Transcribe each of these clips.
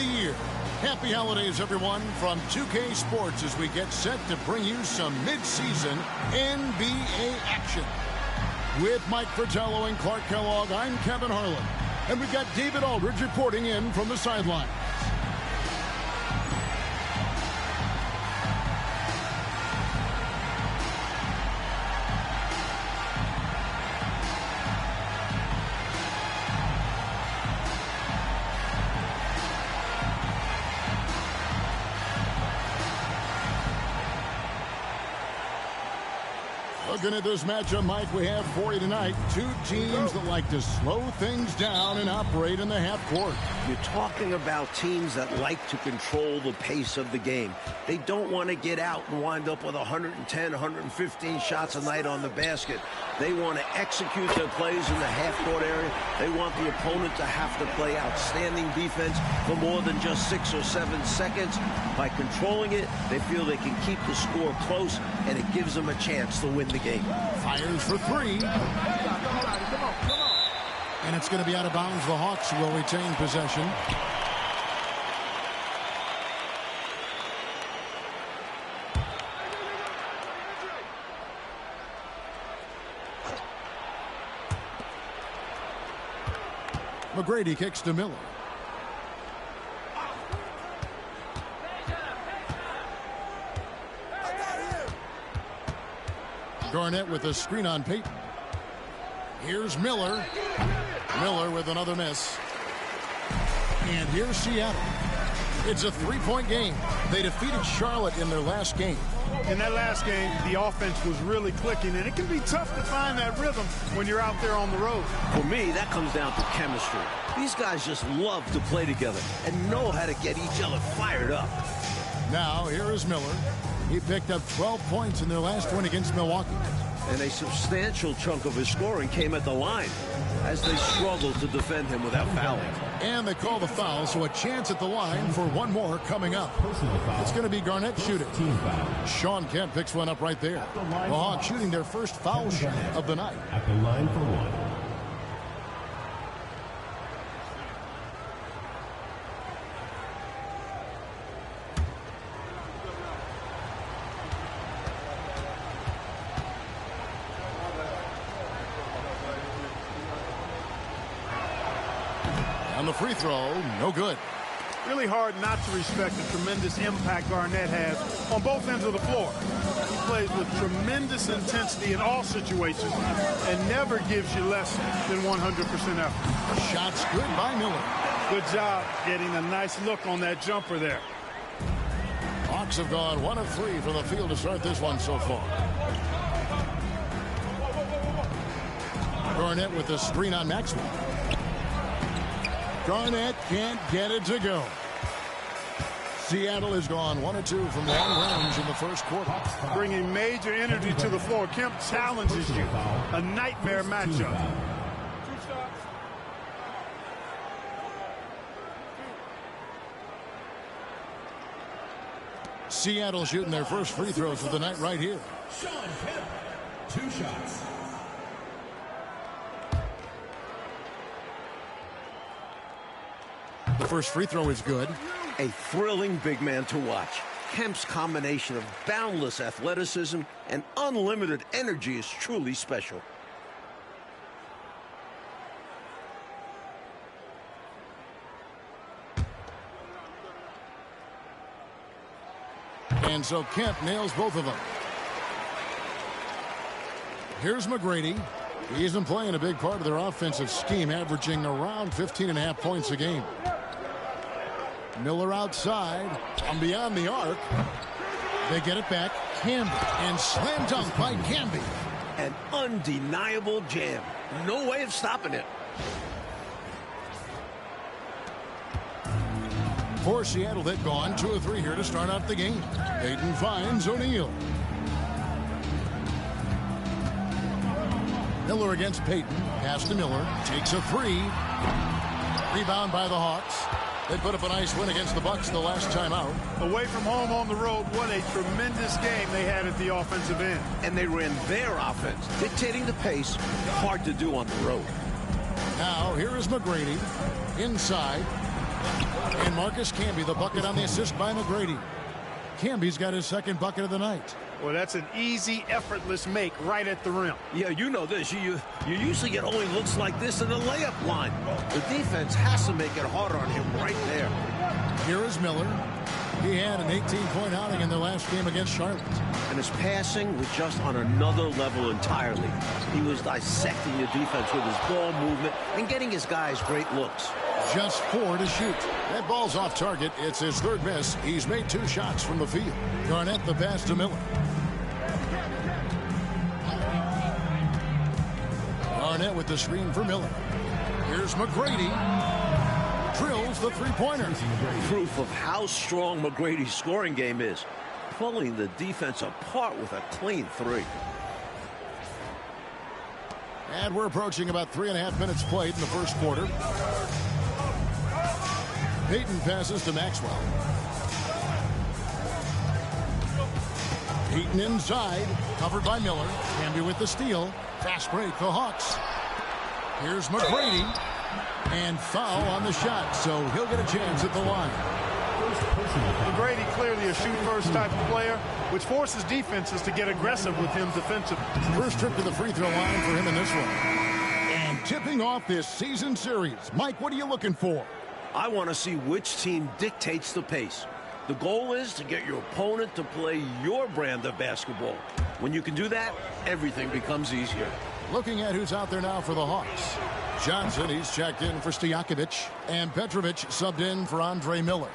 year. Happy holidays, everyone, from 2K Sports as we get set to bring you some mid-season NBA action. With Mike Fratello and Clark Kellogg, I'm Kevin Harlan. And we've got David Aldridge reporting in from the sideline. Looking at this matchup, Mike, we have for you tonight two teams that like to slow things down and operate in the half court. You're talking about teams that like to control the pace of the game. They don't want to get out and wind up with 110, 115 shots a night on the basket. They want to execute their plays in the half-court area. They want the opponent to have to play outstanding defense for more than just 6 or 7 seconds. By controlling it, they feel they can keep the score close, and it gives them a chance to win the game. Fires for three. And it's going to be out of bounds. The Hawks will retain possession. McGrady kicks to Miller. Garnett with a screen on Payton. Here's Miller. Miller with another miss. And here's Seattle. It's a three-point game. They defeated Charlotte in their last game. In that last game, the offense was really clicking, and it can be tough to find that rhythm when you're out there on the road. For me, that comes down to chemistry. These guys just love to play together and know how to get each other fired up. Now, here is Miller. He picked up 12 points in their last win against Milwaukee. And a substantial chunk of his scoring came at the line as they struggled to defend him without fouling. And they call the foul, so a chance at the line for one more coming up. It's going to be Garnett shooting. Sean Kemp picks one up right there. The Hawks shooting their first foul shot of the night. At the line for one. On the free throw, no good. Really hard not to respect the tremendous impact Garnett has on both ends of the floor. He plays with tremendous intensity in all situations and never gives you less than 100% effort. Shots good by Miller. Good job getting a nice look on that jumper there. Hawks have gone 1 of 3 from the field to start this one so far. Garnett with the screen on Maxwell. Garnett can't get it to go. Seattle has gone 1 of 2 from long range in the first quarter. Bringing major energy to the floor. Kemp challenges you. A nightmare matchup. Seattle shooting their first free throws of the night right here. Sean Kemp, 2 shots. The first free throw is good. A thrilling big man to watch. Kemp's combination of boundless athleticism and unlimited energy is truly special. And so Kemp nails both of them. Here's McGrady. He's been playing a big part of their offensive scheme, averaging around 15.5 points a game. Miller outside, from beyond the arc. They get it back. Camby, and slam dunk by Camby. An undeniable jam. No way of stopping it. For Seattle, they've gone 2 of 3 here to start out the game. Payton finds O'Neal. Miller against Payton. Pass to Miller. Takes a 3. Rebound by the Hawks. They put up a nice win against the Bucks the last time out. Away from home on the road, what a tremendous game they had at the offensive end. And they ran their offense, dictating the pace. Hard to do on the road. Now, here is McGrady. Inside. And Marcus Camby, the bucket on the assist by McGrady. Camby's got his second bucket of the night. Well, that's an easy, effortless make right at the rim. Yeah, you know this. You usually get only looks like this in the layup line. The defense has to make it harder on him right there. Here is Miller. He had an 18-point outing in their last game against Charlotte. And his passing was just on another level entirely. He was dissecting the defense with his ball movement and getting his guys great looks. Just 4 to shoot. That ball's off target. It's his third miss. He's made 2 shots from the field. Garnett the pass to Miller. Garnett with the screen for Miller. Here's McGrady. Drills the three-pointer. Proof of how strong McGrady's scoring game is. Pulling the defense apart with a clean 3. And we're approaching about 3.5 minutes played in the first quarter. Payton passes to Maxwell. Payton inside, covered by Miller. Camby with the steal. Fast break, the Hawks. Here's McGrady. And foul on the shot, so he'll get a chance at the line. McGrady clearly a shoot-first type of player, which forces defenses to get aggressive with him defensively. First trip to the free throw line for him in this one. And tipping off this season series. Mike, what are you looking for? I want to see which team dictates the pace. The goal is to get your opponent to play your brand of basketball. When you can do that, everything becomes easier. Looking at who's out there now for the Hawks. Johnson, he's checked in for Stojakovic. And Petrovic subbed in for Andre Miller.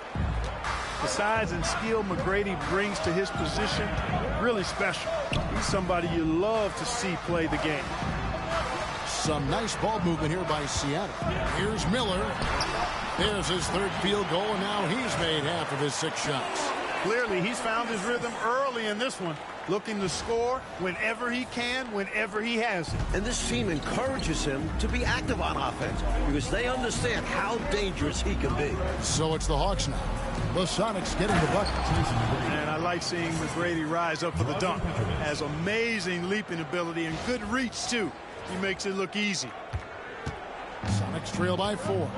The size and skill McGrady brings to his position, really special. He's somebody you love to see play the game. Some nice ball movement here by Seattle. Here's Miller. There's his third field goal, and now he's made half of his 6 shots. Clearly, he's found his rhythm early in this one, looking to score whenever he can, whenever he has it. And this team encourages him to be active on offense because they understand how dangerous he can be. So it's the Hawks now. The Sonics getting the bucket. And I like seeing McGrady rise up for the dunk. Has amazing leaping ability and good reach, too. He makes it look easy. Sonics trail by 4.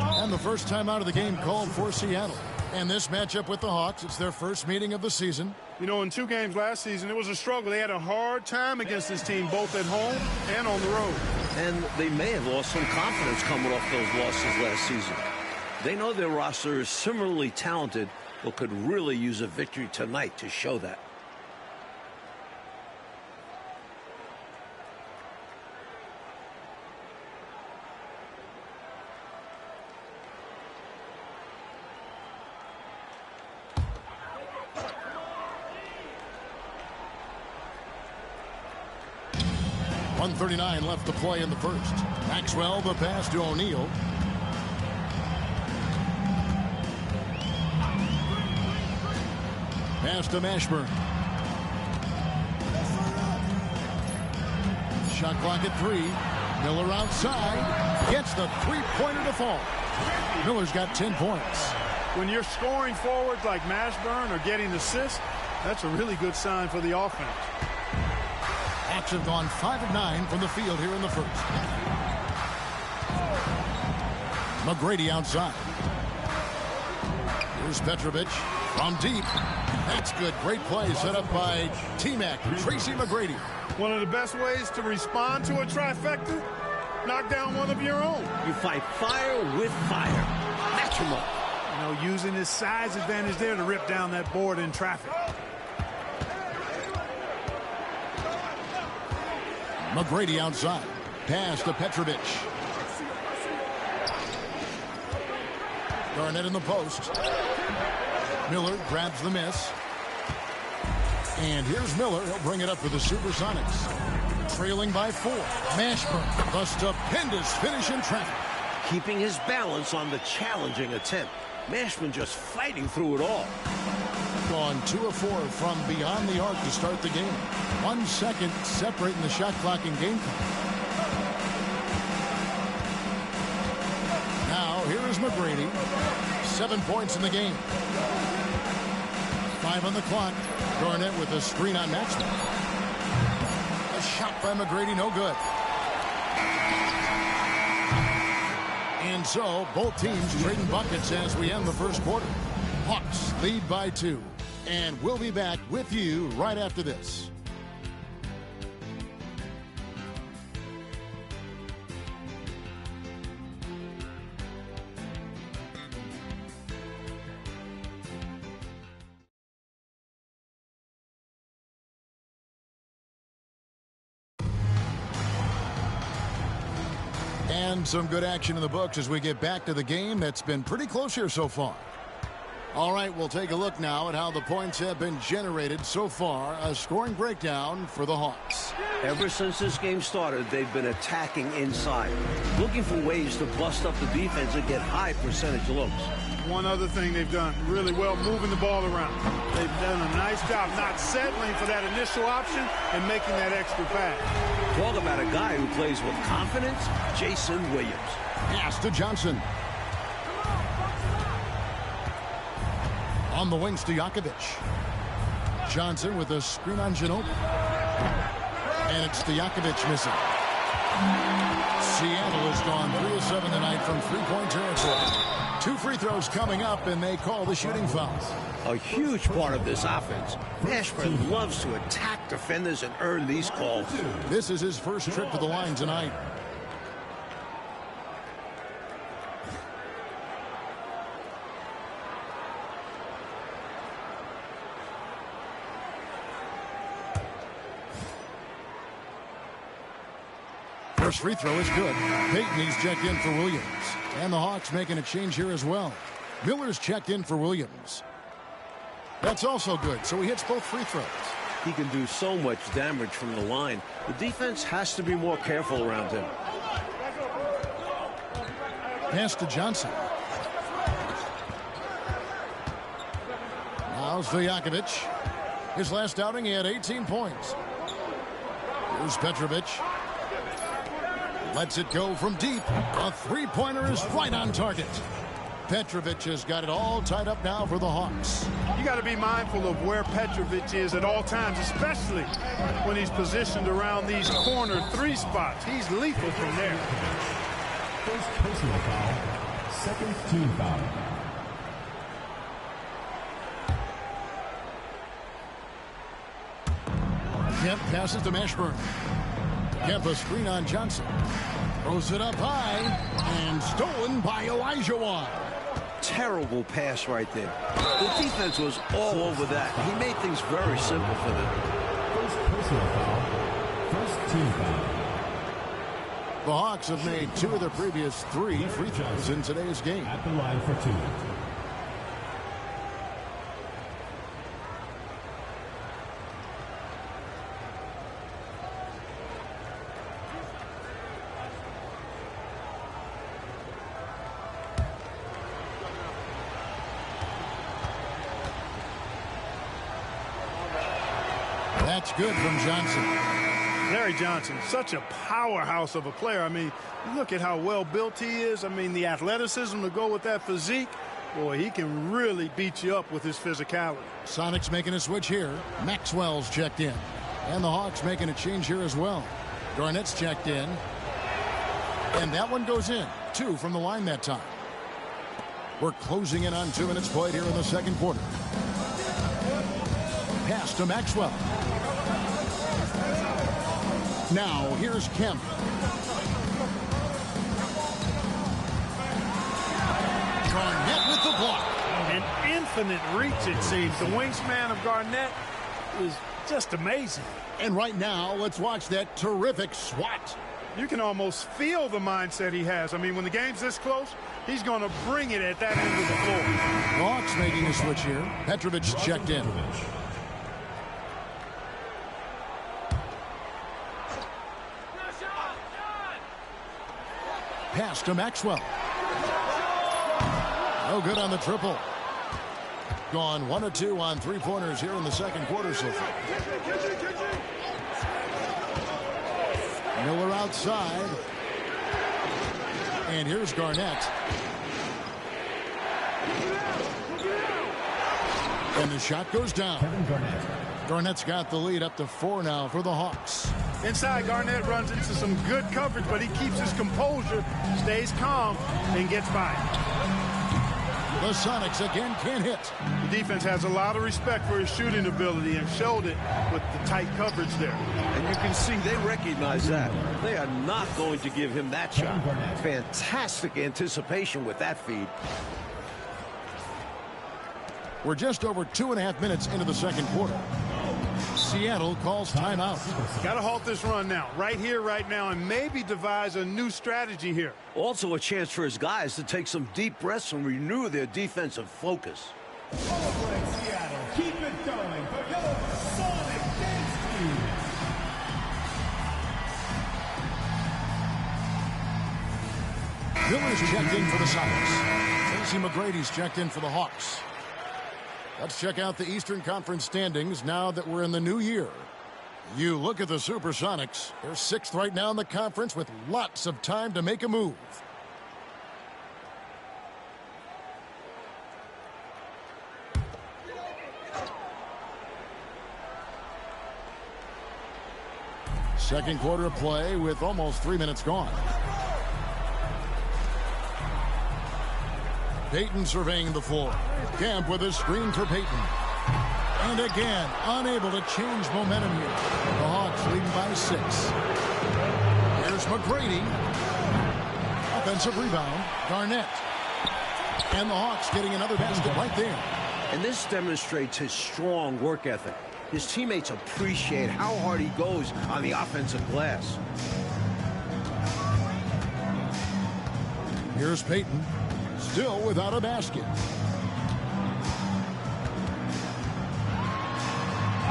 And the first time out of the game called for Seattle. And this matchup with the Hawks, it's their first meeting of the season. You know, in 2 games last season, it was a struggle. They had a hard time against this team, both at home and on the road. And they may have lost some confidence coming off those losses last season. They know their roster is similarly talented, but could really use a victory tonight to show that. .139 left to play in the first. Maxwell the pass to O'Neal. Pass to Mashburn. Shot clock at 3. Miller outside. Gets the three-pointer to fall. Miller's got 10 points. When you're scoring forwards like Mashburn or getting assists, that's a really good sign for the offense. Hawks have gone 5 of 9 from the field here in the first. McGrady outside. Here's Petrovic from deep. That's good. Great play set up by T-Mac, Tracy McGrady. One of the best ways to respond to a trifecta, knock down one of your own. You fight fire with fire. Match him up. You know, using his size advantage there to rip down that board in traffic. McGrady outside. Pass to Petrovic. Garnett in the post. Miller grabs the miss. And here's Miller. He'll bring it up for the Supersonics. Trailing by 4. Mashburn. The stupendous finish in traffic. Keeping his balance on the challenging attempt. Mashburn just fighting through it all. Gone 2 of 4 from beyond the arc to start the game. 1 second separating the shot clock and game time. Now here is McGrady. 7 points in the game. 5 on the clock. Garnett with a screen on Maxwell. A shot by McGrady, no good. And And so both teams trading buckets as we end the first quarter. Hawks lead by 2. And we'll be back with you right after this. And some good action in the books as we get back to the game that's been pretty close here so far. All right, we'll take a look now at how the points have been generated so far. A scoring breakdown for the Hawks. Ever since this game started, they've been attacking inside, looking for ways to bust up the defense and get high percentage looks. One other thing they've done really well, moving the ball around. They've done a nice job not settling for that initial option and making that extra pass. Talk about a guy who plays with confidence, Jason Williams. Pass to Johnson. On the wing, Stojakovic. Johnson with a screen on Ginobili. And it's Stojakovic missing. Seattle has gone 3 of 7 tonight from three-point territory. 2 free throws coming up, and they call the shooting foul. A huge part of this offense. Ashburn loves to attack defenders and earn these calls. This is his first trip to the line tonight. First free throw is good. Payton, he's checked in for Williams. And the Hawks making a change here as well. Miller's checked in for Williams. That's also good, so he hits both free throws. He can do so much damage from the line. The defense has to be more careful around him. Pass to Johnson. Now Stojakovic. His last outing, he had 18 points. Here's Petrovic. Lets it go from deep. A three-pointer is right on target. Petrovic has got it all tied up now for the Hawks. You got to be mindful of where Petrovic is at all times, especially when he's positioned around these corner 3 spots. He's lethal from there. First personal foul. Second team foul. Kemp passes to Mashburn. Kemp a screen on Johnson. Throws it up high and stolen by Elijah Wan. Terrible pass right there. The defense was all over that. He made things very simple for them. First personal foul. First team foul. The Hawks have made 2 of their previous 3 free throws in today's game. At the line for 2. That's good from Johnson. Larry Johnson, such a powerhouse of a player. I mean, look at how well built he is. I mean, the athleticism to go with that physique. Boy, he can really beat you up with his physicality. Sonics making a switch here. Maxwell's checked in. And the Hawks making a change here as well. Garnett's checked in. And that one goes in. 2 from the line that time. We're closing in on 2 minutes played here in the second quarter. Pass to Maxwell. Now, here's Kemp. Garnett with the block. An infinite reach, it seems. The wingspan of Garnett is just amazing. And right now, let's watch that terrific swat. You can almost feel the mindset he has. I mean, when the game's this close, he's going to bring it at that end of the floor. Hawks making a switch here. Petrovic checked in. Pass to Maxwell. No good on the triple. Gone 1 of 2 on 3-pointers here in the second quarter so far. Miller outside. And here's Garnett. And the shot goes down. Kevin Garnett. Garnett's got the lead up to 4 now for the Hawks. Inside, Garnett runs into some good coverage, but he keeps his composure, stays calm, and gets by. The Sonics again can't hit. The defense has a lot of respect for his shooting ability and showed it with the tight coverage there. And you can see they recognize that. They are not going to give him that shot. Fantastic anticipation with that feed. We're just over 2.5 minutes into the second quarter. Seattle calls timeout. Got to halt this run now, right here, right now, and maybe devise a new strategy here. Also a chance for his guys to take some deep breaths and renew their defensive focus. Seattle, keep it going for your Sonic Dance Team. Miller's checked in for the Sonics. Tracy McGrady's checked in for the Hawks. Let's check out the Eastern Conference standings now that we're in the new year. You look at the Supersonics. They're 6th right now in the conference with lots of time to make a move. Second quarter of play with almost 3 minutes gone. Payton surveying the floor. Camp with a screen for Payton. And again, unable to change momentum here. The Hawks leading by 6. Here's McGrady. Offensive rebound. Garnett. And the Hawks getting another basket right there. And this demonstrates his strong work ethic. His teammates appreciate how hard he goes on the offensive glass. Here's Payton. Still without a basket.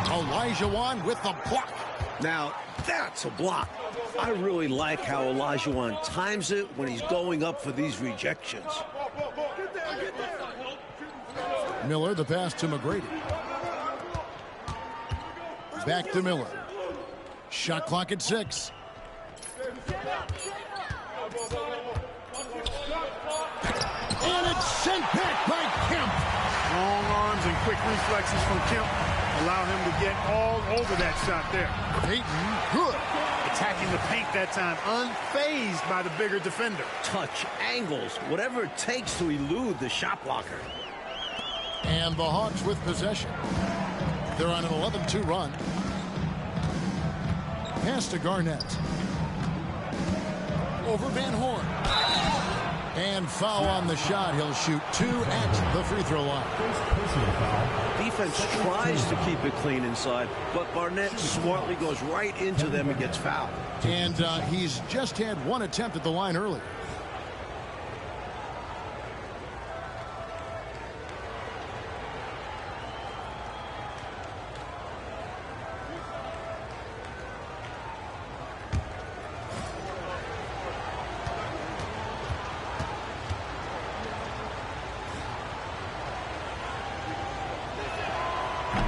Olajuwon with the block. Now, that's a block. I really like how Olajuwon times it when he's going up for these rejections. Miller, the pass to McGrady. Back to Miller. Shot clock at 6. And it's sent back by Kemp. Long arms and quick reflexes from Kemp allow him to get all over that shot there. Payton, good. Attacking the paint that time, unfazed by the bigger defender. Touch, angles, whatever it takes to elude the shot blocker. And the Hawks with possession. They're on an 11-2 run. Pass to Garnett. Over Van Horn. And foul on the shot. He'll shoot 2 at the free throw line. Defense tries to keep it clean inside, but Barnett smartly goes right into them and gets fouled. And he's just had 1 attempt at the line earlier.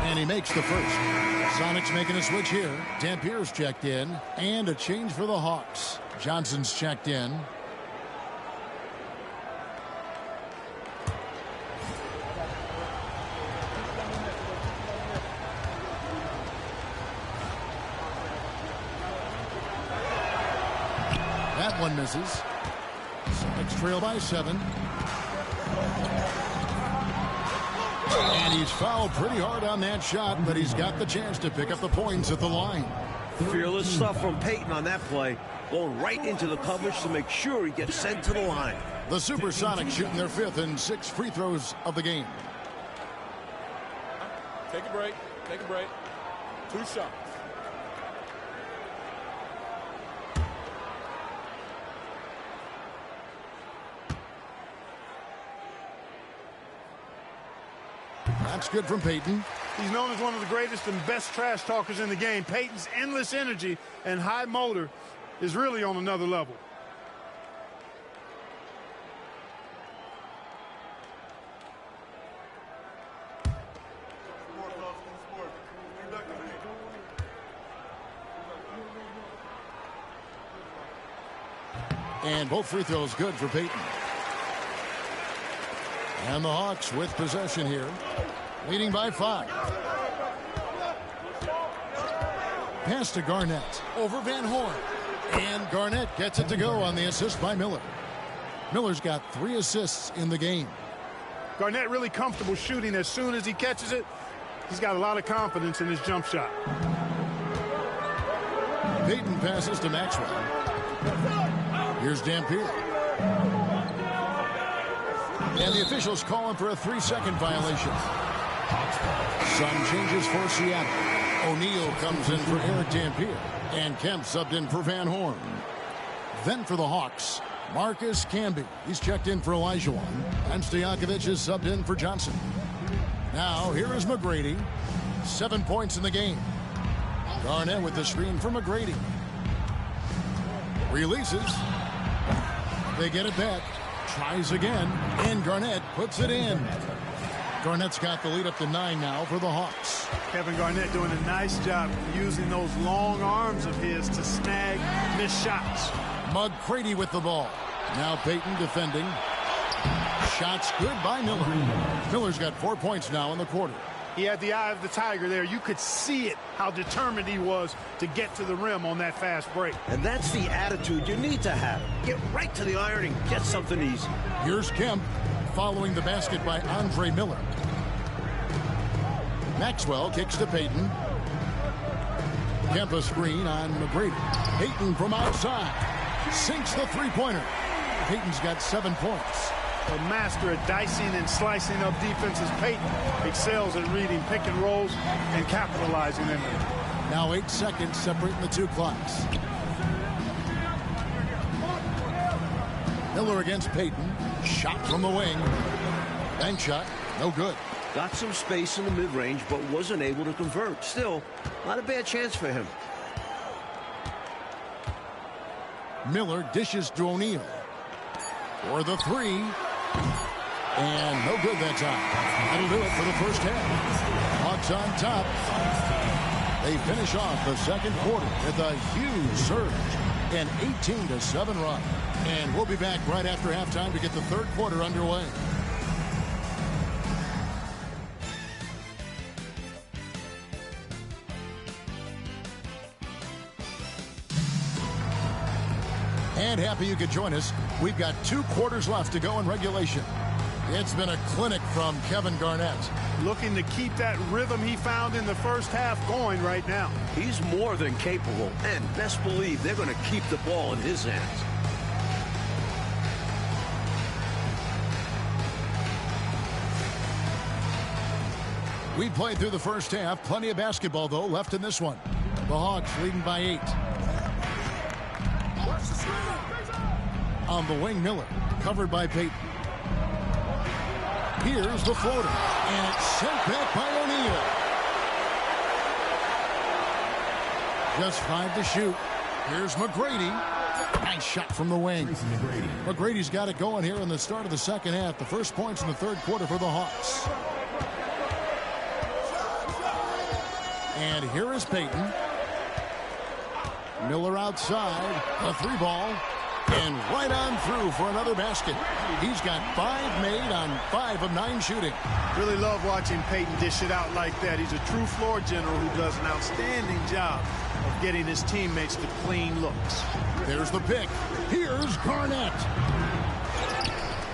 And he makes the first. Sonics making a switch here. Dampier's checked in. And a change for the Hawks. Johnson's checked in. That one misses. Sonics trail by 7. And he's fouled pretty hard on that shot, but he's got the chance to pick up the points at the line. Fearless stuff from Payton on that play. Going right into the coverage to make sure he gets sent to the line. The Supersonics shooting their 5th and 6th free throws of the game. Take a break. Take a break. 2 shots. That's good from Payton. He's known as one of the greatest and best trash talkers in the game. Payton's endless energy and high motor is really on another level. And both free throws good for Payton. And the Hawks with possession here, leading by 5. Pass to Garnett. Over Van Horn. And Garnett gets it to go on the assist by Miller. Miller's got 3 assists in the game. Garnett really comfortable shooting as soon as he catches it. He's got a lot of confidence in his jump shot. Payton passes to Maxwell. Here's Dampier. And the officials calling for a 3-second violation. Some changes for Seattle. O'Neal comes in for Eric Dampier. And Kemp subbed in for Van Horn. Then for the Hawks, Marcus Camby. He's checked in for Elijah. And Stojakovic is subbed in for Johnson. Now here is McGrady. 7 points in the game. Garnett with the screen for McGrady. Releases. They get it back. Tries again. And Garnett puts it in. Garnett's got the lead up to 9 now for the Hawks. Kevin Garnett doing a nice job using those long arms of his to snag missed shots. McGrady with the ball. Now Payton defending. Shots good by Miller. Miller's got 4 points now in the quarter. He had the eye of the tiger there. You could see it, how determined he was to get to the rim on that fast break. And that's the attitude you need to have. Get right to the iron and get something easy. Here's Kemp following the basket by Andre Miller. Maxwell kicks to Payton. Kemp a screen on McGrady. Payton from outside. Sinks the three-pointer. Payton's got 7 points. A master at dicing and slicing up defenses. Payton excels at reading pick and rolls and capitalizing in them. Now 8 seconds separating the 2 clocks. Miller against Payton. Shot from the wing. Bank shot. No good. Got some space in the mid-range, but wasn't able to convert. Still, not a bad chance for him. Miller dishes to O'Neal. For the 3. And no good that time. That'll do it for the first half. Hawks on top. They finish off the second quarter with a huge surge. An 18-7 run. And we'll be back right after halftime to get the third quarter underway. And happy you could join us. We've got 2 quarters left to go in regulation. It's been a clinic from Kevin Garnett. Looking to keep that rhythm he found in the first half going right now. He's more than capable, and best believe they're going to keep the ball in his hands. We played through the first half. Plenty of basketball, though, left in this one. The Hawks leading by 8. On the wing, Miller, covered by Payton. Here's the floater, and it's sent back by O'Neal. Just 5 to shoot. Here's McGrady. Nice shot from the wing. McGrady's got it going here in the start of the second half. The first points in the third quarter for the Hawks. And here is Payton. Miller outside. A 3-ball. And right on through for another basket. He's got 5 made on 5 of 9 shooting. Really love watching Payton dish it out like that. He's a true floor general who does an outstanding job of getting his teammates to clean looks. There's the pick. Here's Garnett.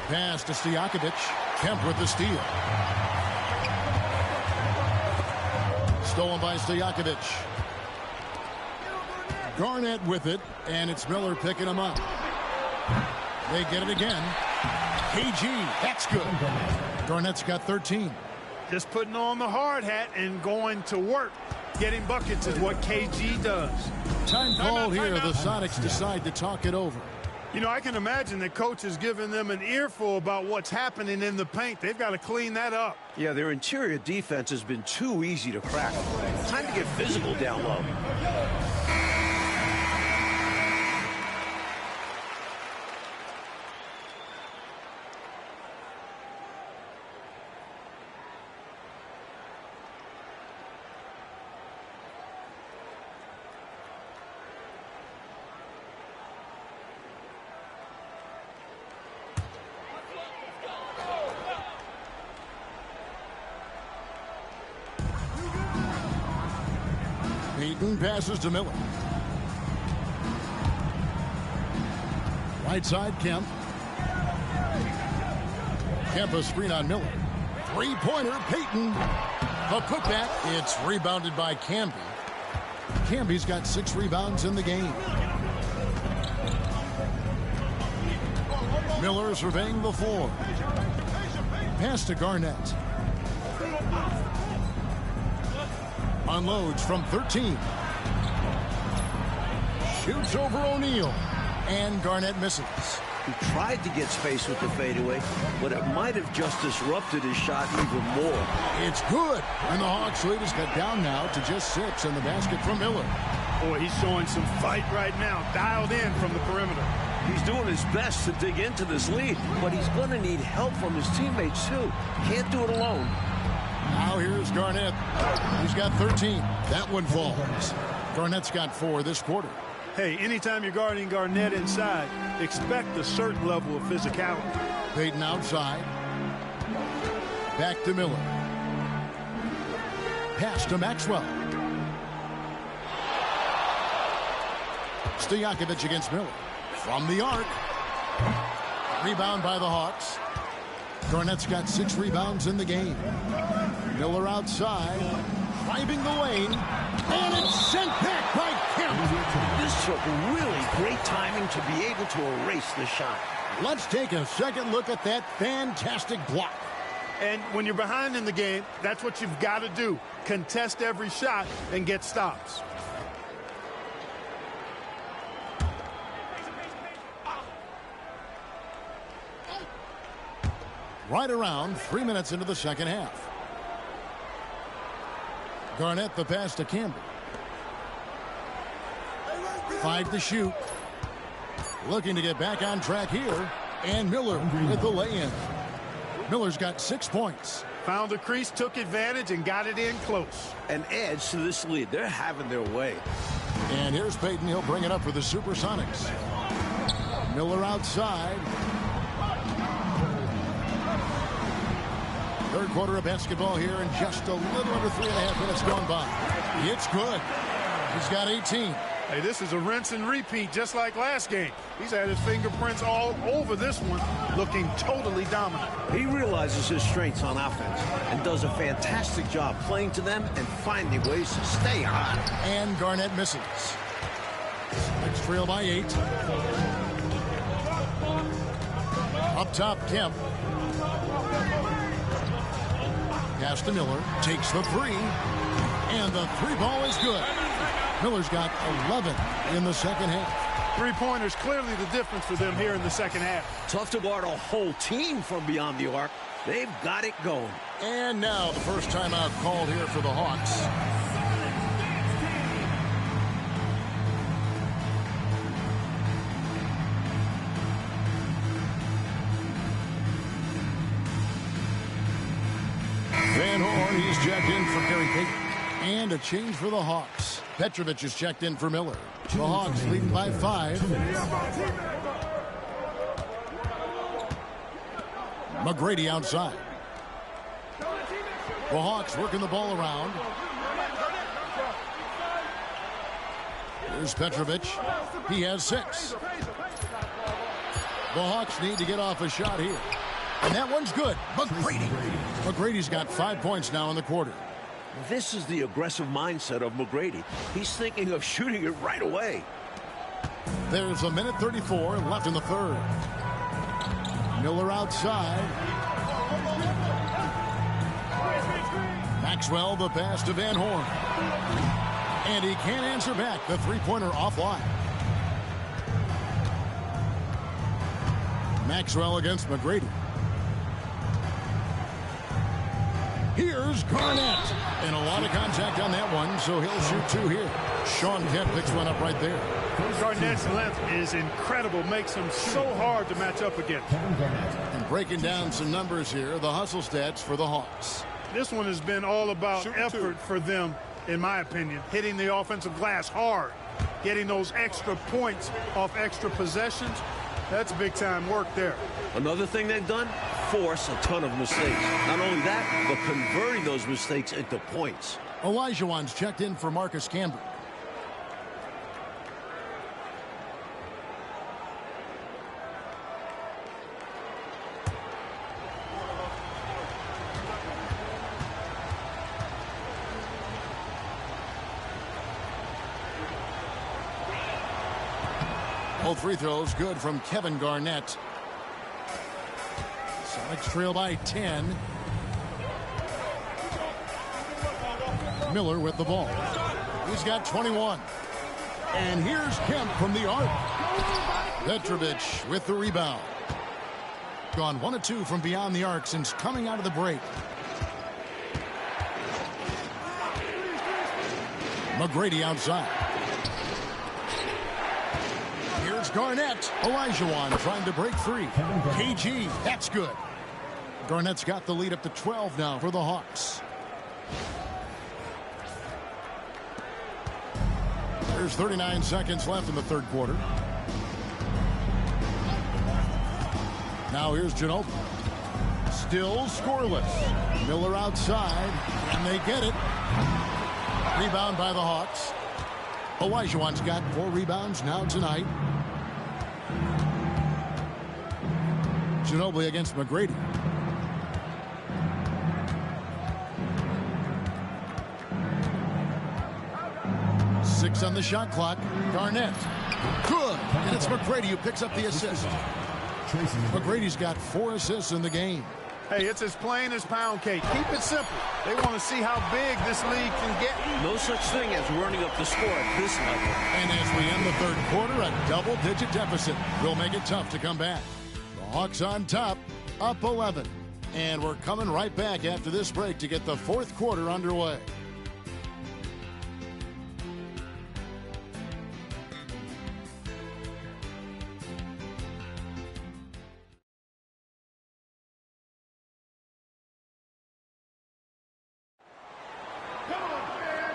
Pass to Stojakovic. Kemp with the steal. Stolen by Stojakovic. Garnett with it, and it's Miller picking him up. They get it again. KG, that's good. Garnett's got 13. Just putting on the hard hat and going to work. Getting buckets is what KG does. Time called here. The Sonics decide to talk it over. You know, I can imagine that coach is giving them an earful about what's happening in the paint. They've got to clean that up. Yeah, their interior defense has been too easy to crack. Time to get physical down low. Payton passes to Miller. Right side, Kemp. Kemp a screen on Miller. Three-pointer, Payton. The putback. It's rebounded by Camby. Camby's got 6 rebounds in the game. Miller surveying the floor. Pass to Garnett. Unloads from 13. Shoots over O'Neal. And Garnett misses. He tried to get space with the fadeaway, but it might have just disrupted his shot even more. It's good. And the Hawks lead is cut down now to just 6 in the basket from Miller. Boy, he's showing some fight right now, dialed in from the perimeter. He's doing his best to dig into this lead, but he's going to need help from his teammates, too. Can't do it alone. Now here's Garnett. He's got 13. That one falls. Garnett's got 4 this quarter. Hey, anytime you're guarding Garnett inside, expect a certain level of physicality. Payton outside. Back to Miller. Pass to Maxwell. Stojakovic against Miller. From the arc. Rebound by the Hawks. Garnett's got 6 rebounds in the game. Miller outside. Driving the lane. And it's sent back by Kemp. This took really great timing to be able to erase the shot. Let's take a second look at that fantastic block. And when you're behind in the game, that's what you've got to do. Contest every shot and get stops. Right around 3 minutes into the second half. Garnett the pass to Campbell. 5 to shoot. Looking to get back on track here. And Miller with the lay-in. Miller's got 6 points. Found the crease, took advantage, and got it in close. An edge to this lead. They're having their way. And here's Payton. He'll bring it up for the Supersonics. Miller outside. Third quarter of basketball here, and just a little under 3.5 minutes gone by. It's good. He's got 18. Hey, this is a rinse and repeat, just like last game. He's had his fingerprints all over this one, looking totally dominant. He realizes his strengths on offense and does a fantastic job playing to them and finding ways to stay hot. And Garnett misses. Next trail by 8. Up top, Kemp. Pass to Miller. Takes the 3. And the 3 ball is good. Miller's got 11 in the second half. Three-pointers clearly the difference for them here in the second half. Tough to guard a whole team from beyond the arc. They've got it going. And now the first timeout called here for the Hawks. Van Horn, he's checked in for Gary Payton. And a change for the Hawks. Petrovic is checked in for Miller. The Hawks leading by 5. McGrady outside. The Hawks working the ball around. Here's Petrovic. He has 6. The Hawks need to get off a shot here. And that one's good. McGrady. McGrady's got 5 points now in the quarter. This is the aggressive mindset of McGrady. He's thinking of shooting it right away. There's 1:34 left in the third. Miller outside. Maxwell the pass to Van Horn. And he can't answer back. The three-pointer offline. Maxwell against McGrady. Here's Garnett. And a lot of contact on that one, so he'll shoot 2 here. Sean Kemp picks one up right there. Garnett's length is incredible. Makes him so hard to match up against. And breaking down some numbers here, the hustle stats for the Hawks. This one has been all about effort for them, in my opinion. Hitting the offensive glass hard. Getting those extra points off extra possessions. That's big-time work there. Another thing they've done, force a ton of mistakes. Not only that, but converting those mistakes into points. Olajuwon's checked in for Marcus Camby. Both free throws good from Kevin Garnett. Sonics trail by 10. Miller with the ball. He's got 21. And here's Kemp from the arc. Petrovic with the rebound. Gone 1 of 2 from beyond the arc since coming out of the break. McGrady outside. Here's Garnett. Olajuwon trying to break free. KG, that's good. Garnett's got the lead up to 12 now for the Hawks. There's 39 seconds left in the third quarter. Now here's Ginobili. Still scoreless. Miller outside, and they get it. Rebound by the Hawks. Olajuwon's got 4 rebounds now tonight. Ginobili against McGrady. Six on the shot clock. Garnett. Good. And it's McGrady who picks up the assist. McGrady's got 4 assists in the game. Hey, it's as plain as pound cake. Keep it simple. They want to see how big this league can get. No such thing as running up the score at this level. And as we end the third quarter, a double-digit deficit will make it tough to come back. The Hawks on top, up 11. And we're coming right back after this break to get the fourth quarter underway.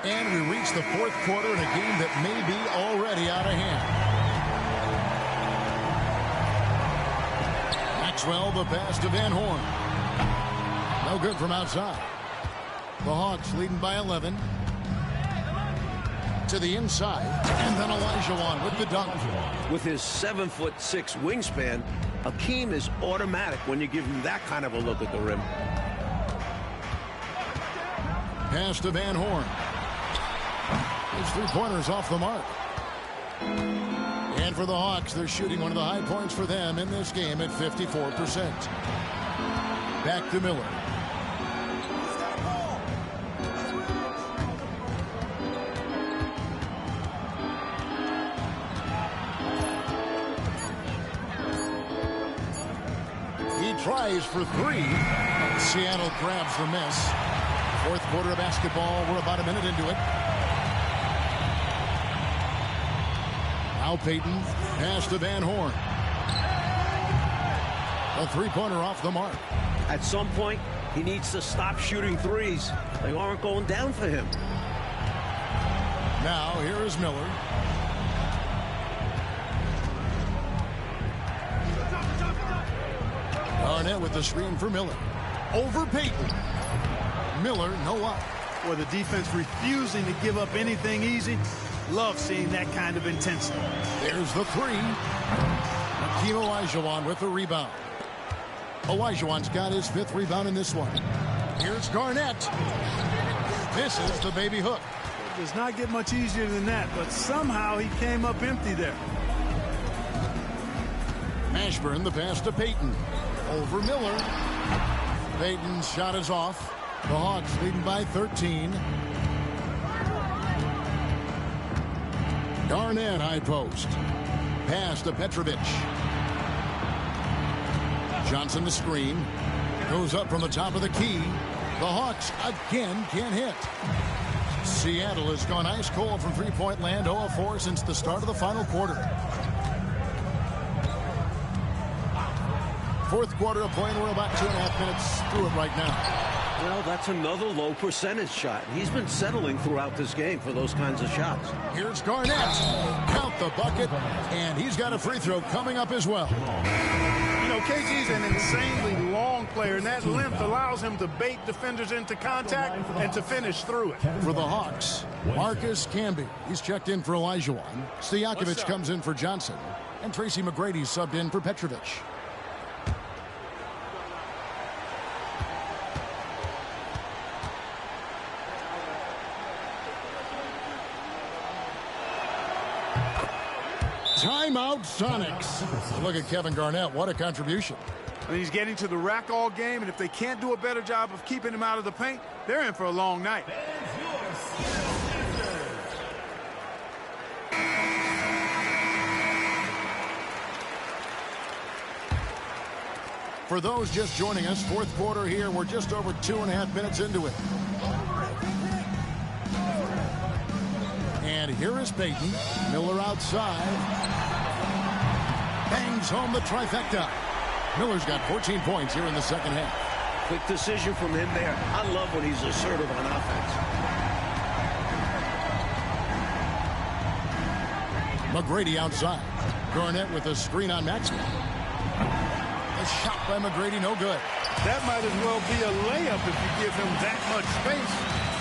And we reach the fourth quarter in a game that may be already out of hand. Maxwell, the pass to Van Horn. No good from outside. The Hawks leading by 11. To the inside. And then Olajuwon with the dunk. With his 7'6" wingspan, Hakeem is automatic when you give him that kind of a look at the rim. Pass to Van Horn. His three-pointers off the mark. And for the Hawks, they're shooting one of the high points for them in this game at 54%. Back to Miller. He tries for 3. Seattle grabs the miss. Fourth quarter of basketball. We're about a minute into it. Now Payton, pass to Van Horn. A three-pointer off the mark. At some point, he needs to stop shooting threes. They aren't going down for him. Now here is Miller. Garnett with the screen for Miller. Over Payton. Miller, no up. Boy, the defense refusing to give up anything easy. Love seeing that kind of intensity. There's the 3. Hakeem Olajuwon with the rebound. Olajuwon's got his 5th rebound in this one. Here's Garnett. Misses the baby hook. It does not get much easier than that, but somehow he came up empty there. Ashburn, the pass to Payton. Over Miller. Payton's shot is off. The Hawks leading by 13. Garnett high post. Pass to Petrovic. Johnson the screen. Goes up from the top of the key. The Hawks again can't hit. Seattle has gone ice cold from three-point land, 0 of 4 since the start of the final quarter. Fourth quarter of play, and we're about 2.5 minutes through it right now. Well, that's another low percentage shot. He's been settling throughout this game for those kinds of shots. Here's Garnett. Count the bucket, and he's got a free throw coming up as well. You know, KG's an insanely long player, and that length allows him to bait defenders into contact and to finish through it. For the Hawks, Marcus Camby. He's checked in for Olajuwon. Stojakovic comes in for Johnson. And Tracy McGrady subbed in for Petrovic. Timeout, Sonics. Look at Kevin Garnett. What a contribution. And he's getting to the rack all game, and if they can't do a better job of keeping him out of the paint, they're in for a long night. For those just joining us, fourth quarter here. We're just over 2.5 minutes into it. And here is Payton. Miller outside. Bangs home the trifecta. Miller's got 14 points here in the second half. Quick decision from him there. I love when he's assertive on offense. McGrady outside. Garnett with a screen on Maxwell. A shot by McGrady, no good. That might as well be a layup if you give him that much space.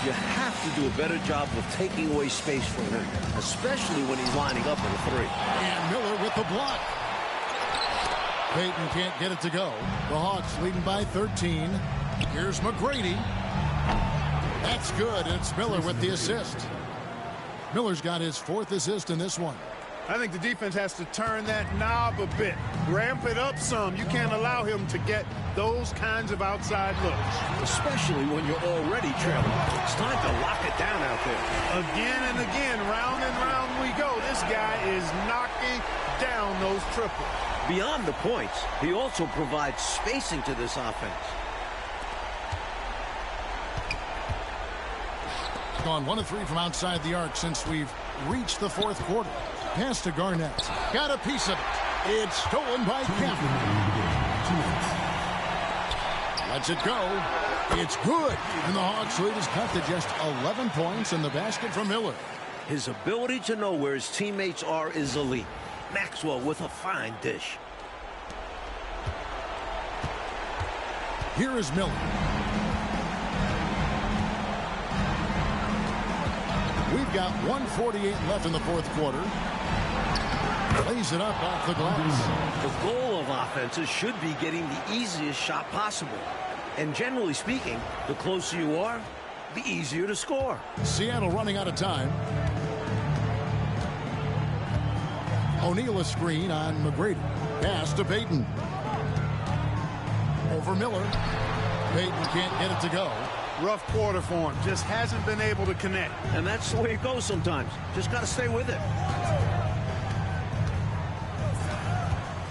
You have to do a better job of taking away space from him, especially when he's lining up in a three. And Miller with the block. Payton can't get it to go. The Hawks leading by 13. Here's McGrady. That's good, and it's Miller with the assist. Miller's got his 4th assist in this one. I think the defense has to turn that knob a bit. Ramp it up some. You can't allow him to get those kinds of outside looks. Especially when you're already trailing. It's time to lock it down out there. Again and again, round and round we go. This guy is knocking down those triples. Beyond the points, he also provides spacing to this offense. Gone 1 of 3 from outside the arc since we've reached the fourth quarter. Pass to Garnett. Got a piece of it. It's stolen by Kevin. Lets it go. It's good. And the Hawks lead is cut to just 11 points in the basket from Miller. His ability to know where his teammates are is elite. Maxwell with a fine dish. Here is Miller. We've got 1:48 left in the fourth quarter. Lays it up off the glass. The goal of offenses should be getting the easiest shot possible. And generally speaking, the closer you are, the easier to score. Seattle running out of time. O'Neal a screen on McGrady. Pass to Payton. Over Miller. Payton can't get it to go. Rough quarter for him. Just hasn't been able to connect. And that's the way it goes sometimes. Just got to stay with it.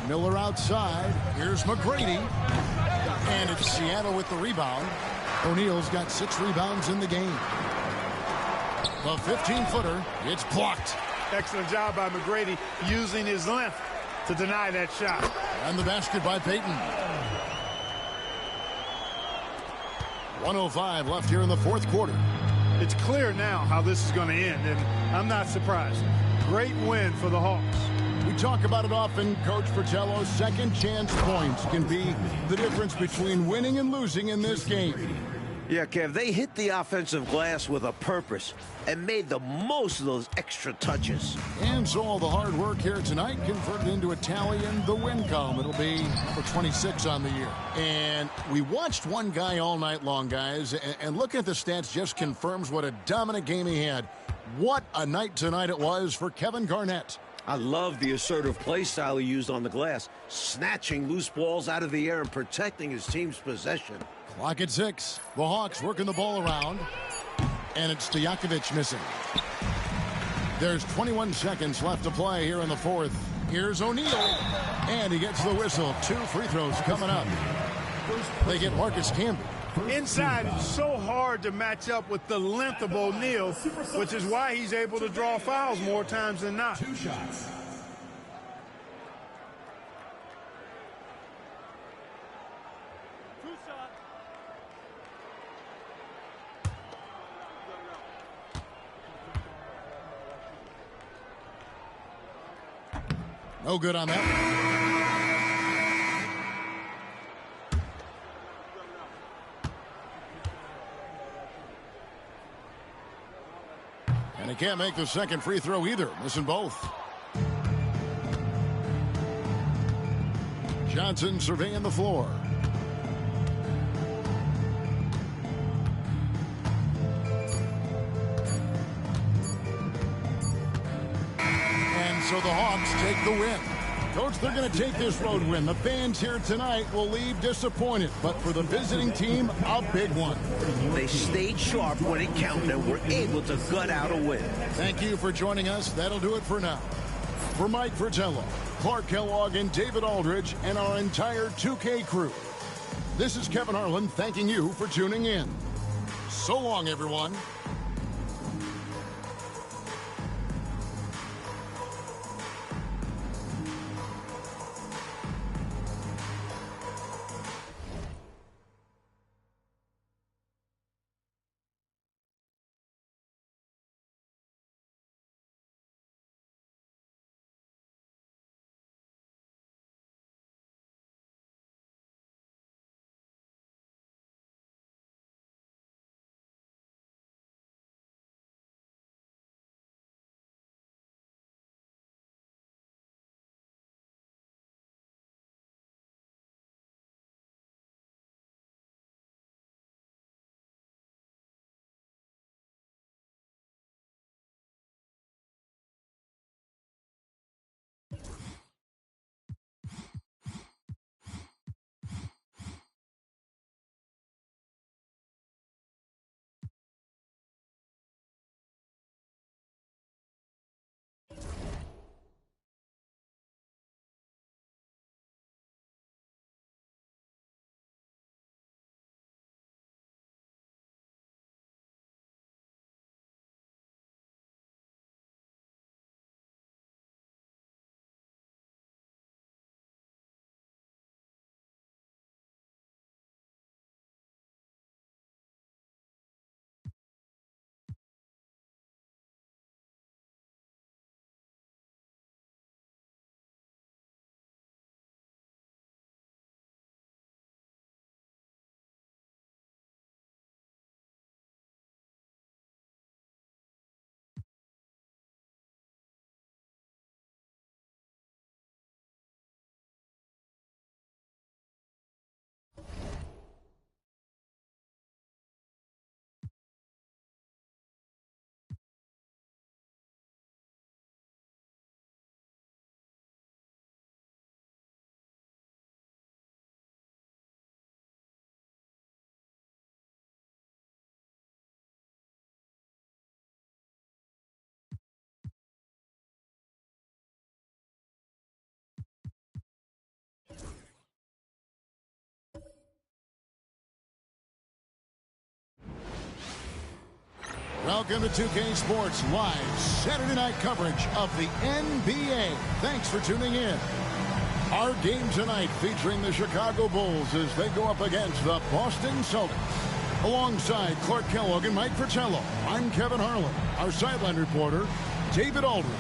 Miller outside. Here's McGrady. And it's Seattle with the rebound. O'Neal's got 6 rebounds in the game. The 15-footer. It's blocked. Excellent job by McGrady using his length to deny that shot. And the basket by Payton. 1:05 left here in the fourth quarter. It's clear now how this is going to end, and I'm not surprised. Great win for the Hawks. We talk about it often. Coach Fratello's second chance points can be the difference between winning and losing in this game. Yeah, Kev, they hit the offensive glass with a purpose and made the most of those extra touches. And so all the hard work here tonight converted into a tally in the win column. It'll be number 26 on the year. And we watched one guy all night long, guys, and looking at the stats just confirms what a dominant game he had. What a night tonight it was for Kevin Garnett. I love the assertive play style he used on the glass, snatching loose balls out of the air and protecting his team's possession. Clock at 6. The Hawks working the ball around. And it's Stojakovic missing. There's 21 seconds left to play here in the fourth. Here's O'Neal. And he gets the whistle. 2 free throws coming up. They get Marcus Camby. Inside, it's so hard to match up with the length of O'Neal, which is why he's able to draw fouls more times than not. 2 shots. No good on that. And he can't make the second free throw either, missing both. Johnson surveying the floor. And so the Hawks take the win. Coach, they're going to take this road win. The fans here tonight will leave disappointed, but for the visiting team, a big one. They stayed sharp when it counted and were able to gut out a win. Thank you for joining us. That'll do it for now. For Mike Fratello, Clark Kellogg, and David Aldridge, and our entire 2K crew, this is Kevin Harlan thanking you for tuning in. So long, everyone. Welcome to 2K Sports Live Saturday night coverage of the NBA. Thanks for tuning in. Our game tonight featuring the Chicago Bulls as they go up against the Boston Celtics. Alongside Clark Kellogg and Mike Fratello, I'm Kevin Harlan. Our sideline reporter, David Aldridge.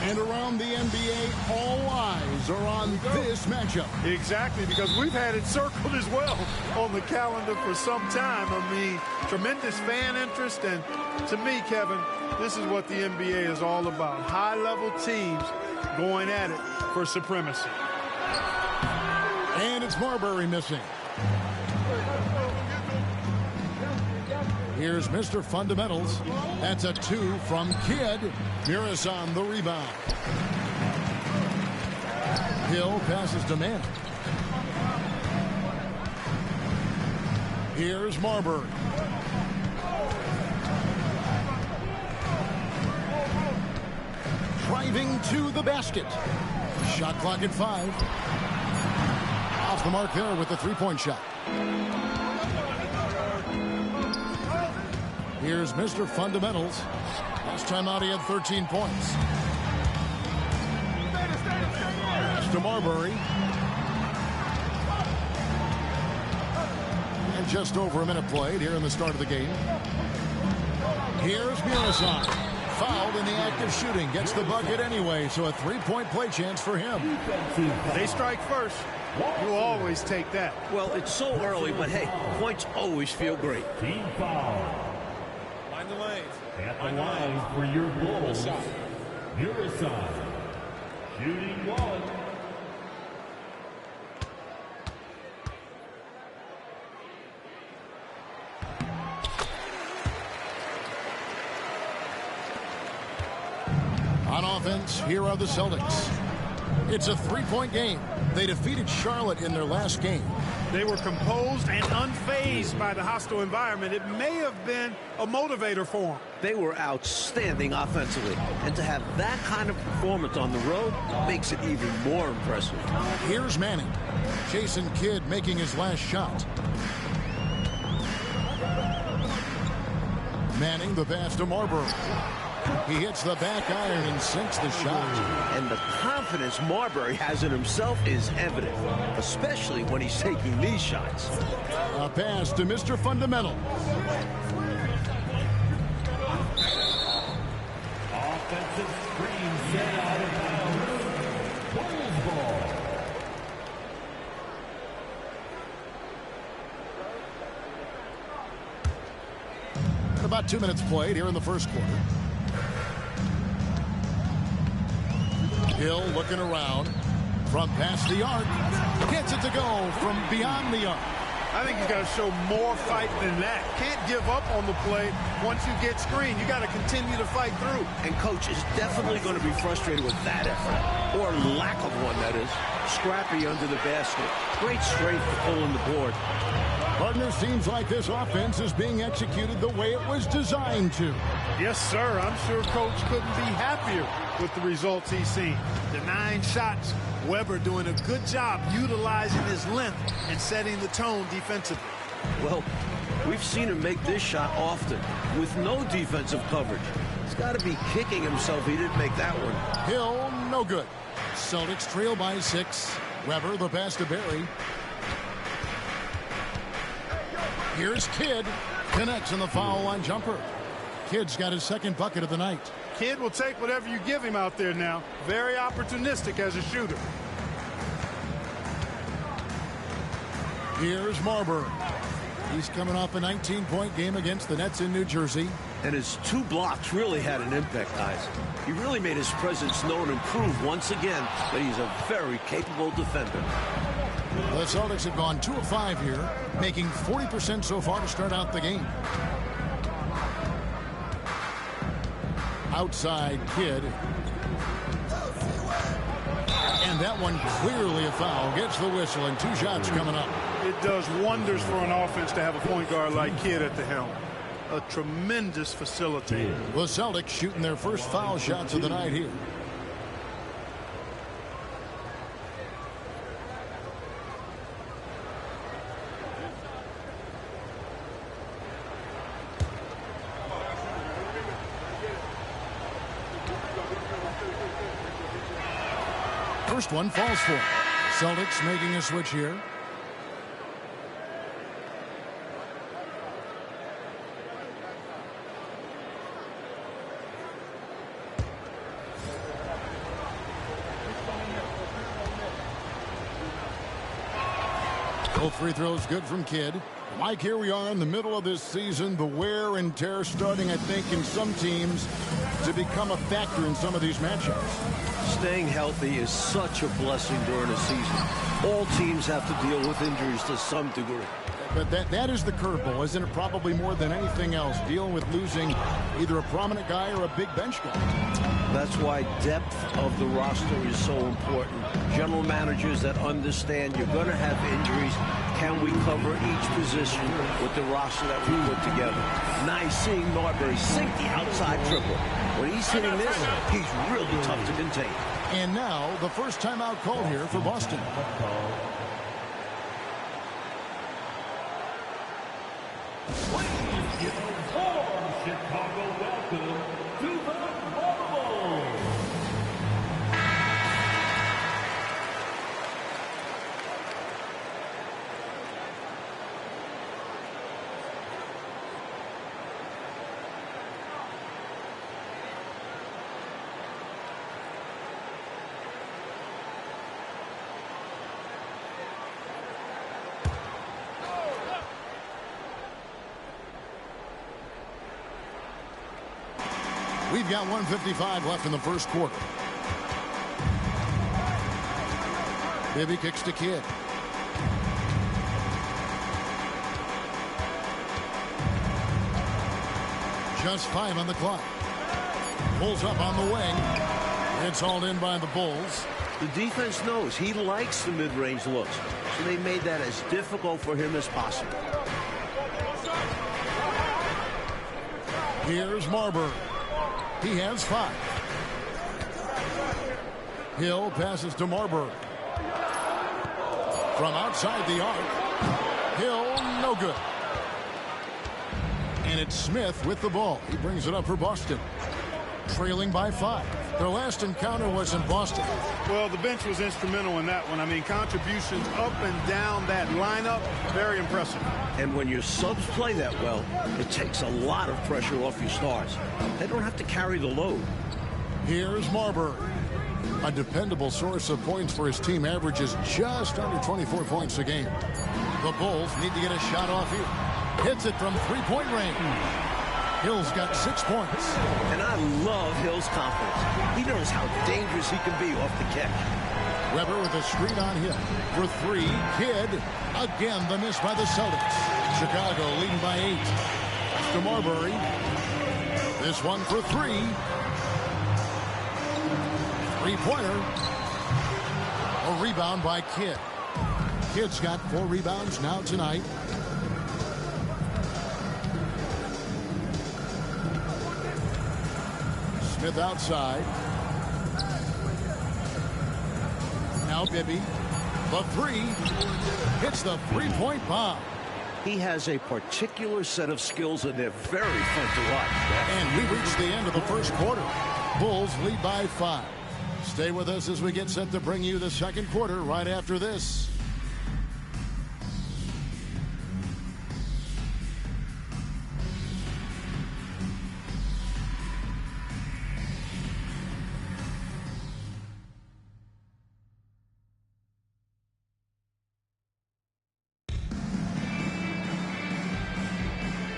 And around the NBA, all eyes are on this matchup. Exactly, because we've had it circled as well on the calendar for some time. I mean, tremendous fan interest, and to me, Kevin, this is what the NBA is all about. High-level teams going at it for supremacy. And it's Marbury missing. Here's Mr. Fundamentals. That's a 2 from Kidd. Mirrors on the rebound. Hill passes to Mann. Here's Marbury. Driving to the basket. Shot clock at 5. Off the mark there with the three-point shot. Here's Mr. Fundamentals. Last time out he had 13 points. Pass to Marbury. And just over a minute played here in the start of the game. Here's Murasai. Fouled in the act of shooting. Gets the bucket anyway, so a three-point play chance for him. They strike first. You'll always take that. Well, it's so early, but hey, points always feel great. Team foul. Mind the lanes. At the line for your Bulls, Murasai. Shooting one. On offense, here are the Celtics. It's a three-point game. They defeated Charlotte in their last game. They were composed and unfazed by the hostile environment. It may have been a motivator for them. They were outstanding offensively. And to have that kind of performance on the road makes it even more impressive. Here's Manning. Jason Kidd making his last shot. Manning the pass to Marbury. He hits the back iron and sinks the shot. And the confidence Marbury has in himself is evident, especially when he's taking these shots. A pass to Mr. Fundamental. Offensive screen set out of bounds. Bulls ball. About 2 minutes played here in the first quarter. Hill looking around from past the arc. Gets it to go from beyond the arc. I think you got to show more fight than that. Can't give up on the play once you get screened. You got to continue to fight through. And coach is definitely going to be frustrated with that effort, or lack of one, that is. Scrappy under the basket. Great strength to pull in the board. Partner, seems like this offense is being executed the way it was designed to. Yes, sir. I'm sure Coach couldn't be happier with the results he's seen. The 9 shots, Weber doing a good job utilizing his length and setting the tone defensively. Well, we've seen him make this shot often with no defensive coverage. He's got to be kicking himself he didn't make that one. Hill, no good. Celtics trail by 6. Weber, the pass to Barry. Here's Kidd. Connects on the foul line jumper. Kidd's got his second bucket of the night. Kidd will take whatever you give him out there now. Very opportunistic as a shooter. Here's Marbury. He's coming off a 19-point game against the Nets in New Jersey. And his 2 blocks really had an impact, guys. He really made his presence known and proved once again that he's a very capable defender. The Celtics have gone 2 of 5 here, making 40% so far to start out the game. Outside Kidd. And that one clearly a foul. Gets the whistle and 2 shots coming up. It does wonders for an offense to have a point guard like Kidd at the helm. A tremendous facilitator. The Celtics shooting their first foul shots of the night here. First one falls for. Celtics making a switch here. Both free throws good from Kidd. Mike, here we are in the middle of this season. The wear and tear starting, I think, in some teams to become a factor in some of these matchups. Staying healthy is such a blessing during a season. All teams have to deal with injuries to some degree. But that is the curveball, isn't it? Probably more than anything else, dealing with losing either a prominent guy or a big bench guy. That's why depth of the roster is so important. General managers that understand you're going to have injuries. Can we cover each position with the roster that we put together? Nice seeing Marbury sink the outside triple. When he's hitting this, he's really tough to contain. And now the first timeout called here for Boston. Chicago, welcome to the Bubble. We've got 1:55 left in the first quarter. Bibby kicks to Kidd. Just 5 on the clock. Pulls up on the wing. It's hauled in by the Bulls. The defense knows he likes the mid-range looks, so they made that as difficult for him as possible. Here's Marbury. He has 5. Hill passes to Marbury. From outside the arc. Hill, no good. And it's Smith with the ball. He brings it up for Boston. Trailing by 5. Their last encounter was in Boston. Well, the bench was instrumental in that one. I mean, contributions up and down that lineup, very impressive. And when your subs play that well, it takes a lot of pressure off your stars. They don't have to carry the load. Here's Marbury. A dependable source of points for his team, averages just under 24 points a game. The Bulls need to get a shot off here. Hits it from three-point range. Hill's got 6 points. And I love Hill's confidence. He knows how dangerous he can be off the catch. Weber with a screen on him. For 3, Kidd. Again, the miss by the Celtics. Chicago leading by 8. To Marbury. This one for 3. Three-pointer. A rebound by Kidd. Kidd's got 4 rebounds now tonight. Smith outside. Now Bibby. The 3. Hits the three-point bomb. He has a particular set of skills, and they're very fun to watch. And we reach the end of the first quarter. Bulls lead by 5. Stay with us as we get set to bring you the second quarter right after this.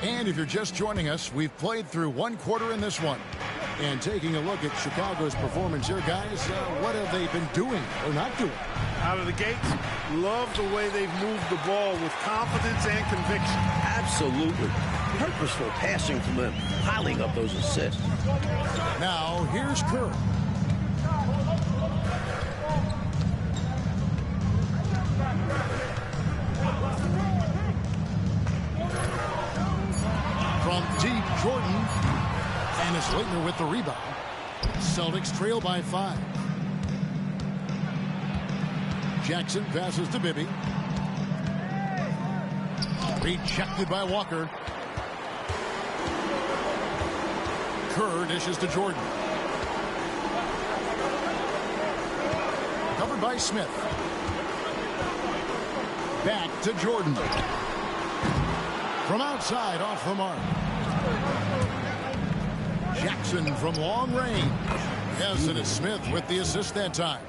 And if you're just joining us, we've played through 1 quarter in this one. And taking a look at Chicago's performance here, guys, what have they been doing or not doing? Out of the gates, love the way they've moved the ball with confidence and conviction. Absolutely. Purposeful passing from them, piling up those assists. Now, here's Kerr. From deep, Jordan. And it's Leitner with the rebound. Celtics trail by 5. Jackson passes to Bibby. Rejected by Walker. Kerr dishes to Jordan. Covered by Smith. Back to Jordan. From outside, off the mark. Jackson from long range. Yes, and it's Smith with the assist that time.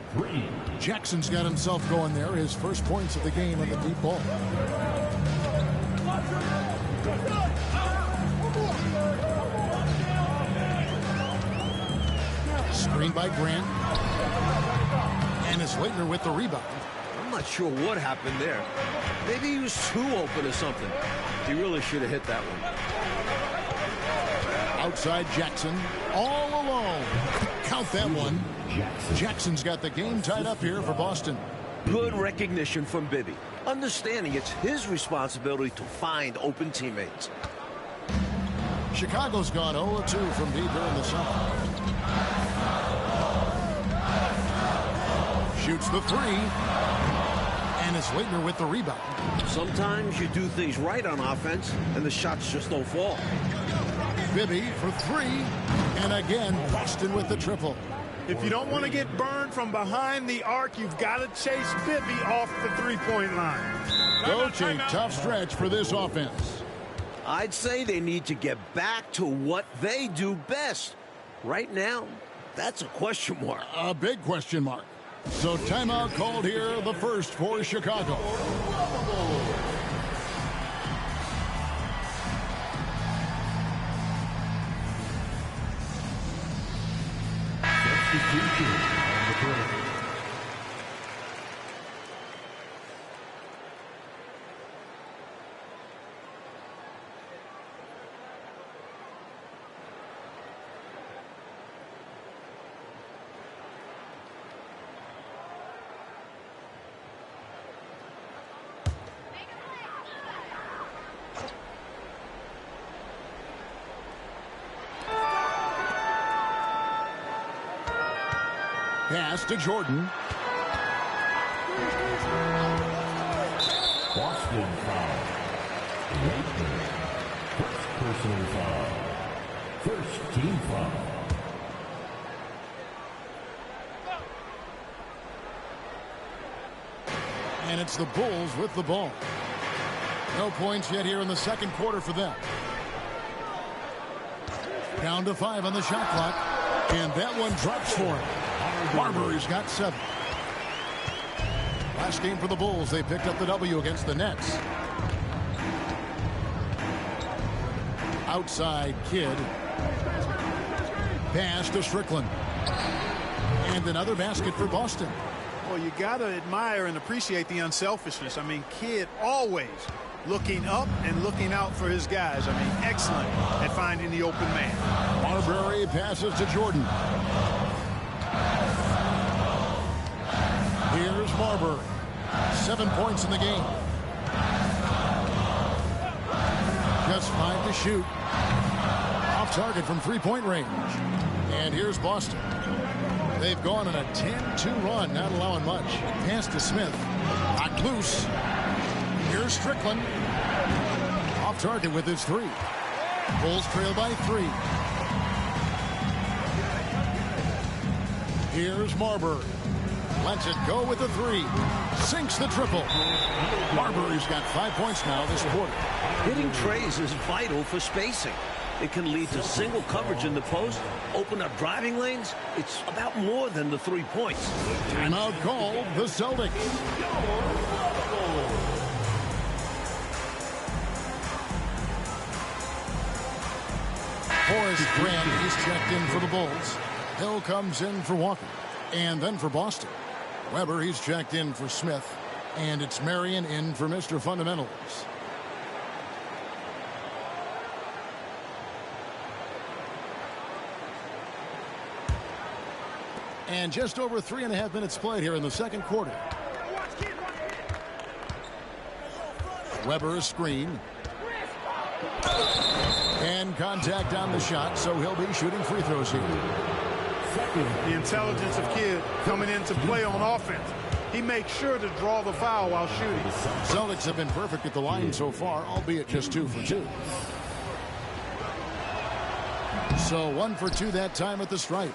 Jackson's got himself going there. His first points of the game on the deep ball. Screen by Grant. And it's Leitner with the rebound. I'm not sure what happened there. Maybe he was too open or something. He really should have hit that one. Outside Jackson, all alone. Count that one. Jackson's got the game tied up here for Boston. Good recognition from Bibby. Understanding it's his responsibility to find open teammates. Chicago's gone 0-2 from deep here in the summer. Shoots the 3. And it's Leitner with the rebound. Sometimes you do things right on offense, and the shots just don't fall. Bibby for 3. And again, Boston with the triple. If you don't want to get burned from behind the arc, you've got to chase Bibby off the three-point line. Coach, a tough stretch for this offense. I'd say they need to get back to what they do best. Right now, that's a question mark. A big question mark. So timeout called here, the first for Chicago. Substitution on the break. Pass to Jordan. Boston foul. First personal foul. First team foul. And it's the Bulls with the ball. No points yet here in the second quarter for them. Down to 5 on the shot clock. And that one drops for him. Marbury's got 7. Last game for the Bulls, they picked up the W against the Nets. Outside Kidd. Pass to Strickland. And another basket for Boston. Well, you got to admire and appreciate the unselfishness. I mean, Kidd always looking up and looking out for his guys. I mean, excellent at finding the open man. Marbury passes to Jordan. Here's Marbury. 7 points in the game. Just 5 to shoot. Off target from three-point range. And here's Boston. They've gone on a 10-2 run, not allowing much. Pass to Smith. Knocked loose. Here's Strickland. Off target with his 3. Bulls trail by 3. Here's Marbury. Lets it go with the 3. Sinks the triple. Marbury's got 5 points now this quarter. Hitting trays is vital for spacing. It can lead to single coverage in the post, open up driving lanes. It's about more than the 3 points. Timeout called the Celtics. Horace Grant is checked in for the Bulls. Hill comes in for Walker. And then for Boston, Weber, he's checked in for Smith. And it's Marion in for Mr. Fundamentals. And just over 3.5 minutes played here in the second quarter. Weber a screen. And contact on the shot, so he'll be shooting free throws here. The intelligence of Kidd coming into play on offense. He makes sure to draw the foul while shooting. Celtics have been perfect at the line so far, albeit just 2 for 2. So 1 for 2 that time at the stripe.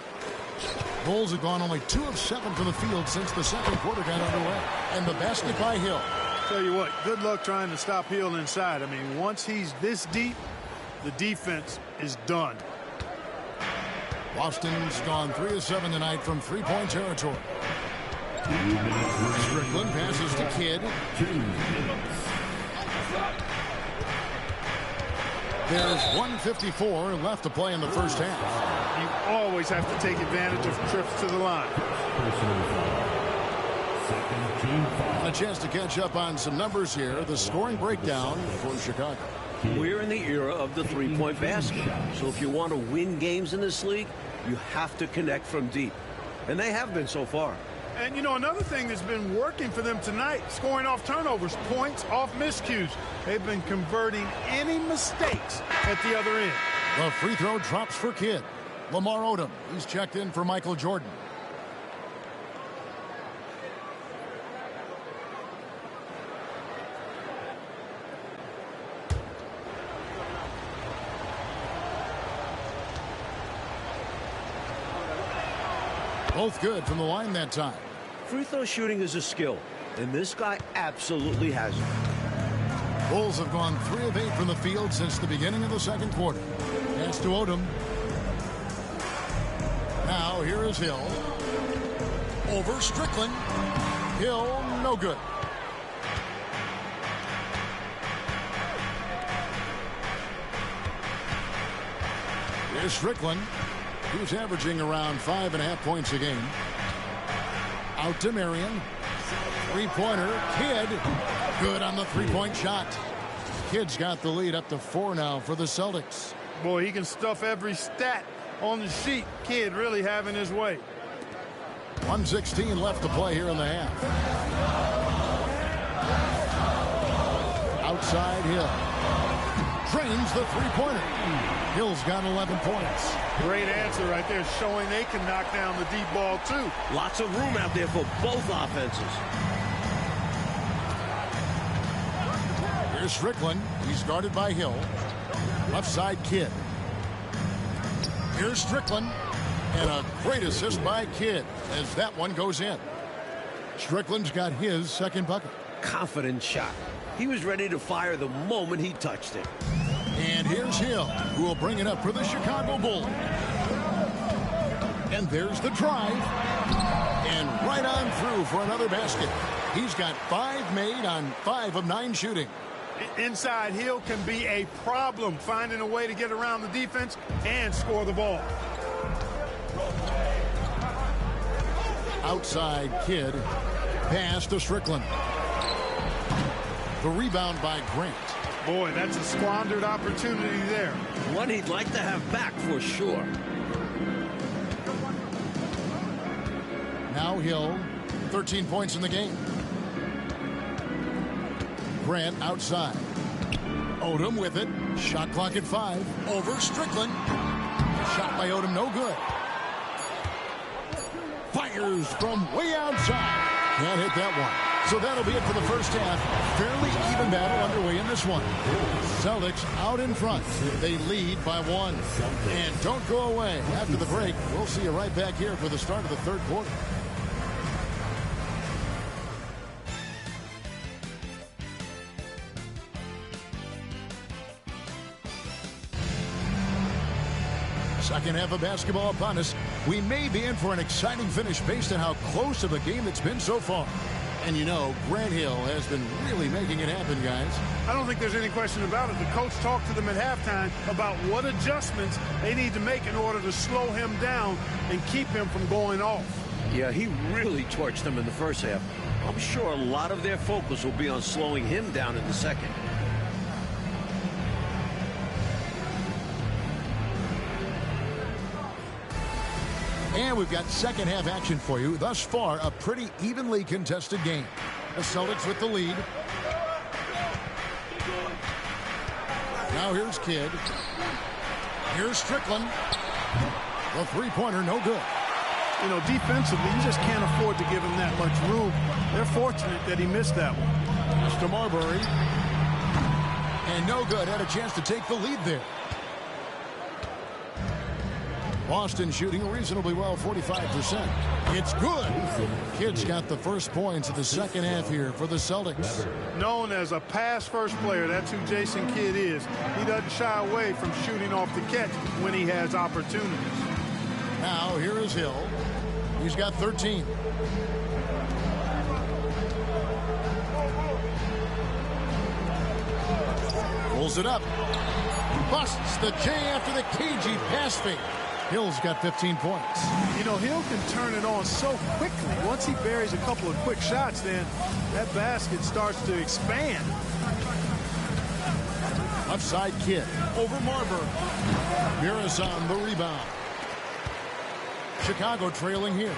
Bulls have gone only 2 of 7 from the field since the second quarter got underway. And the basket by Hill. Tell you what, good luck trying to stop Hill inside. I mean, once he's this deep, the defense is done. Boston's gone 3 of 7 tonight from three-point territory. Strickland passes to Kidd. There's 1:54 left to play in the first half. You always have to take advantage of trips to the line. A chance to catch up on some numbers here. The scoring breakdown for Chicago. We're in the era of the three-point basket. So if you want to win games in this league, you have to connect from deep. And they have been so far. And, you know, another thing that's been working for them tonight, scoring off turnovers, points off miscues. They've been converting any mistakes at the other end. The free throw drops for Kidd. Lamar Odom, he's checked in for Michael Jordan. Both good from the line that time. Free throw shooting is a skill, and this guy absolutely has it. Bulls have gone 3 of 8 from the field since the beginning of the second quarter. Pass to Odom. Now here is Hill. Over Strickland. Hill, no good. Here's Strickland. He was averaging around 5.5 points a game. Out to Marion. Three-pointer. Kidd. Good on the three-point shot. Kidd's got the lead up to 4 now for the Celtics. Boy, he can stuff every stat on the sheet. Kidd really having his way. 1:16 left to play here in the half. Outside Hill. Drains the three-pointer. Hill's got 11 points. Great answer right there, showing they can knock down the deep ball, too. Lots of room out there for both offenses. Here's Strickland. He's guarded by Hill. Left side Kidd. Here's Strickland. And a great assist by Kidd as that one goes in. Strickland's got his second bucket. Confident shot. He was ready to fire the moment he touched it. And here's Hill, who will bring it up for the Chicago Bulls. And there's the drive. And right on through for another basket. He's got 5 made on 5 of 9 shooting. Inside Hill can be a problem, finding a way to get around the defense and score the ball. Outside Kidd. Pass to Strickland. The rebound by Grant. Boy, that's a squandered opportunity there. One he'd like to have back for sure. Now Hill, 13 points in the game. Grant outside. Odom with it. Shot clock at 5. Over Strickland. Shot by Odom, no good. Fires from way outside. Can't hit that one. So that'll be it for the first half. Fairly even battle underway in this one. Celtics out in front. They lead by 1. And don't go away. After the break, we'll see you right back here for the start of the third quarter. Second half of basketball upon us. We may be in for an exciting finish based on how close of a game it's been so far. And you know, Grant Hill has been really making it happen, guys. I don't think there's any question about it. The coach talked to them at halftime about what adjustments they need to make in order to slow him down and keep him from going off. Yeah, he really torched them in the first half. I'm sure a lot of their focus will be on slowing him down in the second. And we've got second half action for you. Thus far, a pretty evenly contested game. The Celtics with the lead. Now here's Kidd. Here's Strickland. The three-pointer, no good. You know, defensively, you just can't afford to give him that much room. They're fortunate that he missed that one. Mr. Marbury. And no good. Had a chance to take the lead there. Boston shooting reasonably well, 45%. It's good. Kidd's got the first points of the second half here for the Celtics. Known as a pass-first player, that's who Jason Kidd is. He doesn't shy away from shooting off the catch when he has opportunities. Now, here is Hill. He's got 13. Pulls it up. Busts the J after the cagey pass fake. Hill's got 15 points. You know, Hill can turn it on so quickly. Once he buries a couple of quick shots, then that basket starts to expand. Left side Kidd. Over Marbury. Mirazon the rebound. Chicago trailing here.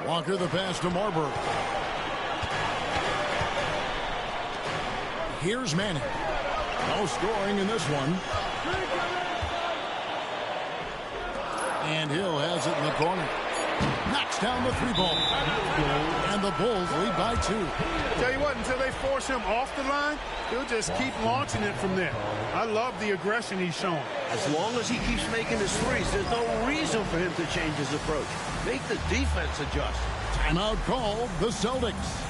Walker the pass to Marbury. Here's Manning. No scoring in this one. And Hill has it in the corner. Knocks down the 3-ball. And the Bulls lead by 2. Tell you what, until they force him off the line, he'll just keep launching it from there. I love the aggression he's showing. As long as he keeps making his threes, there's no reason for him to change his approach. Make the defense adjust. Timeout called the Celtics.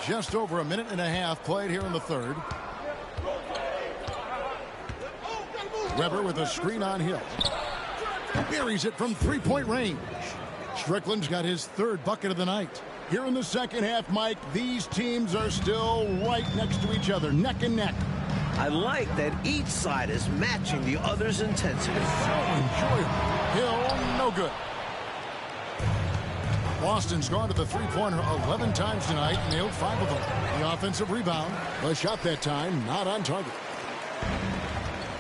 Just over a minute and a half played here in the third. Weber with a screen on Hill. Buries it from three-point range. Strickland's got his third bucket of the night. Here in the second half, Mike, these teams are still right next to each other, neck and neck. I like that each side is matching the other's intensity. So enjoyable. Hill, no good. Boston's gone to the three-pointer 11 times tonight, nailed 5 of them. The offensive rebound, a shot that time, not on target.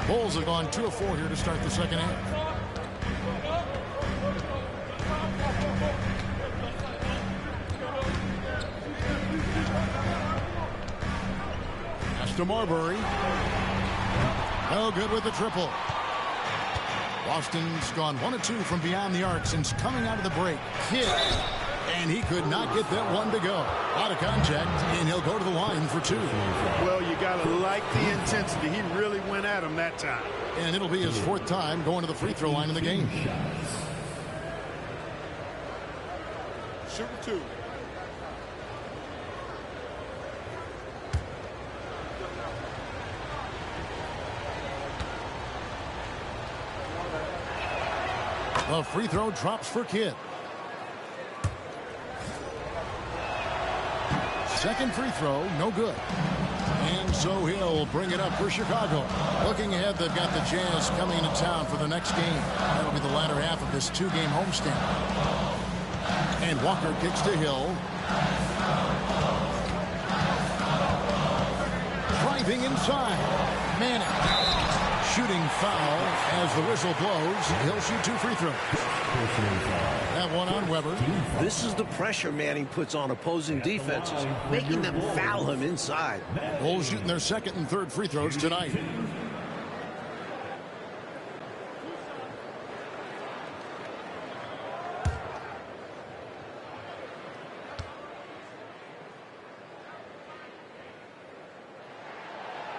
Bulls have gone 2 of 4 here to start the second half. To Marbury. No good with the triple. Boston's gone 1 of 2 from beyond the arc since coming out of the break. Kidd. And he could not get that one to go. Out of contact, and he'll go to the line for 2. Well, you got to like the intensity. He really went at him that time. And it'll be his 4th time going to the free throw line in the game. Shooting 2. The free throw drops for Kidd. Second free throw, no good. And so he'll bring it up for Chicago. Looking ahead, they've got the Jazz coming into town for the next game. That'll be the latter half of this 2-game homestand. And Walker kicks to Hill. Driving inside. Manning. Shooting foul as the whistle blows. He'll shoot 2 free throws. That one on Weber. This is the pressure Manning puts on opposing defenses, making them foul him inside. Bulls shooting their second and third free throws tonight.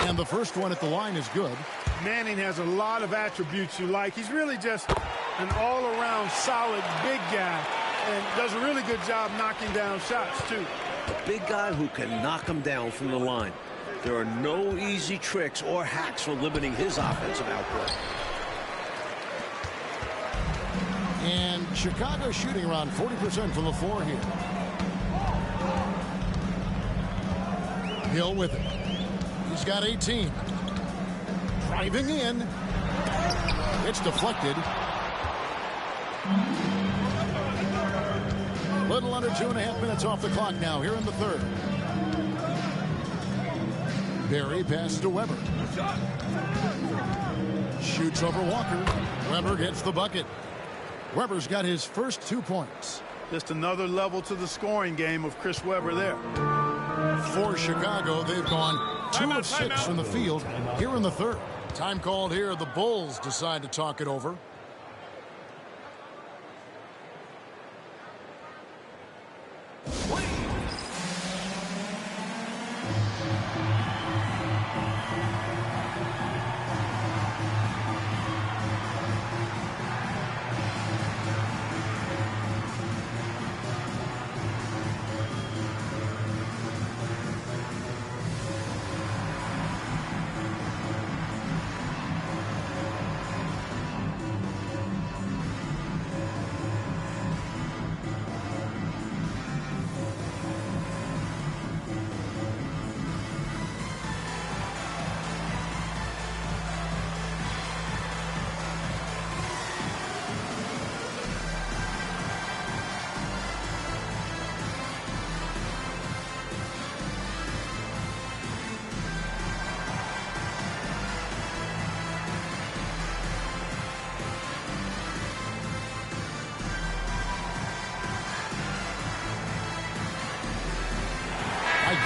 And the first one at the line is good. Manning has a lot of attributes you like. He's really just an all-around solid big guy and does a really good job knocking down shots, too. A big guy who can knock him down from the line. There are no easy tricks or hacks for limiting his offensive output. And Chicago shooting around 40% from the floor here. Hill with it. He's got 18. Driving in. It's deflected. Little under 2.5 minutes off the clock now here in the third. Barry passes to Weber. Shoots over Walker. Weber gets the bucket. Weber's got his first 2 points. Just another level to the scoring game of Chris Weber there. For Chicago, they've gone 2 of 6 from the field here in the third. Time called here. The Bulls decide to talk it over.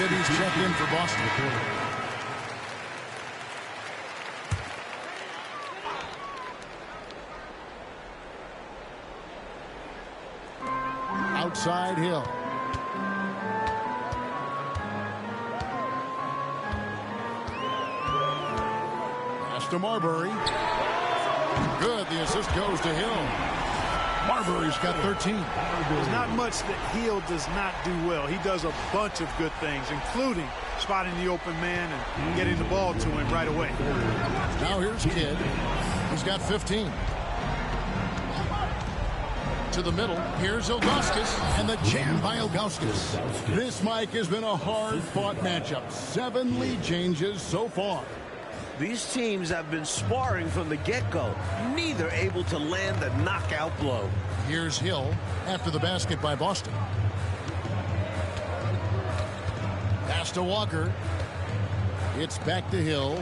He's checked in for Boston. Outside Hill. Pass to Marbury. Good. The assist goes to Hill. Marbury's got 13. There's not much that Hill does not do well. He does a bunch of good things, including spotting the open man and getting the ball to him right away. Now here's Kidd. He's got 15. To the middle. Here's Ilgauskas, and the jam by Ilgauskas. This, Mike, has been a hard-fought matchup. 7 lead changes so far. These teams have been sparring from the get-go, neither able to land a knockout blow. Here's Hill after the basket by Boston. Pass to Walker. It's back to Hill.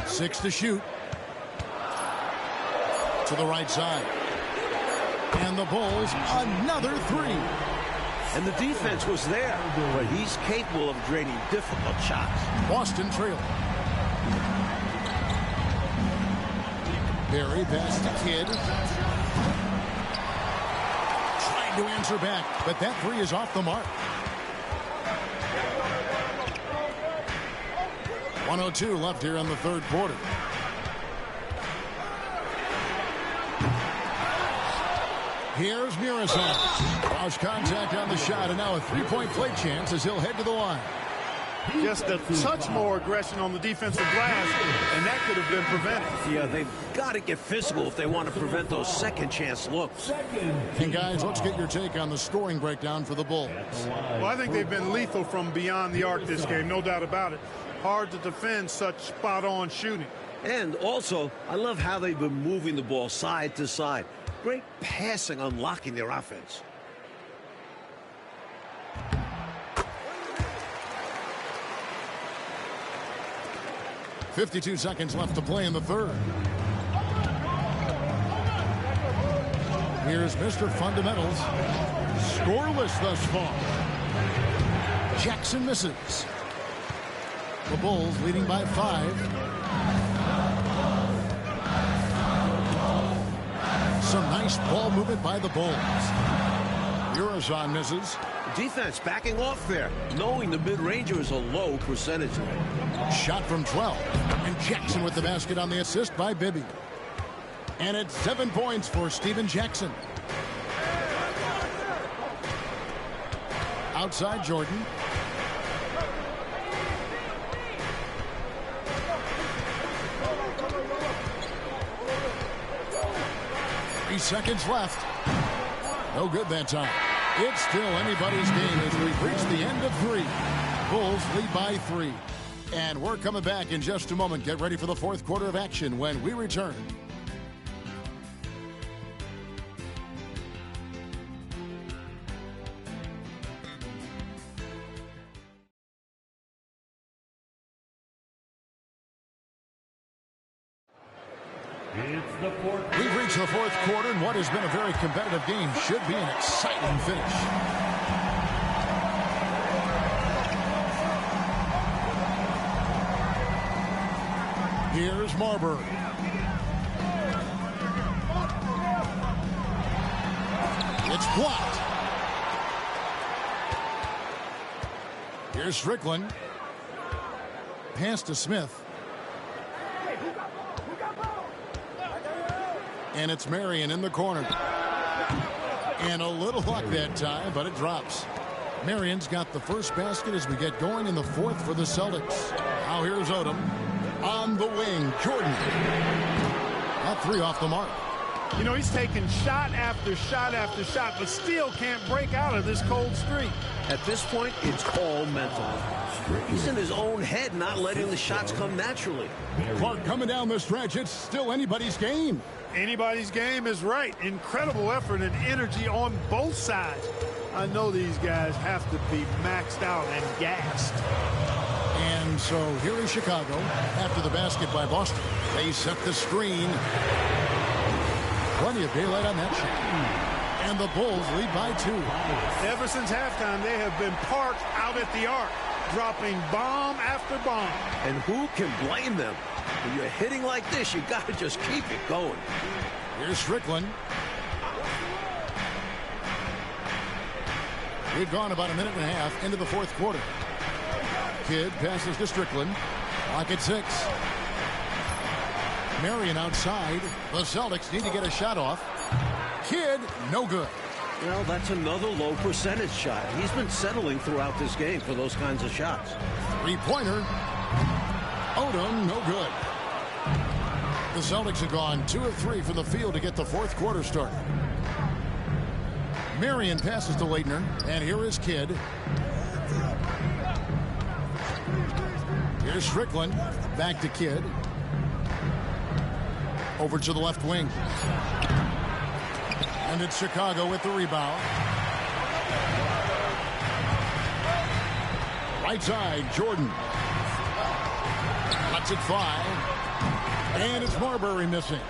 6 to shoot. To the right side. And the Bulls, another 3. And the defense was there, but he's capable of draining difficult shots. Boston trail. Barry pass to Kidd. Trying to answer back, but that 3 is off the mark. 1:02 left here in the third quarter. Here's Murison. Lost contact on the shot, and now a 3-point play chance as he'll head to the line. Just a touch more aggression on the defensive glass, and that could have been prevented. Yeah, they've got to get physical if they want to prevent those second-chance looks. And, guys, let's get your take on the scoring breakdown for the Bulls. Well, I think they've been lethal from beyond the arc this game, no doubt about it. Hard to defend such spot-on shooting. And also, I love how they've been moving the ball side to side. Great passing, unlocking their offense. .52 seconds left to play in the third. Here's Mr. Fundamentals. Scoreless thus far. Jackson misses. The Bulls leading by 5. Some nice ball movement by the Bulls. Murison misses. Defense backing off there, knowing the mid-ranger is a low percentage. Shot from 12. And Jackson with the basket on the assist by Bibby. And it's 7 points for Stephen Jackson. Outside Jordan. Seconds left. No good that time. It's still anybody's game as we've reached the end of 3. Bulls lead by 3. And we're coming back in just a moment. Get ready for the fourth quarter of action when we return. We've reached the fourth quarter, and what has been a very competitive game should be an exciting finish. Here's Marbury. It's blocked. Here's Strickland. Pass to Smith. And it's Marion in the corner. And a little luck that time, but it drops. Marion's got the first basket as we get going in the fourth for the Celtics. Now here's Odom. On the wing, Jordan. That 3 off the mark. You know, he's taking shot after shot after shot, but still can't break out of this cold streak. At this point, it's all mental. He's in his own head, not letting the shots come naturally. Clark coming down the stretch. It's still anybody's game. Anybody's game is right. Incredible effort and energy on both sides. I know these guys have to be maxed out and gassed. And so here is Chicago after the basket by Boston. They set the screen. Plenty of daylight on that shot. And the Bulls lead by 2. Ever since halftime, they have been parked out at the arc, dropping bomb after bomb. And who can blame them? When you're hitting like this, you got to just keep it going. Here's Strickland. We've gone about a minute and a half into the fourth quarter. Kidd passes to Strickland. Clock at 6. Marion outside. The Celtics need to get a shot off. Kidd, no good. Well, that's another low percentage shot. He's been settling throughout this game for those kinds of shots. Three-pointer. Odom, no good. The Celtics have gone 2 of 3 from the field to get the fourth quarter started. Marion passes to Leitner, and here is Kidd. Here's Strickland. Back to Kidd. Over to the left wing. And it's Chicago with the rebound. Right side, Jordan. Lets it fly. And it's Marbury missing.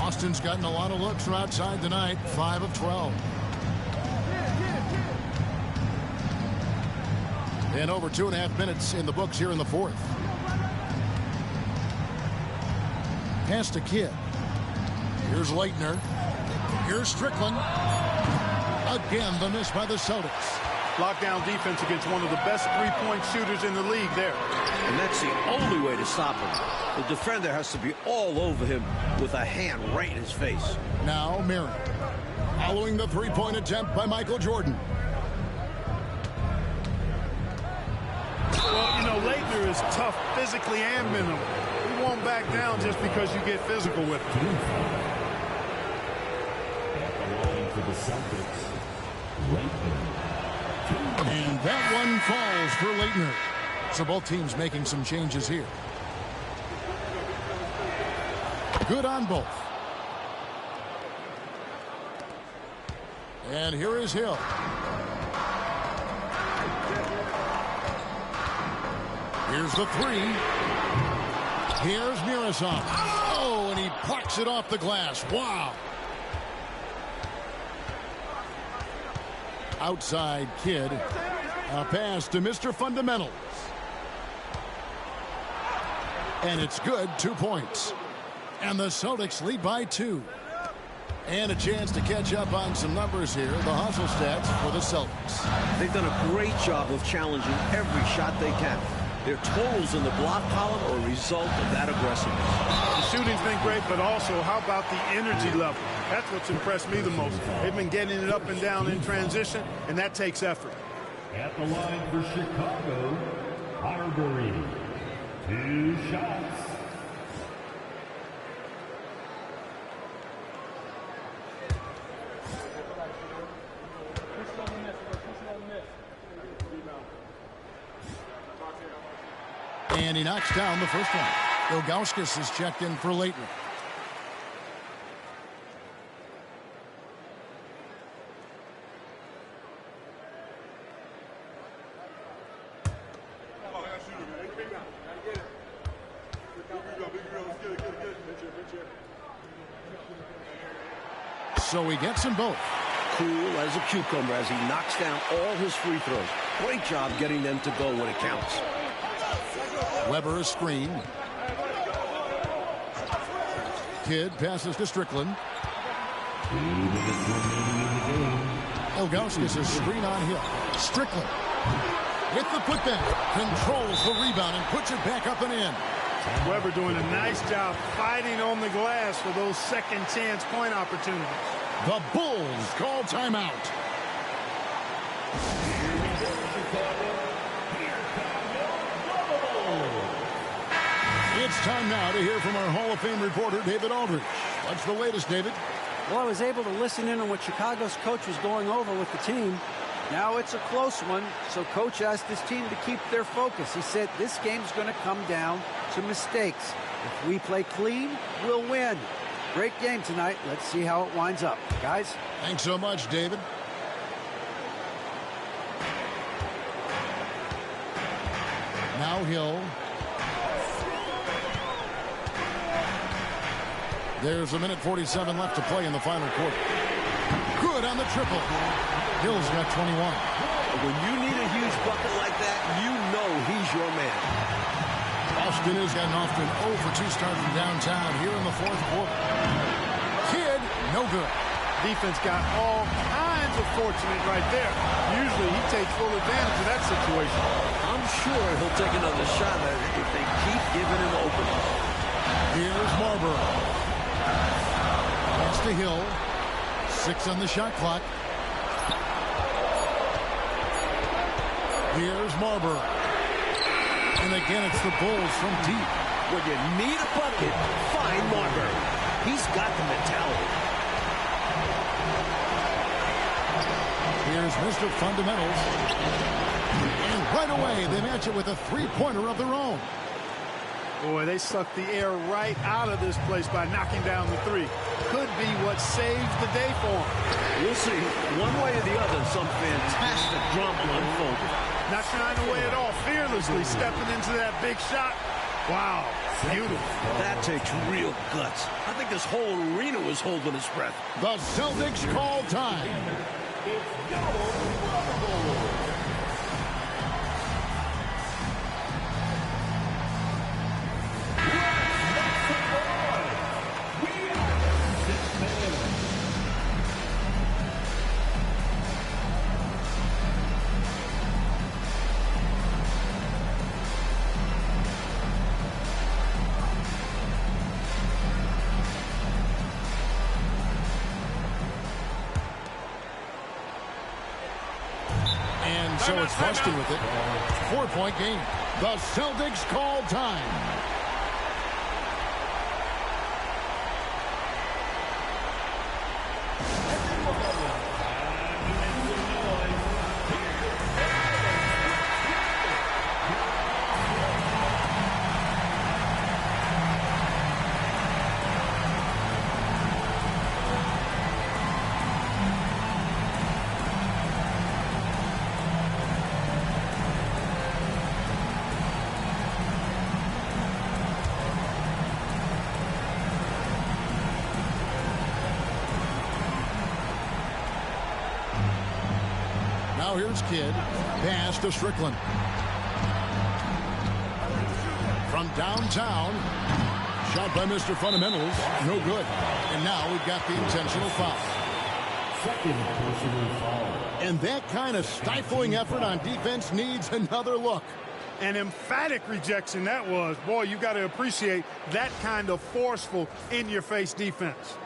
Austin's gotten a lot of looks from outside tonight. 5 of 12. And over 2.5 minutes in the books here in the fourth. Pass to Kidd. Here's Leitner. Here's Strickland. Again, the miss by the Celtics. Lockdown defense against one of the best three-point shooters in the league there. And that's the only way to stop him. The defender has to be all over him with a hand right in his face. Now Marion. Following the three-point attempt by Michael Jordan. Well, you know, Leitner is tough physically and mentally. He won't back down just because you get physical with him. For the Celtics, And that one falls for Leitner. So both teams making some changes here. Good on both. And here is Hill. Here's the three. Here's Murasov. Oh, and he plucks it off the glass. Wow. Outside Kidd. A pass to Mr. Fundamentals. And it's good. 2 points. And the Celtics lead by 2. And a chance to catch up on some numbers here. The hustle stats for the Celtics. They've done a great job of challenging every shot they can. Their totals in the block column are a result of that aggressiveness. The shooting's been great, but also how about the energy level? That's what's impressed me the most. They've been getting it up and down in transition, and that takes effort. at the line for Chicago, Marbury. 2 shots. And he knocks down the first one. Ilgauskas is checked in for Leitner. So he gets them both. Cool as a cucumber as he knocks down all his free throws. Great job getting them to go when it counts. Weber is screen. Kidd passes to Strickland. Ilgauskas is screen on Hill. Strickland with the putback. Controls the rebound and puts it back up and in. Weber doing a nice job fighting on the glass for those second chance point opportunities. The Bulls call timeout. It's time now to hear from our Hall of Fame reporter, David Aldridge. What's the latest, David? Well, I was able to listen in on what Chicago's coach was going over with the team. Now it's a close one, so coach asked his team to keep their focus. He said this game's going to come down to mistakes. If we play clean, we'll win. Great game tonight. Let's see how it winds up. Guys? Thanks so much, David. Now Hill. There's 1:47 left to play in the final quarter. Good on the triple. Hill's got 21. When you need a huge bucket like that, you know he's your man. Austin has gotten off to an 0 for 2 start from downtown here in the fourth quarter. Kidd, no good. Defense got all kinds of fortunate right there. Usually he takes full advantage of that situation. I'm sure he'll take another shot at it if they keep giving him openings. Here's to Hill. 6 on the shot clock. Here's Marbury. And again, it's the Bulls from deep. When you need a bucket, find Marbury. He's got the mentality. Here's Mr. Fundamentals. And right away, they match it with a three-pointer of their own. Boy, they sucked the air right out of this place by knocking down the three. Could be what saves the day for them. We'll see. One way or the other, some fantastic drama unfolded. Not shying away at all. Fearlessly stepping into that big shot. Wow. Beautiful. That takes real guts. I think this whole arena was holding its breath. The Celtics call time. So it's Rusty with it. 4-point game. The Celtics call time. Now here's Kidd. Pass to Strickland. From downtown. Shot by Mr. Fundamentals. No good. And now we've got the intentional foul. Second personal foul. And that kind of stifling effort on defense needs another look. An emphatic rejection that was. Boy, you got to appreciate that kind of forceful, in-your-face defense.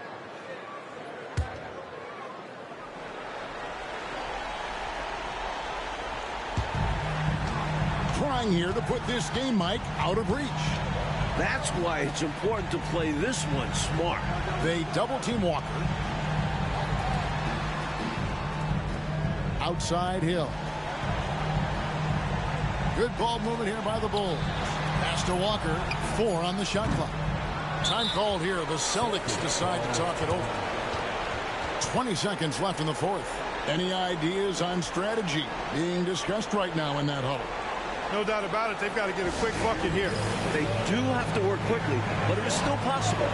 Trying here to put this game, Mike, out of reach. That's why it's important to play this one smart. They double-team Walker. Outside Hill. Good ball movement here by the Bulls. Pass to Walker. 4 on the shot clock. Time called here. The Celtics decide to talk it over. 20 seconds left in the fourth. Any ideas on strategy being discussed right now in that huddle? No doubt about it. They've got to get a quick bucket here. They do have to work quickly, but it is still possible.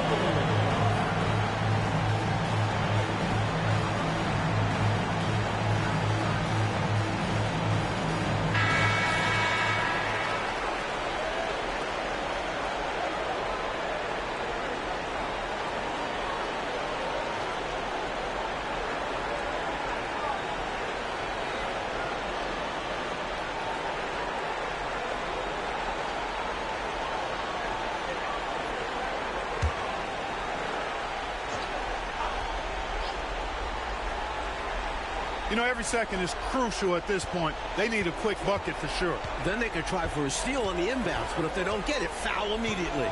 You know, every second is crucial at this point. They need a quick bucket for sure. Then they could try for a steal on the inbounds, but if they don't get it, foul immediately.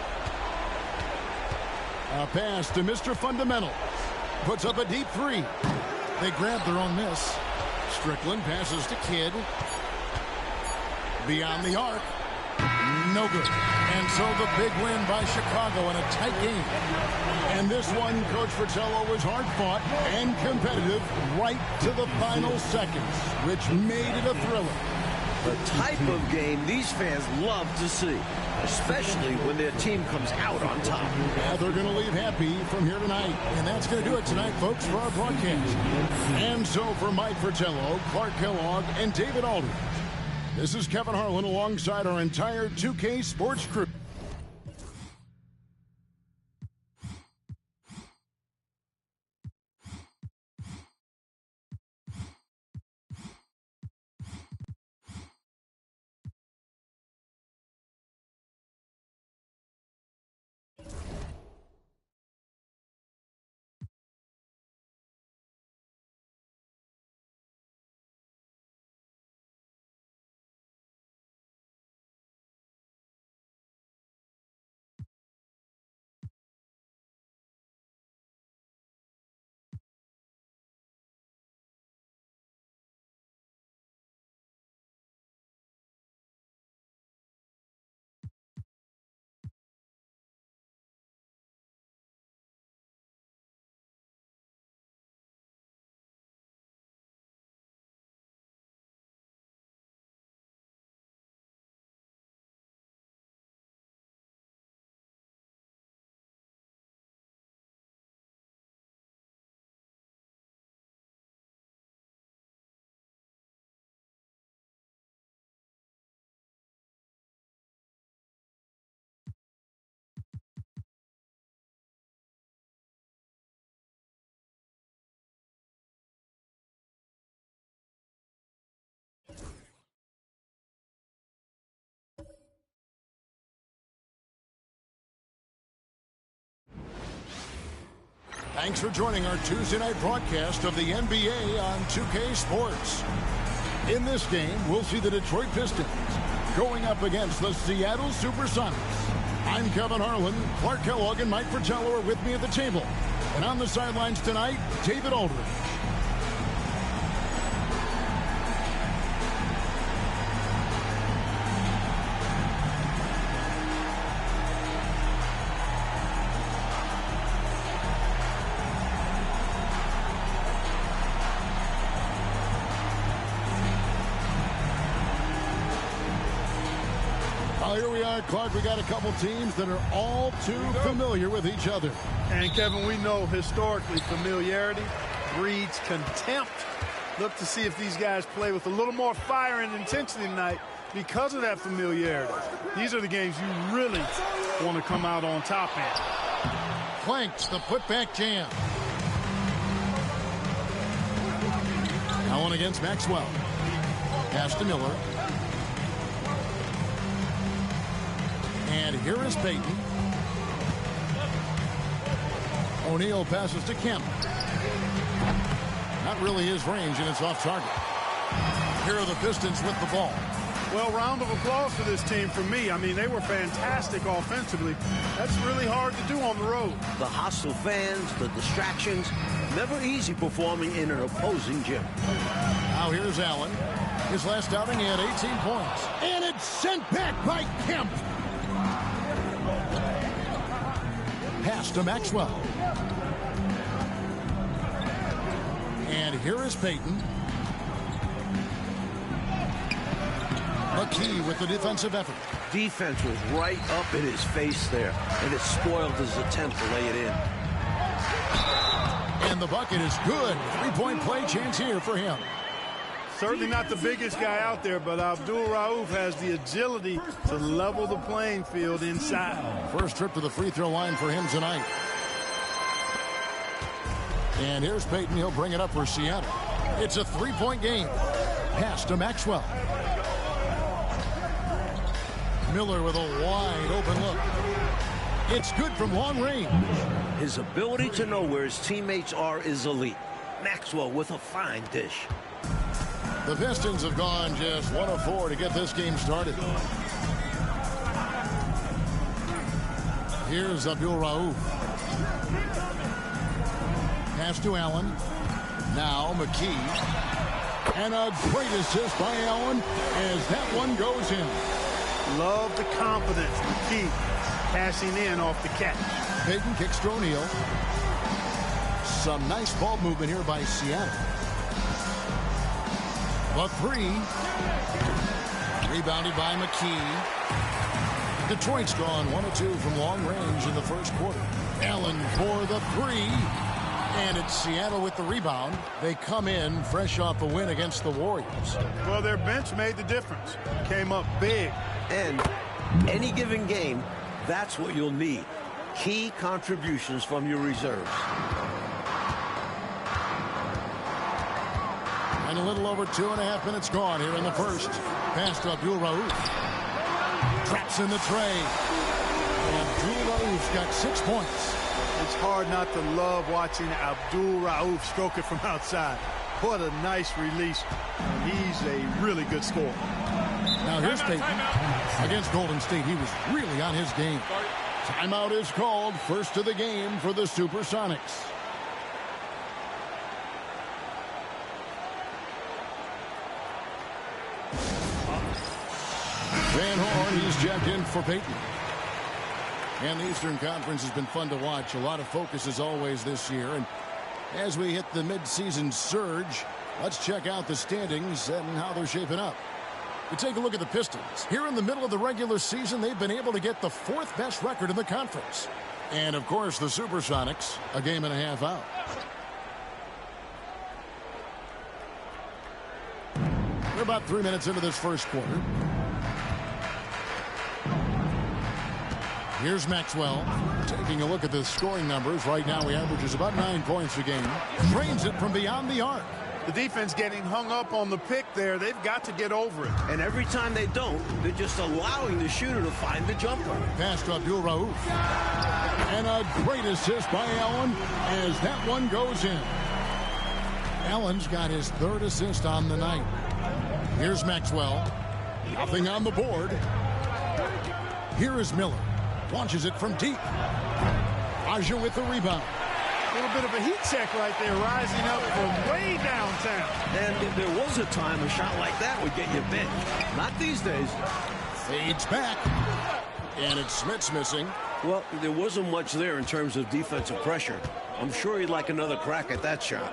A pass to Mr. Fundamental. Puts up a deep three. They grab their own miss. Strickland passes to Kidd. Beyond the arc. No good. And so the big win by Chicago in a tight game. And this one, Coach Fratello, was hard-fought and competitive right to the final seconds, which made it a thriller. The type of game these fans love to see, especially when their team comes out on top. Yeah, they're going to leave happy from here tonight. And that's going to do it tonight, folks, for our broadcast. And so for Mike Fratello, Clark Kellogg, and David Aldridge, this is Kevin Harlan alongside our entire 2K Sports crew. Thanks for joining our Tuesday night broadcast of the NBA on 2K Sports. In this game, we'll see the Detroit Pistons going up against the Seattle Supersonics. I'm Kevin Harlan. Clark Kellogg and Mike Fratello are with me at the table. And on the sidelines tonight, David Aldridge. Here we are, Clark. We got a couple teams that are all too familiar with each other. And, Kevin, we know historically familiarity breeds contempt. Look to see if these guys play with a little more fire and intensity tonight because of that familiarity. These are the games you really want to come out on top in. Clanks the putback jam. Allen against Maxwell. Pass to Miller. And here is Payton. O'Neal passes to Kemp. Not really his range, and it's off target. Here are the Pistons with the ball. Well, round of applause for this team from me. I mean, they were fantastic offensively. That's really hard to do on the road. The hostile fans, the distractions, never easy performing in an opposing gym. Now here's Allen. His last outing, he had 18 points. And it's sent back by Kemp. Pass to Maxwell. And here is Payton. McKee with the defensive effort. Defense was right up in his face there, and it spoiled his attempt to lay it in. And the bucket is good. Three-point play chance here for him. Certainly not the biggest guy out there, but Abdul Rauf has the agility to level the playing field inside. First trip to the free throw line for him tonight. And here's Payton. He'll bring it up for Seattle. It's a three-point game. Pass to Maxwell. Miller with a wide open look. It's good from long range. His ability to know where his teammates are is elite. Maxwell with a fine dish. The Pistons have gone just 1 of 4 to get this game started. Here's Abdul Rauf. Pass to Allen. Now McKee. And a great assist by Allen as that one goes in. Love the confidence. McKee passing in off the catch. Payton kicks to O'Neal. Some nice ball movement here by Seattle. The three. Rebounded by McKee. Detroit's gone 1 of 2 from long range in the first quarter. Allen for the three. And it's Seattle with the rebound. They come in fresh off a win against the Warriors. Well, their bench made the difference. Came up big. And any given game, that's what you'll need. Key contributions from your reserves. And a little over 2.5 minutes gone here in the first. Pass to Abdul Rauf. Traps in the tray. And Abdul Rauf's got 6 points. It's hard not to love watching Abdul Rauf stroke it from outside. What a nice release. He's a really good scorer. Now here's Payton. Against Golden State, he was really on his game. Timeout is called. First of the game for the Supersonics. Van Horn, he's jacked in for Payton. And the Eastern Conference has been fun to watch. A lot of focus as always this year. And as we hit the midseason surge, let's check out the standings and how they're shaping up. We take a look at the Pistons. Here in the middle of the regular season, they've been able to get the 4th best record in the conference. And, of course, the Supersonics, a game and a half out. We're about 3 minutes into this first quarter. Here's Maxwell taking a look at the scoring numbers. Right now, he averages about 9 points a game. Drains it from beyond the arc. The defense getting hung up on the pick there. They've got to get over it. And every time they don't, they're just allowing the shooter to find the jumper. Pass to Abdul Rauf. And a great assist by Allen as that one goes in. Allen's got his 3rd assist on the night. Here's Maxwell. Nothing on the board. Here is Miller. Launches it from deep. Aja with the rebound. A little bit of a heat check right there, rising up from way downtown. And there was a time a shot like that would get you benched. Not these days. Fades back. And it's Smith's missing. Well, there wasn't much there in terms of defensive pressure. I'm sure he'd like another crack at that shot.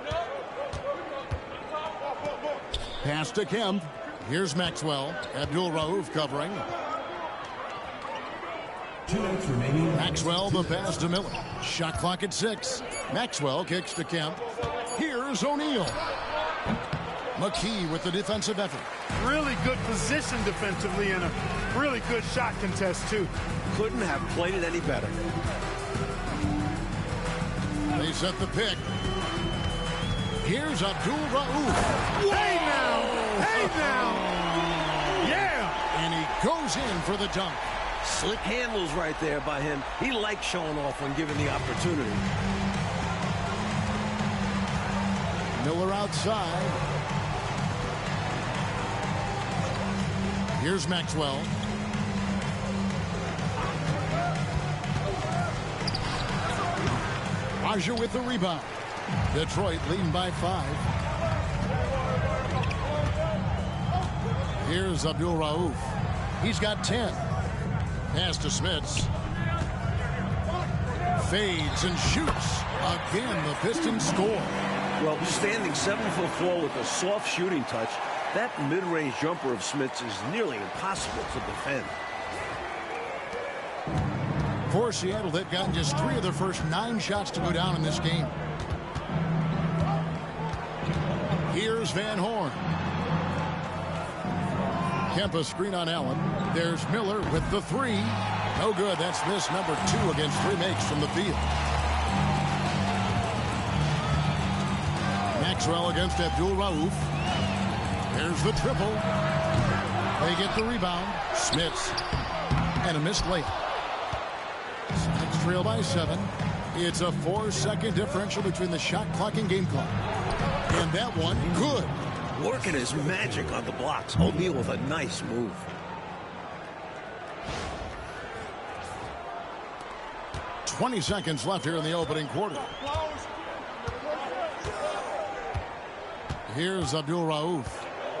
Pass to Kemp. Here's Maxwell. Abdul-Rauf covering. 2 minutes remaining. Maxwell the pass to Miller. Shot clock at 6. Maxwell kicks to Kemp. Here's O'Neal. McKee with the defensive effort. Really good position defensively and a really good shot contest, too. Couldn't have played it any better. They set the pick. Here's Abdul-Rauf. Hey now! Hey now! Yeah! And he goes in for the dunk. Slick handles right there by him. He likes showing off when given the opportunity. Miller outside. Here's Maxwell. Aja with the rebound. Detroit leading by 5. Here's Abdul-Rauf. He's got 10. Pass to Smits. Fades and shoots. Again, the Pistons score. Well, standing 7'4" with a soft shooting touch, that mid-range jumper of Smits is nearly impossible to defend. For Seattle, they've gotten just 3 of their first 9 shots to go down in this game. Here's Van Horn. Kemp screen on Allen. There's Miller with the 3. No good. That's this number 2 against 3 makes from the field. Maxwell against Abdul-Rauf. There's the triple. They get the rebound. Smits. And a missed layup. Sonics trail by 7. It's a 4-second differential between the shot clock and game clock. And that one, good. Working his magic on the blocks. O'Neal with a nice move. "20 seconds left here in the opening quarter. Here's Abdul-Rauf.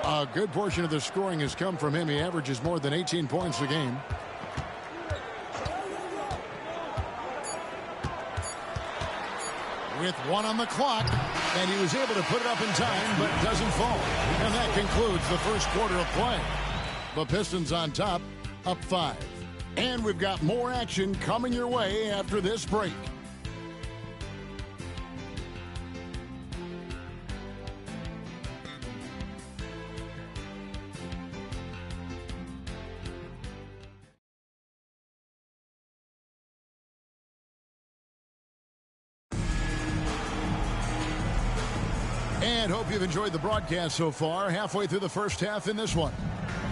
A good portion of the scoring has come from him. He averages more than 18 points a game. With 1 on the clock, and he was able to put it up in time, but doesn't fall. And that concludes the first quarter of play. The Pistons on top, up 5. And we've got more action coming your way after this break. And hope you've enjoyed the broadcast so far. Halfway through the first half in this one.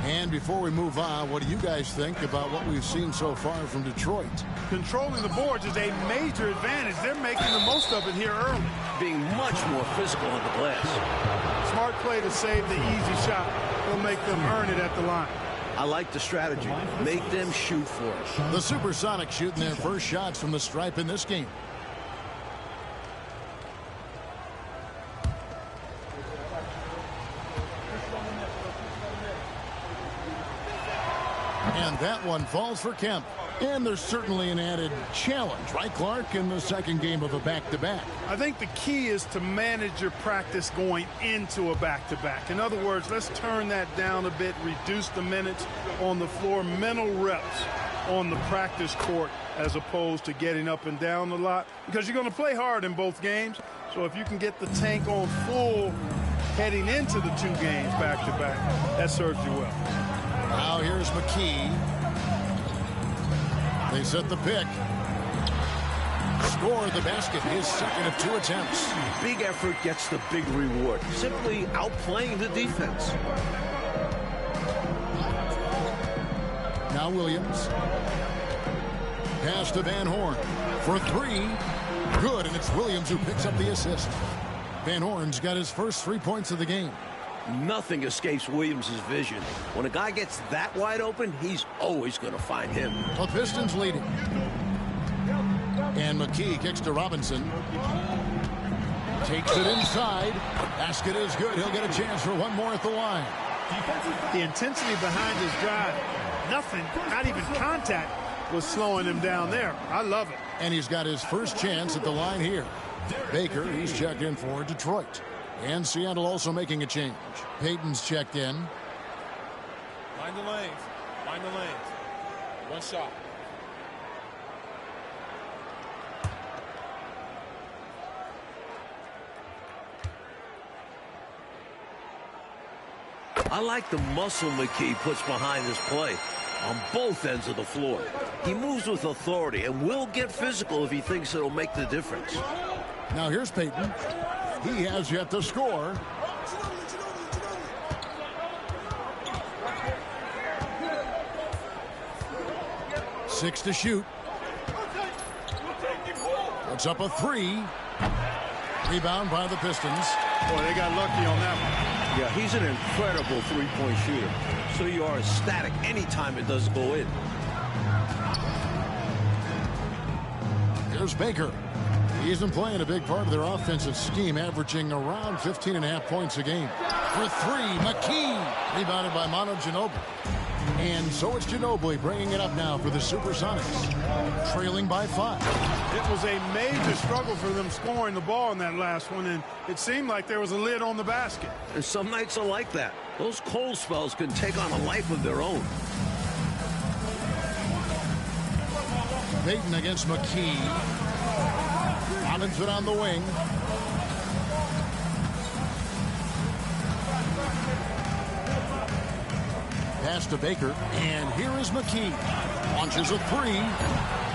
And before we move on, what do you guys think about what we've seen so far from Detroit? Controlling the boards is a major advantage. They're making the most of it here early. Being much more physical on the glass. Smart play to save the easy shot. Will make them earn it at the line. I like the strategy. Make them shoot for it. The Supersonics shooting their first shots from the stripe in this game. And that one falls for Kemp. And there's certainly an added challenge, right, Clark, in the second game of a back-to-back. I think the key is to manage your practice going into a back-to-back. In other words, let's turn that down a bit, reduce the minutes on the floor, mental reps on the practice court as opposed to getting up and down a lot, because you're going to play hard in both games. So if you can get the tank on full heading into the 2 games back-to-back, that serves you well. Now here's McKee. They set the pick. Score the basket, his second of 2 attempts. Big effort gets the big reward. Simply outplaying the defense. Now Williams. Pass to Van Horn for three. Good, and it's Williams who picks up the assist. Van Horn's got his first 3 points of the game. Nothing escapes Williams' vision. When a guy gets that wide open, he's always going to find him. The Pistons leading. And McKee kicks to Robinson. Takes it inside. Basket is good. He'll get a chance for one more at the line. The intensity behind his drive, nothing, not even contact, was slowing him down there. I love it. And he's got his first chance at the line here. Baker, he's checked in for Detroit. And Seattle also making a change. Payton's checked in. Mind the lanes. Mind the lanes. One shot. I like the muscle McKee puts behind his play on both ends of the floor. He moves with authority and will get physical if he thinks it'll make the difference. Now here's Payton. He has yet to score. Six to shoot. Puts up a three. Rebound by the Pistons. Boy, they got lucky on that one. Yeah, he's an incredible three-point shooter. So you are ecstatic anytime it doesn't go in. Here's Baker. He isn't playing a big part of their offensive scheme, averaging around 15.5 points a game. For three, McKee. Rebounded by Manu Ginobili. And so it's Ginobili bringing it up now for the Supersonics. Trailing by 5. It was a major struggle for them scoring the ball in that last one, and it seemed like there was a lid on the basket. And some nights are like that. Those cold spells can take on a life of their own. Payton against McKee. Robinson on the wing. Pass to Baker, and here is McKee. Launches a three.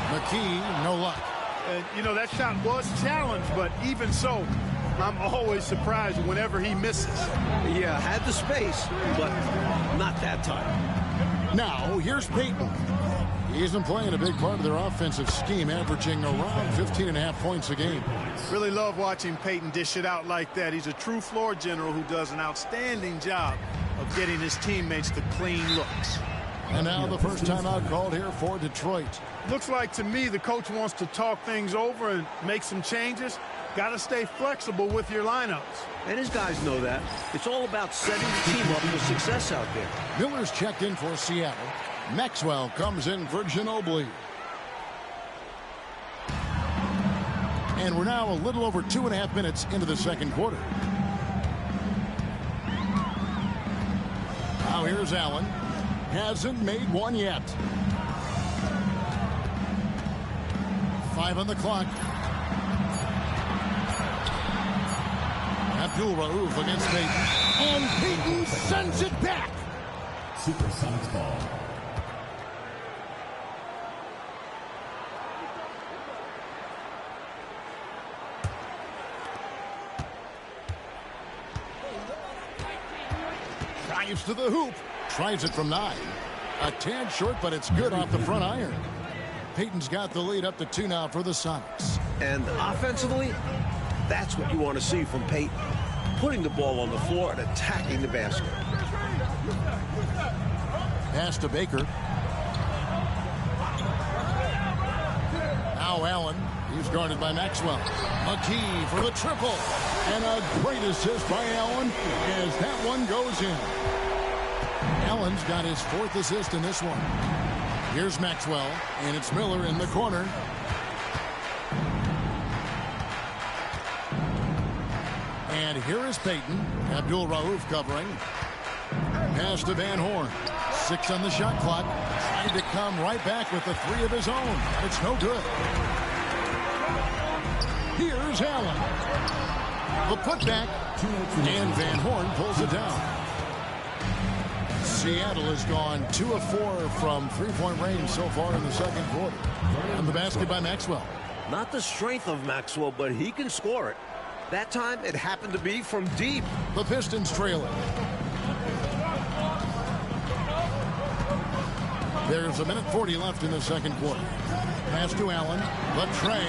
McKee, no luck. And, you know, that shot was challenged, but even so, I'm always surprised whenever he misses. Yeah, had the space, but not that time. Now, here's Payton. He isn't playing a big part of their offensive scheme, averaging around 15.5 points a game. Really love watching Payton dish it out like that. He's a true floor general who does an outstanding job of getting his teammates the clean looks. And now the first timeout called here for Detroit. Looks like to me the coach wants to talk things over and make some changes. Got to stay flexible with your lineups. And his guys know that. It's all about setting the team up for success out there. Miller's checked in for Seattle. Maxwell comes in for Ginobili. And we're now a little over 2.5 minutes into the second quarter. Now here's Allen. Hasn't made one yet. 5 on the clock. Abdul Rauf against Payton. And Payton sends it back. Supersonics ball. Drives to the hoop. Tries it from 9. A tad short, but it's good off the front iron. Payton's got the lead up to 2 now for the Sonics. And offensively, that's what you want to see from Payton. Putting the ball on the floor and attacking the basket. Pass to Baker. Now Allen. He's guarded by Maxwell. McKee for the triple. And a great assist by Allen as that one goes in. Allen's got his 4th assist in this one. Here's Maxwell, and it's Miller in the corner. And here is Payton. Abdul Rauf covering. Pass to Van Horn. 6 on the shot clock. Trying to come right back with the 3 of his own. It's no good. Here's Allen. The putback. And Van Horn pulls it down. Seattle has gone 2 of 4 from 3-point range so far in the second quarter. And the basket by Maxwell. Not the strength of Maxwell, but he can score it. That time, it happened to be from deep. The Pistons trailing. There's a minute 40 left in the second quarter. Pass to Allen. Latrey.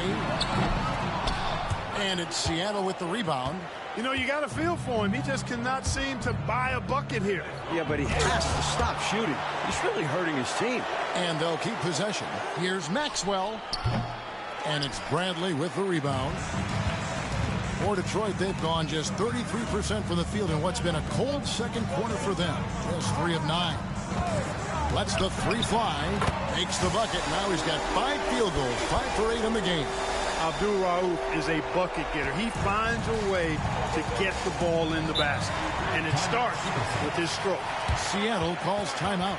And it's Seattle with the rebound. You know, you got a feel for him. He just cannot seem to buy a bucket here. Yeah, but he has to stop shooting. He's really hurting his team. And they'll keep possession. Here's Maxwell. And it's Bradley with the rebound. For Detroit, they've gone just 33% from the field in what's been a cold second quarter for them. Just 3 of 9. Lets the three fly. Makes the bucket. Now he's got 5 field goals. 5 for 8 in the game. Abdul-Rauf is a bucket getter. He finds a way to get the ball in the basket. And it starts with his stroke. Seattle calls timeout.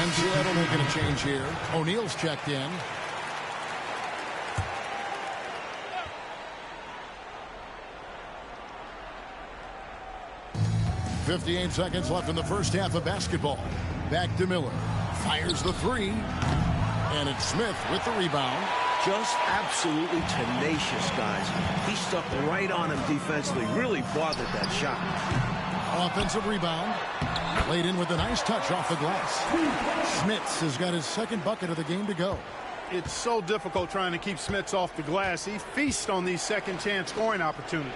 And Seattle making a change here. O'Neal's checked in. .58 seconds left in the first half of basketball. Back to Miller. Fires the three. And it's Smith with the rebound. Just absolutely tenacious, guys. He stuck right on him defensively. Really bothered that shot. Offensive rebound. Laid in with a nice touch off the glass. Smith has got his second bucket of the game to go. It's so difficult trying to keep Smits off the glass. He feasts on these second chance scoring opportunities.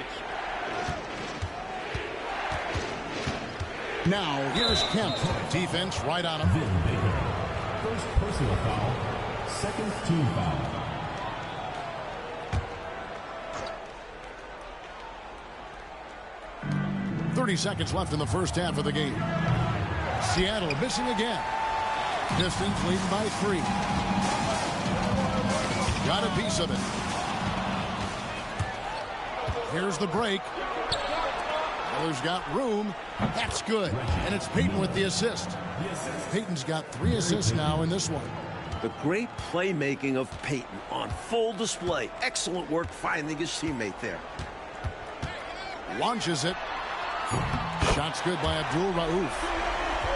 Now, here's Kemp. Defense right on him. First personal foul, second team foul. .30 seconds left in the first half of the game. Seattle missing again. Pistons leading by 3. Got a piece of it. Here's the break. Miller's got room. That's good. And it's Payton with the assist. Payton's got 3 assists now in this one. The great playmaking of Payton on full display. Excellent work finding his teammate there. Launches it. Shot's good by Abdul-Rauf.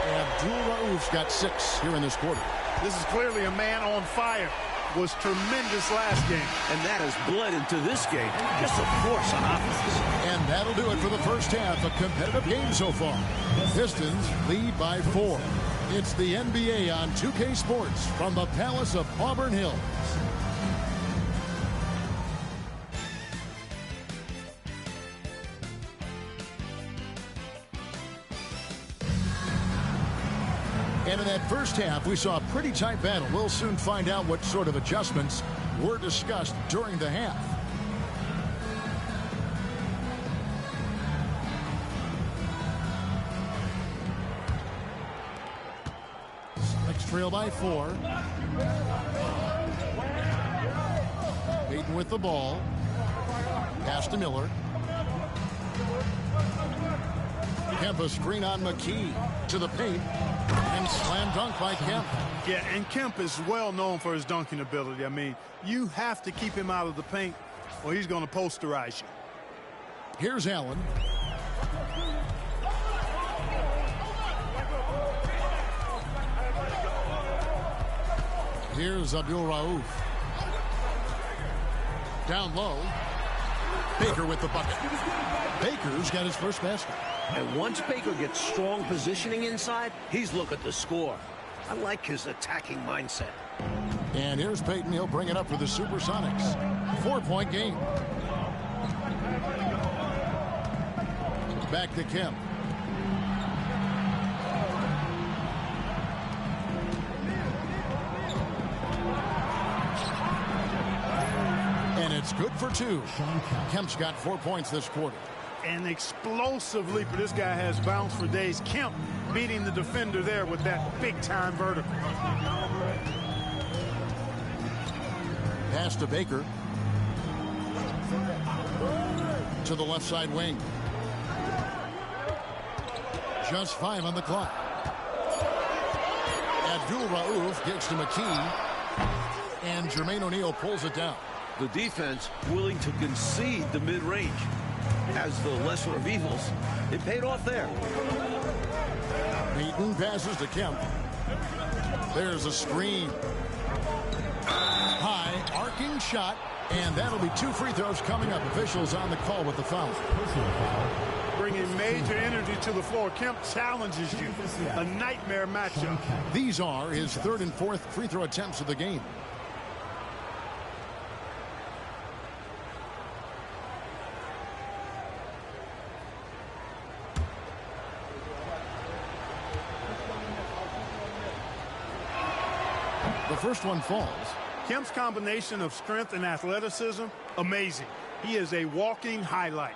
Abdul-Rauf's got 6 here in this quarter. This is clearly a man on fire. Was tremendous last game. And that has bled into this game. Just a force on offense. And that'll do it for the first half. A competitive game so far. Pistons lead by 4. It's the NBA on 2K Sports from the Palace of Auburn Hills. And in that first half, we saw a pretty tight battle. We'll soon find out what sort of adjustments were discussed during the half. Sonics trail by 4. Payton with the ball. Pass to Miller. Kemp a screen on McKee to the paint. And slam dunk by Kemp. Yeah, and Kemp is well known for his dunking ability. I mean, you have to keep him out of the paint or he's going to posterize you. Here's Allen. Here's Abdul-Rauf. Down low. Baker with the bucket. Baker's got his first basket. And once Baker gets strong positioning inside, he's looking to score. I like his attacking mindset. And here's Payton. He'll bring it up for the Supersonics. 4-point game. Back to Kemp. And it's good for 2. Kemp's got 4 points this quarter. An explosive leaper. This guy has bounce for days. Kemp beating the defender there with that big-time vertical. Pass to Baker. To the left side wing. Just 5 on the clock. Abdul-Rauf gives to McKee. And Jermaine O'Neal pulls it down. The defense willing to concede the mid-range. As the lesser of evils, it paid off there. Payton passes to Kemp. There's a screen. High. arcing shot, and that'll be 2 free throws coming up. Officials on the call with the foul. Bringing major energy to the floor. Kemp challenges you. A nightmare matchup. These are his 3rd and 4th free throw attempts of the game. The first one falls. Kemp's combination of strength and athleticism, amazing. He is a walking highlight.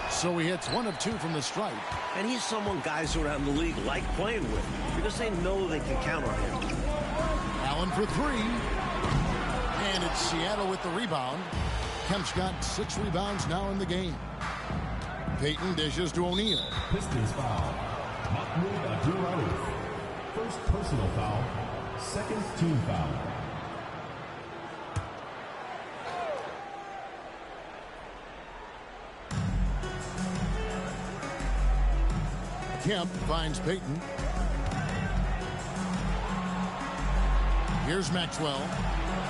So he hits 1 of 2 from the stripe. And he's someone guys around the league like playing with because they know they can count on him. Allen for 3. And it's Seattle with the rebound. Kemp's got 6 rebounds now in the game. Payton dishes to O'Neal. Pistons foul. Mahmoud Abdul-Rauf. First personal foul. Second team foul. Kemp finds Payton. Here's Maxwell.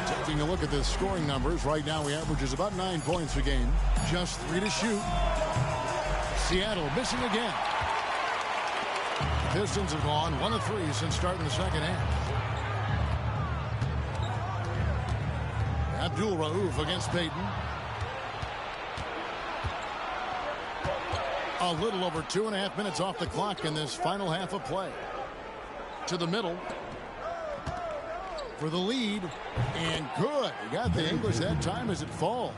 Taking a look at the scoring numbers. Right now he averages about 9 points a game. Just 3 to shoot. Seattle missing again. The Pistons have gone 1 of 3 since starting the second half. Abdul-Rauf against Payton. A little over 2.5 minutes off the clock in this final half of play. To the middle. For the lead. And good. He got the English that time as it falls.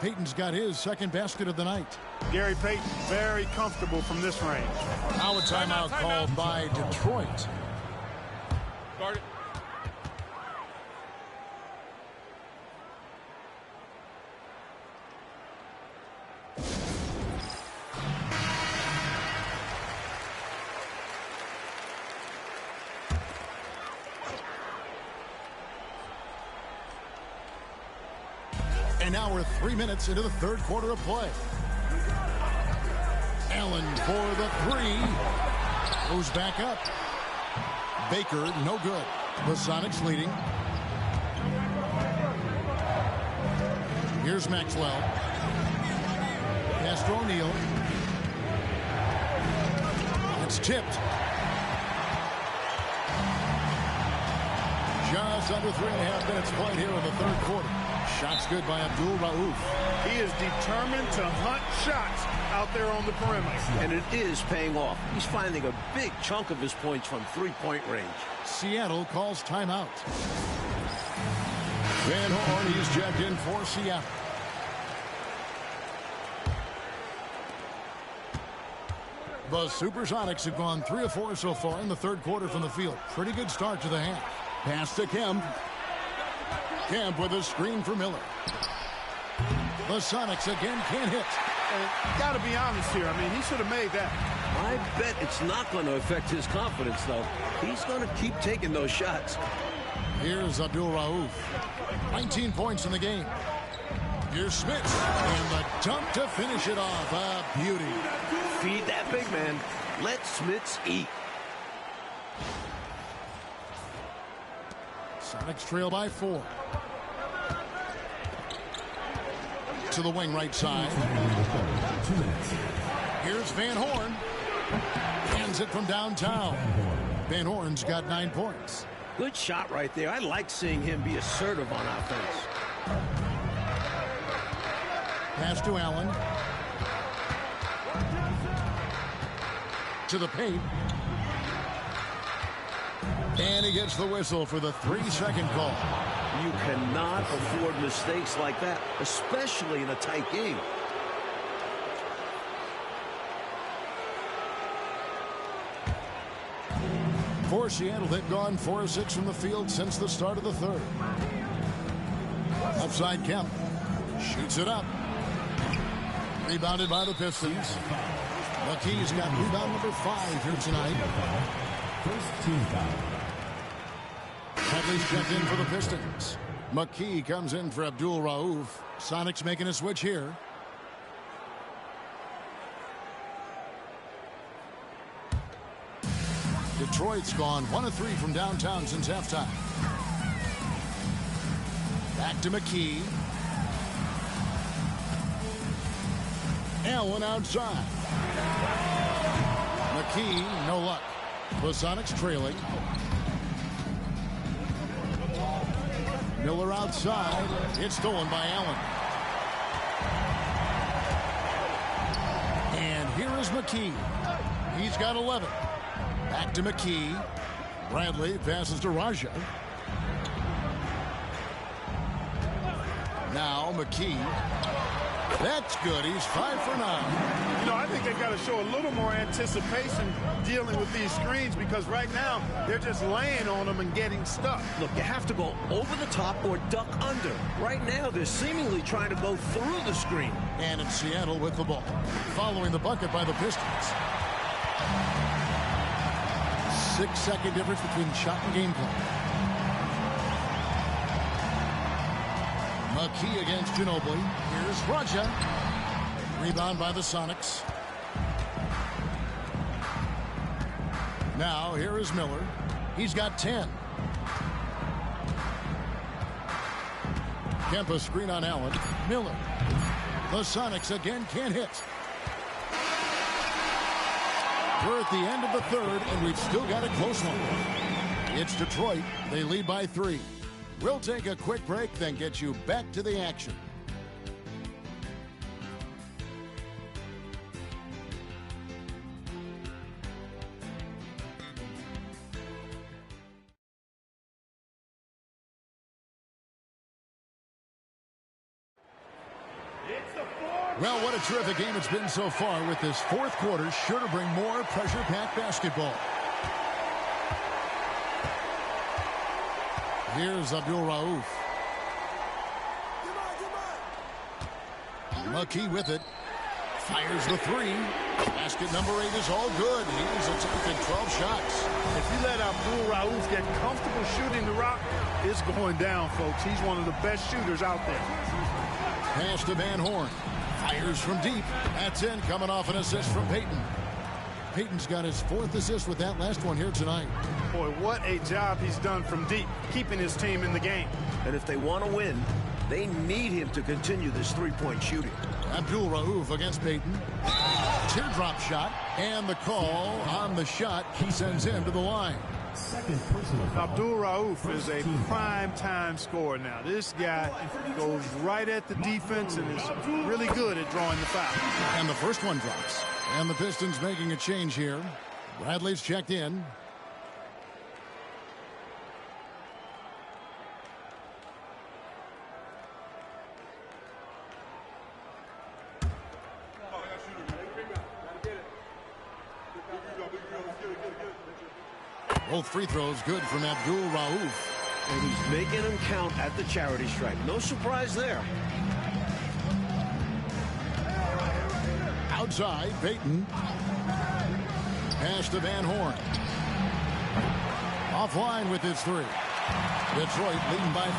Payton's got his second basket of the night. Gary Payton, very comfortable from this range. Now a timeout called by Detroit. Guard it. And now we're 3 minutes into the third quarter of play. Allen for the 3. Goes back up. Baker, no good. The Sonics leading. Here's Maxwell. Pass to O'Neal. It's tipped. Just under 3.5 minutes played here in the third quarter. Shots good by Abdul-Rauf. He is determined to hunt shots out there on the perimeter. And it is paying off. He's finding a big chunk of his points from three-point range. Seattle calls timeout. Van Horn, he's checked in for Seattle. The Supersonics have gone 3 of 4 so far in the third quarter from the field. Pretty good start to the half. Pass to Kemp. Kemp with a screen for Miller. The Sonics again can't hit. Got to be honest here. I mean, he should have made that. I bet it's not going to affect his confidence, though. He's going to keep taking those shots. Here's Abdul-Rauf. 19 points in the game. Here's Smith. And the dunk to finish it off. A beauty. Feed that big man. Let Smits eat. Sonics trail by 4. To the wing right side. Here's Van Horn. Hands it from downtown. Van Horn's got 9 points. Good shot right there. I like seeing him be assertive on offense. Pass to Allen. To the paint. And he gets the whistle for the 3-second call. You cannot afford mistakes like that, especially in a tight game. For Seattle, they've gone 4 of 6 from the field since the start of the third. Upside Kemp. Shoots it up. Rebounded by the Pistons. McKee's got rebound number 5 here tonight. First team foul. Hadley's checked in for the Pistons. McKee comes in for Abdul Rauf. Sonics making a switch here. Detroit's gone 1 of 3 from downtown since halftime. Back to McKee. Allen outside. McKee, no luck. The Sonics trailing. Miller outside. It's stolen by Allen. And here is McKee. He's got 11. Back to McKee. Bradley passes to Raja. Now McKee. That's good. He's 5 for 9. You know, I think they've got to show a little more anticipation dealing with these screens, because right now they're just laying on them and getting stuck. Look, you have to go over the top or duck under. Right now, they're seemingly trying to go through the screen. And it's Seattle with the ball, following the bucket by the Pistons. 6-second difference between shot and game clock. McKee against Ginobili. Here's Raja. Rebound by the Sonics. Now here is Miller. He's got 10. Kempa screen on Allen. Miller. The Sonics again can't hit. We're at the end of the third, and we've still got a close one. It's Detroit. They lead by 3. We'll take a quick break, then get you back to the action. Well, what a terrific game it's been so far, with this fourth quarter sure to bring more pressure-packed basketball. Here's Abdul Rauf. McKee with it. Fires the 3. Basket number 8 is all good. He's attempted 12 shots. If you let Abdul Rauf get comfortable shooting the rock, it's going down, folks. He's one of the best shooters out there. Pass to Van Horn. Fires from deep. That's in, coming off an assist from Payton. Payton's got his 4th assist with that last one here tonight. Boy, what a job he's done from deep, keeping his team in the game. And if they want to win, they need him to continue this three-point shooting. Abdul Rauf against Payton. Teardrop shot, and the call on the shot he sends him to the line. Second personal foul. Abdul Rauf is a prime-time scorer now. This guy goes right at the defense and is really good at drawing the foul. And the first one drops. And the Pistons making a change here. Bradley's checked in. Both free throws good from Abdul Rauf. And he's making them count at the charity stripe. No surprise there. Outside, Payton. Pass to Van Horn. Offline with his 3. Detroit leading by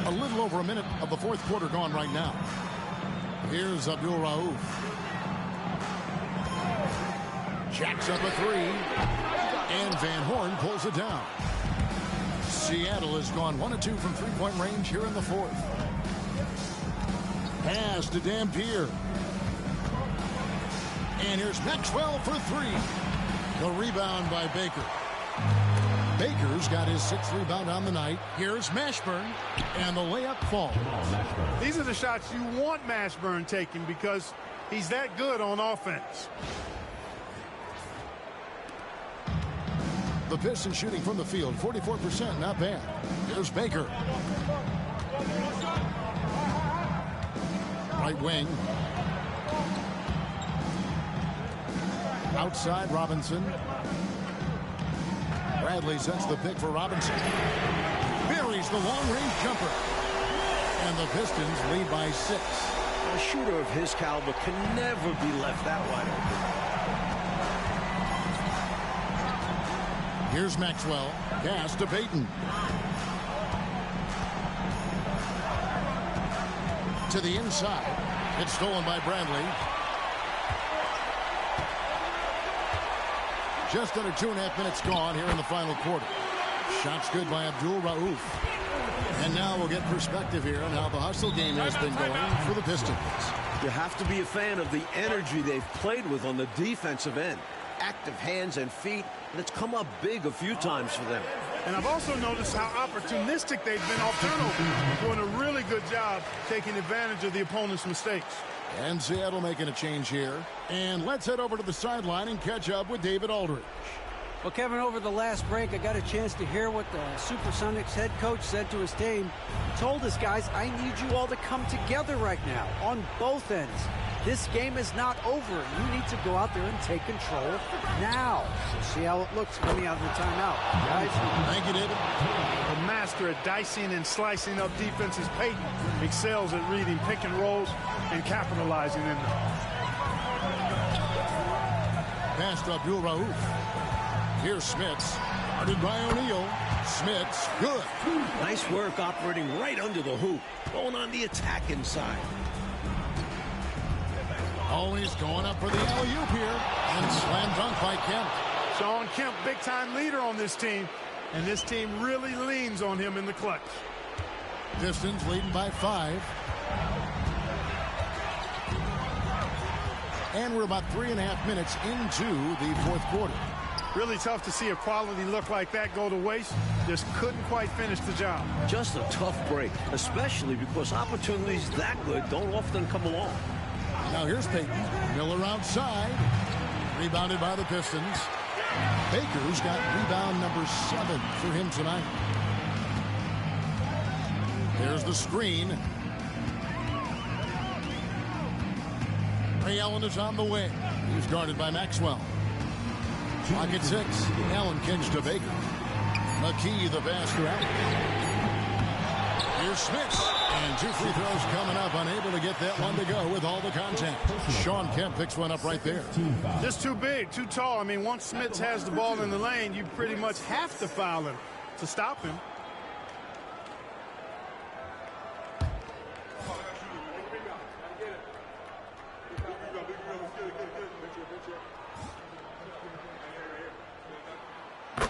5. A little over a minute of the fourth quarter gone right now. Here's Abdul Rauf. Jacks up a 3. And Van Horn pulls it down. Seattle has gone 1 of 2 from three-point range here in the fourth. Pass to Dampier. And here's Maxwell for 3. The rebound by Baker. Baker's got his 6th rebound on the night. Here's Mashburn. And the layup falls. These are the shots you want Mashburn taking, because he's that good on offense. The Pistons shooting from the field, 44%, not bad. Here's Baker. Right wing. Outside, Robinson. Bradley sets the pick for Robinson. Buries the long-range jumper. And the Pistons lead by 6. A shooter of his caliber can never be left that wide open. Here's Maxwell. Pass to Payton. To the inside. It's stolen by Bradley. Just under 2.5 minutes gone here in the final quarter. Shots good by Abdul Rauf. And now we'll get perspective here on how the hustle game has been going for the Pistons. You have to be a fan of the energy they've played with on the defensive end. Active hands and feet, and it's come up big a few times for them. And I've also noticed how opportunistic they've been off turnover, doing a really good job taking advantage of the opponent's mistakes. And Seattle making a change here. And let's head over to the sideline and catch up with David Aldridge. Well, Kevin, over the last break, I got a chance to hear what the Supersonics head coach said to his team. He told his guys, I need you all to come together right now on both ends. This game is not over. You need to go out there and take control now. We'll see how it looks coming out of the timeout. Guys, thank you, David. The master at dicing and slicing up defenses, Payton excels at reading pick and rolls and capitalizing in them. Pass to Abdul Rauf. Here's Smits. Guarded by O'Neal. Smits, good. Nice work operating right under the hoop. Going on the attack inside. Always going up for the alley-oop here. And slam dunk by Kemp. Shawn Kemp, big-time leader on this team. And this team really leans on him in the clutch. Pistons leading by 5. And we're about 3.5 minutes into the fourth quarter. Really tough to see a quality look like that go to waste. Just couldn't quite finish the job. Just a tough break, especially because opportunities that good don't often come along. Now here's Payton. Miller outside. Rebounded by the Pistons. Baker's got rebound number 7 for him tonight. There's the screen. Ray Allen is on the wing. He's guarded by Maxwell. Clock at 6. Allen kicks to Baker. McKee, the basket out. Here's Smith. And 2 free throws coming up. Unable to get that one to go with all the contact. Shawn Kemp picks one up right there. Just too big, too tall. I mean, once Smith has the ball in the lane, you pretty much have to foul him to stop him.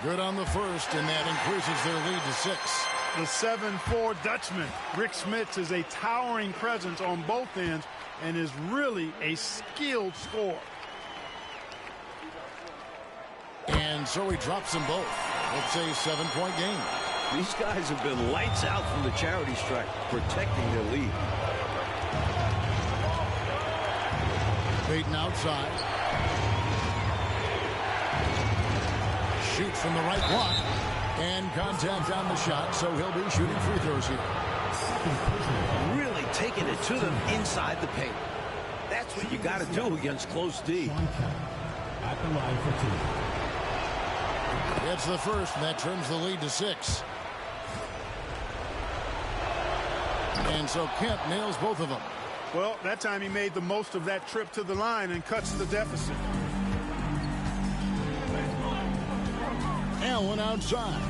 Good on the first, and that increases their lead to 6. The 7'4" Dutchman, Rick Smits, is a towering presence on both ends and is really a skilled scorer. And so he drops them both. It's a 7-point game. These guys have been lights out from the charity stripe, protecting their lead. Payton outside. Shoots from the right block. And contact on the shot, so he'll be shooting free throws here. Really taking it to them inside the paint. That's what you got to do against close D. At the line for 2. It's the first, and that trims the lead to 6. And so Kemp nails both of them. Well, that time he made the most of that trip to the line and cuts the deficit. Allen outside.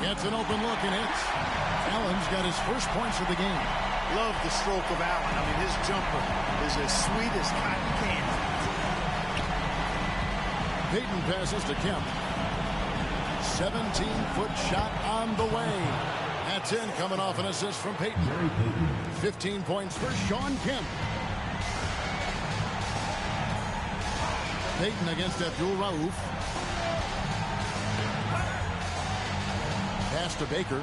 Gets an open look and hits. Allen's got his first points of the game. Love the stroke of Allen. I mean, his jumper is as sweet as cotton candy. Payton passes to Kemp. 17-foot shot on the way. That's in, coming off an assist from Payton. 15 points for Shawn Kemp. Payton against Abdul Rauf. Pass to Baker.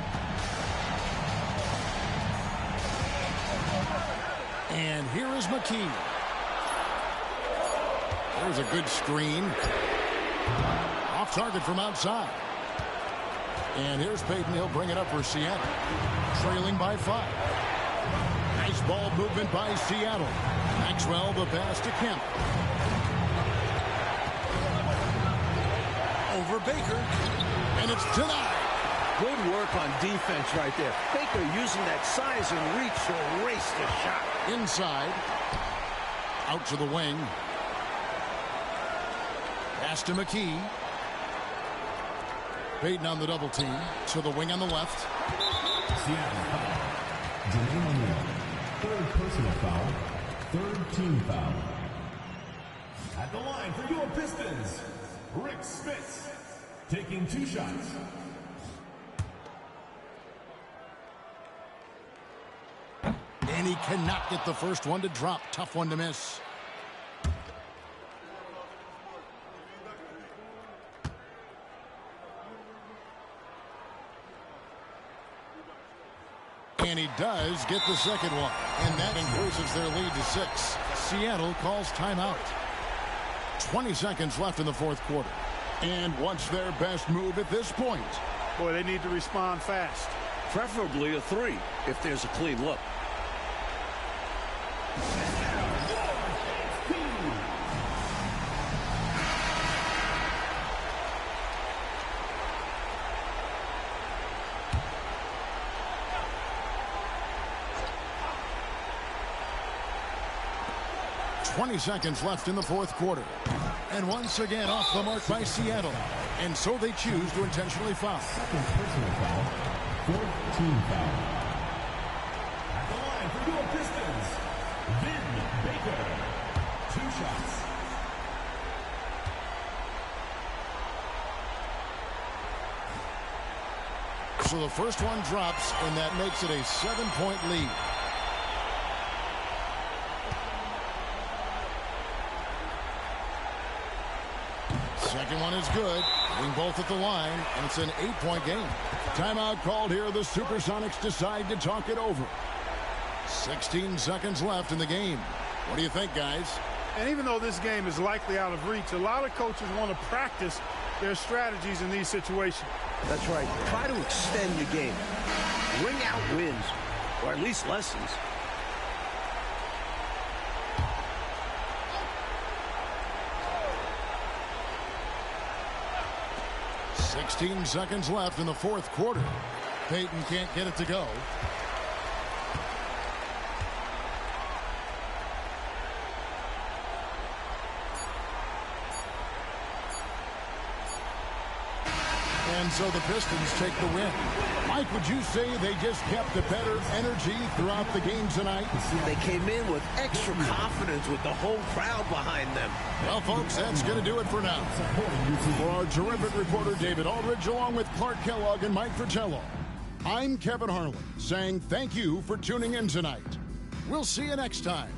And here is McKee. There's a good screen. Off target from outside. And here's Payton. He'll bring it up for Seattle. Trailing by 5. Nice ball movement by Seattle. Maxwell, the pass to Kemp. Over Baker, and it's denied. Good work on defense right there. Baker using that size and reach to erase the shot. Inside, out to the wing. Pass to McKee. Peyton on the double team. To the wing on the left. Seattle foul. Jermaine O'Neal. Third personal foul. Third team foul. At the line for your Pistons, Rick Smith. Taking 2 shots. And he cannot get the first one to drop. Tough one to miss. And he does get the second one. And that increases their lead to 6. Seattle calls timeout. 20 seconds left in the fourth quarter. And what's their best move at this point? Boy, they need to respond fast. Preferably a 3 if there's a clean look. .20 seconds left in the fourth quarter. And once again off the mark by Seattle. And so they choose to intentionally foul. Second personal foul. Fourth team foul. At the line for your Pistons, Vin Baker. 2 shots. So the first one drops, and that makes it a 7-point lead. Second one is good. Hitting both at the line, and it's an 8-point game. Timeout called here. The Supersonics decide to talk it over. 16 seconds left in the game. What do you think, guys? And even though this game is likely out of reach, a lot of coaches want to practice their strategies in these situations. That's right. Try to extend the game. Bring out wins, or at least lessons. .16 seconds left in the fourth quarter. Peyton can't get it to go. And so the Pistons take the win. Mike, would you say they just kept a better energy throughout the game tonight? They came in with extra confidence with the whole crowd behind them. Well, folks, that's going to do it for now. For our terrific reporter, David Aldridge, along with Clark Kellogg and Mike Fratello, I'm Kevin Harlan, saying thank you for tuning in tonight. We'll see you next time.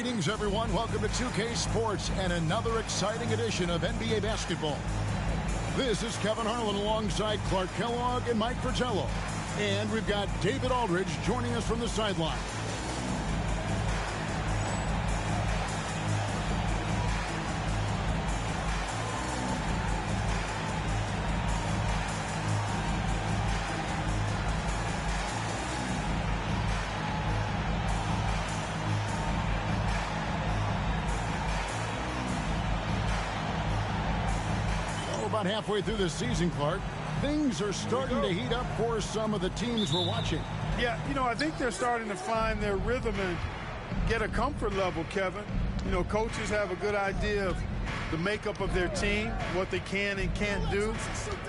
Greetings, everyone. Welcome to 2K Sports and another exciting edition of NBA basketball. This is Kevin Harlan alongside Clark Kellogg and Mike Fratello. And we've got David Aldridge joining us from the sideline. About halfway through the season, Clark, things are starting to heat up for some of the teams we're watching. Yeah, I think they're starting to find their rhythm and get a comfort level, Kevin. Coaches have a good idea of the makeup of their team, what they can and can't do,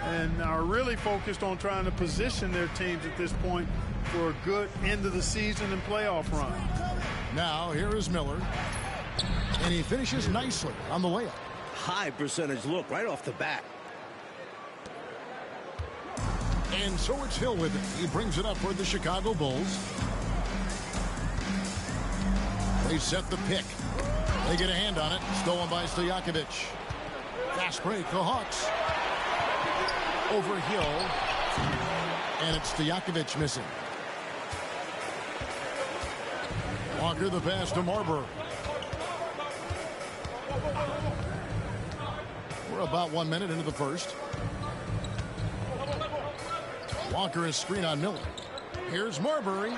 and are really focused on trying to position their teams at this point for a good end of the season and playoff run. Now, here is Miller, and he finishes nicely on the layup. High percentage look right off the bat. And so it's Hill with it. He brings it up for the Chicago Bulls. They set the pick. They get a hand on it. Stolen by Stojakovic. Fast break, the Hawks. Over Hill. And it's Stojakovic missing. Walker the pass to Marbury. We're about 1 minute into the first. Walker is screen on Miller. Here's Marbury.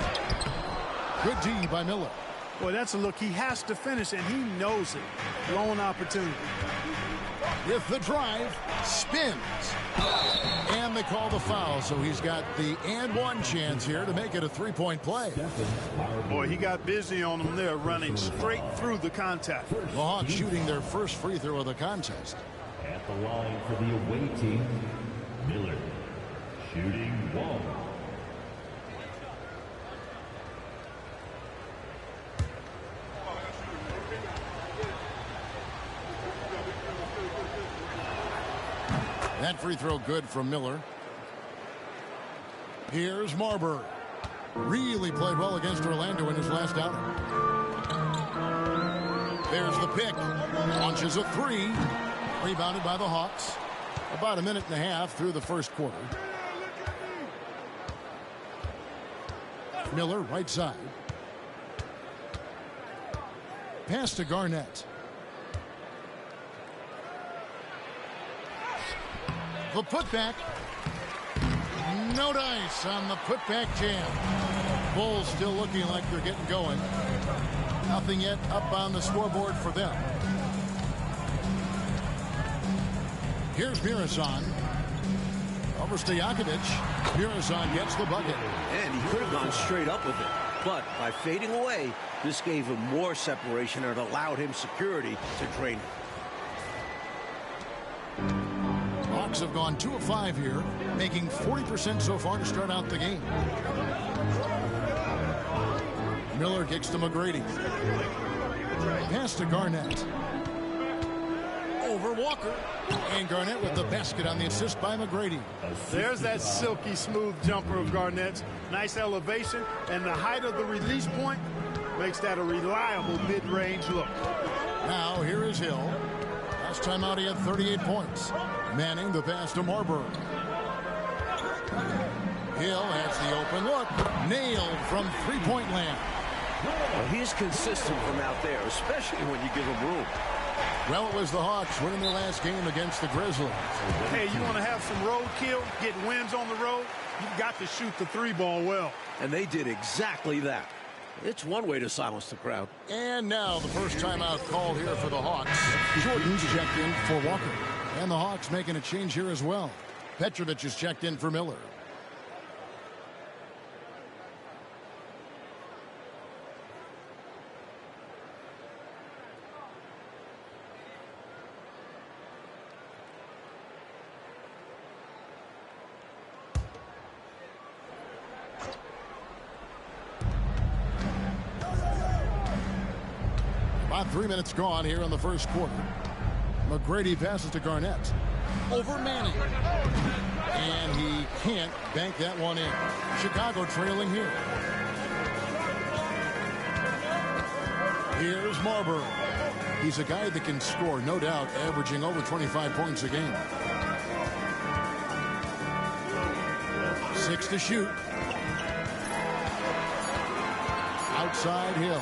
Good D by Miller. Boy, that's a look he has to finish, and he knows it. Blown opportunity. With the drive, spins. And they call the foul, so he's got the and one chance here to make it a three-point play. Boy, he got busy on him there, running straight through the contact. The Hawks shooting their first free throw of the contest. At the line for the away team, Miller, shooting one. That free throw good from Miller. Here's Marbury. Really played well against Orlando in his last outing. There's the pick. Launches a three. Rebounded by the Hawks. About a minute and a half through the first quarter. Miller, right side. Pass to Garnett. The putback. No dice on the putback jam. Bulls still looking like they're getting going. Nothing yet up on the scoreboard for them. Here's Mirazon. Over Stojakovic. Mirazon gets the bucket. And he could have gone straight up with it. But by fading away, this gave him more separation and allowed him security to drain it. Hawks have gone 2 of 5 here, making 40% so far to start out the game. Miller kicks to McGrady. Pass to Garnett. Over Walker. And Garnett with the basket on the assist by McGrady. There's that silky smooth jumper of Garnett's. Nice elevation, and the height of the release point makes that a reliable mid-range look. Now here is Hill. Last time out he had 38 points. Manning the pass to Marbury. Hill has the open look. Nailed from three-point land. Well, he's consistent from out there, especially when you give him room. Well, it was the Hawks winning their last game against the Grizzlies. Hey, you want to have some road kill, get wins on the road, you've got to shoot the three ball well. And they did exactly that. It's one way to silence the crowd. And now the first timeout called here for the Hawks. Jordan's checked in for Walker. And the Hawks making a change here as well. Petrovic is checked in for Miller. About 3 minutes gone here in the first quarter. McGrady passes to Garnett. Over Manning. And he can't bank that one in. Chicago trailing here. Here's Marbury. He's a guy that can score, no doubt, averaging over 25 points a game. 6 to shoot. Outside Hill.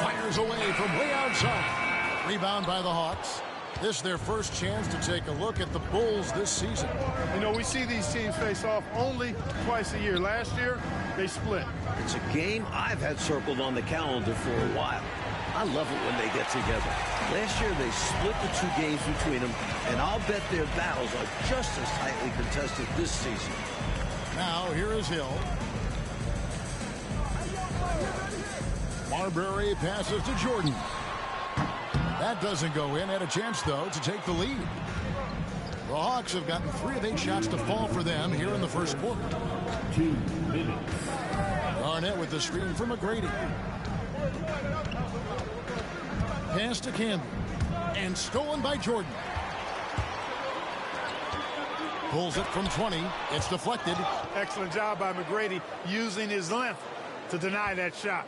Fires away from way outside. Rebound by the Hawks. This is their first chance to take a look at the Bulls this season. You know, we see these teams face off only twice a year. Last year, they split. It's a game I've had circled on the calendar for a while. I love it when they get together. Last year, they split the 2 games between them, and I'll bet their battles are just as tightly contested this season. Now, here is Hill. Marbury passes to Jordan. That doesn't go in. Had a chance, though, to take the lead. The Hawks have gotten 3 of 8 shots to fall for them here in the first quarter. 2 minutes. Garnett with the screen from McGrady. Pass to Campbell. And stolen by Jordan. Pulls it from 20. It's deflected. Excellent job by McGrady using his length to deny that shot.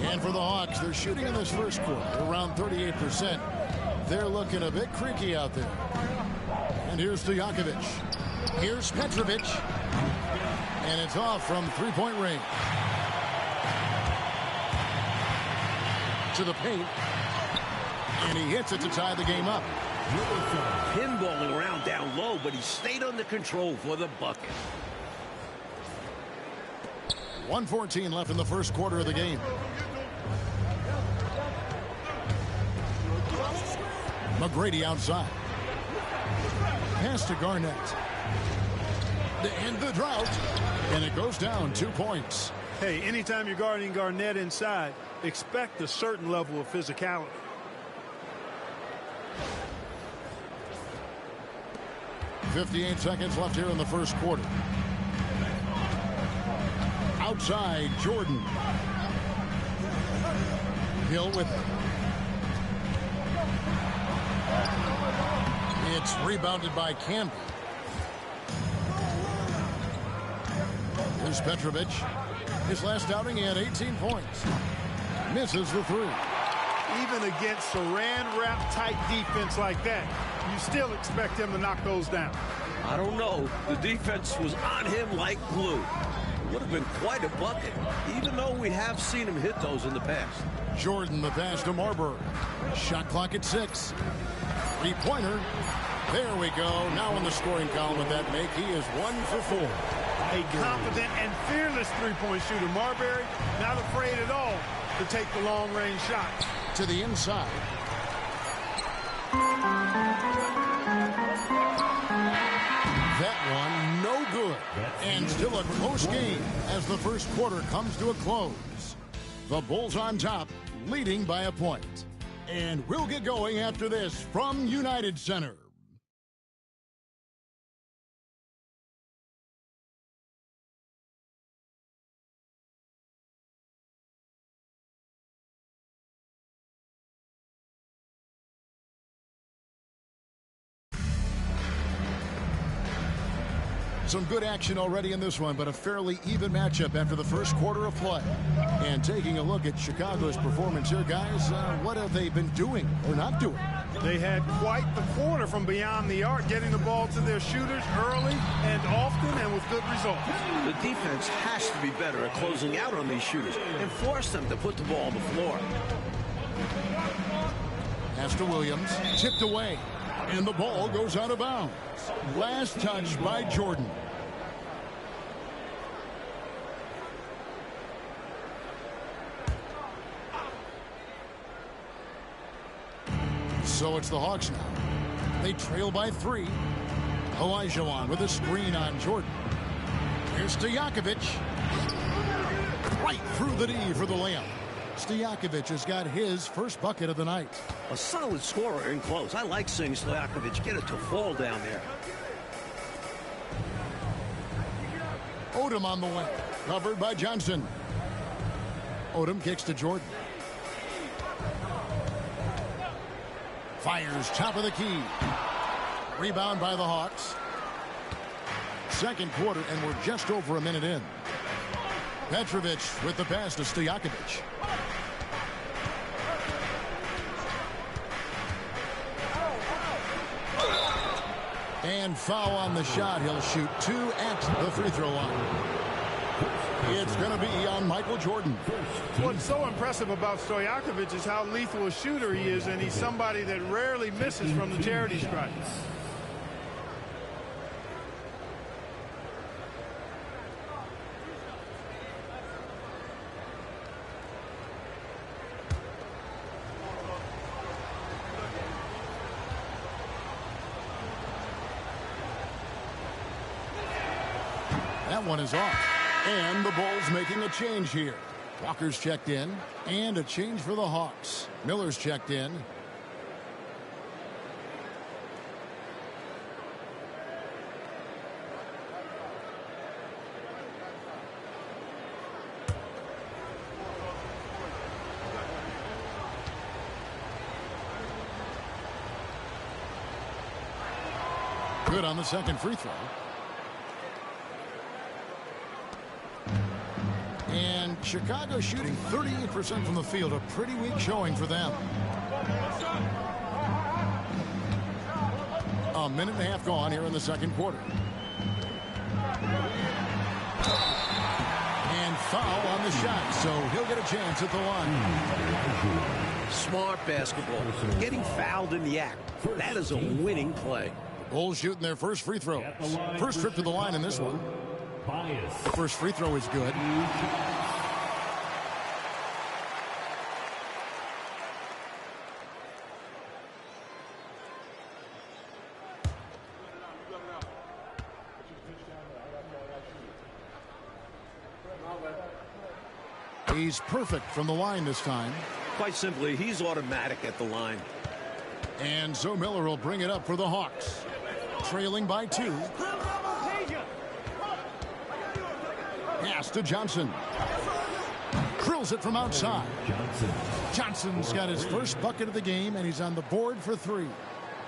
And for the Hawks, they're shooting in this first quarter around 38%. They're looking a bit creaky out there. And here's Stojakovic. Here's Petrovic. And it's off from three-point range. To the paint. And he hits it to tie the game up. Pinballing around down low, but he stayed under control for the bucket. 1:14 left in the first quarter of the game. McGrady outside. Pass to Garnett. To end the drought. And it goes down 2 points. Hey, anytime you're guarding Garnett inside, expect a certain level of physicality. .58 seconds left here in the first quarter. Outside, Jordan. Hill with it. It's rebounded by Campbell. Here's Petrovic. His last outing, he had 18 points. Misses the 3. Even against Saran wrap tight defense like that, you still expect him to knock those down. I don't know. The defense was on him like glue. It would have been quite a bucket, even though we have seen him hit those in the past. Jordan, the pass to Marbury. Shot clock at 6. Three-pointer. There we go. Now in the scoring column with that make, he is 1 for 4. A confident and fearless three-point shooter. Marbury not afraid at all to take the long-range shots. To the inside. That one, no good. And still a close game as the first quarter comes to a close. The Bulls on top, leading by a point. And we'll get going after this from United Center. Some good action already in this one, but a fairly even matchup after the first quarter of play. And taking a look at Chicago's performance here, guys, what have they been doing or not doing? They had quite the quarter from beyond the arc, getting the ball to their shooters early and often and with good results. The defense has to be better at closing out on these shooters and force them to put the ball on the floor. Pass to Williams, tipped away, and the ball goes out of bounds. Last touch by Jordan. So it's the Hawks now. They trail by 3. Olajuwon with a screen on Jordan. Here's Stojakovic. Right through the D for the layup. Stojakovic has got his first bucket of the night. A solid scorer in close. I like seeing Stojakovic get it to fall down there. Odom on the way. Covered by Johnson. Odom kicks to Jordan. Fires top of the key. Rebound by the Hawks. Second quarter, and we're just over a minute in. Petrovic with the pass to Stojakovic. And foul on the shot. He'll shoot 2 at the free throw line. It's going to be on Michael Jordan. What's so impressive about Stojakovic is how lethal a shooter he is, and he's somebody that rarely misses from the charity stripe. That one is off. And the Bulls making a change here. Walker's checked in. And a change for the Hawks. Miller's checked in. Good on the second free throw. And Chicago shooting 38% from the field. A pretty weak showing for them. A minute and a half gone here in the second quarter. And foul on the shot, so he'll get a chance at the line. Smart basketball. Getting fouled in the act. That is a winning play. Bulls shooting their first free throw. First trip to the line in this one. The first free throw is good. He's perfect from the line this time. Quite simply, he's automatic at the line. And so Miller will bring it up for the Hawks. Trailing by 2. Pass to Johnson. Drills it from outside. Johnson's got his first bucket of the game, and he's on the board for 3.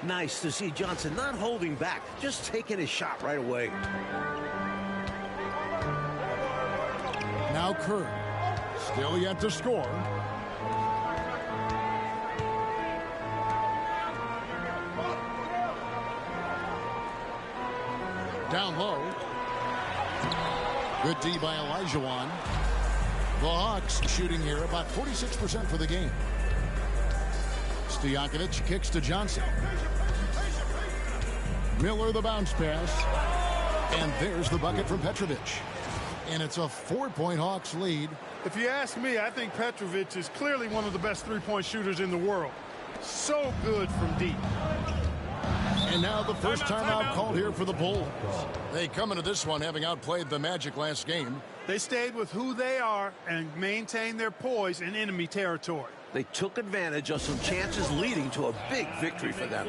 Nice to see Johnson not holding back, just taking his shot right away. Now Kerr. Still yet to score. Down low. Good D by Olajuwon. The Hawks shooting here about 46% for the game. Stojakovic kicks to Johnson. Miller the bounce pass. And there's the bucket from Petrovic. And it's a 4-point Hawks lead. If you ask me, I think Petrovic is clearly one of the best three-point shooters in the world. So good from deep. And now the first timeout called here for the Bulls. They come into this one having outplayed the Magic last game. They stayed with who they are and maintained their poise in enemy territory. They took advantage of some chances leading to a big victory for them.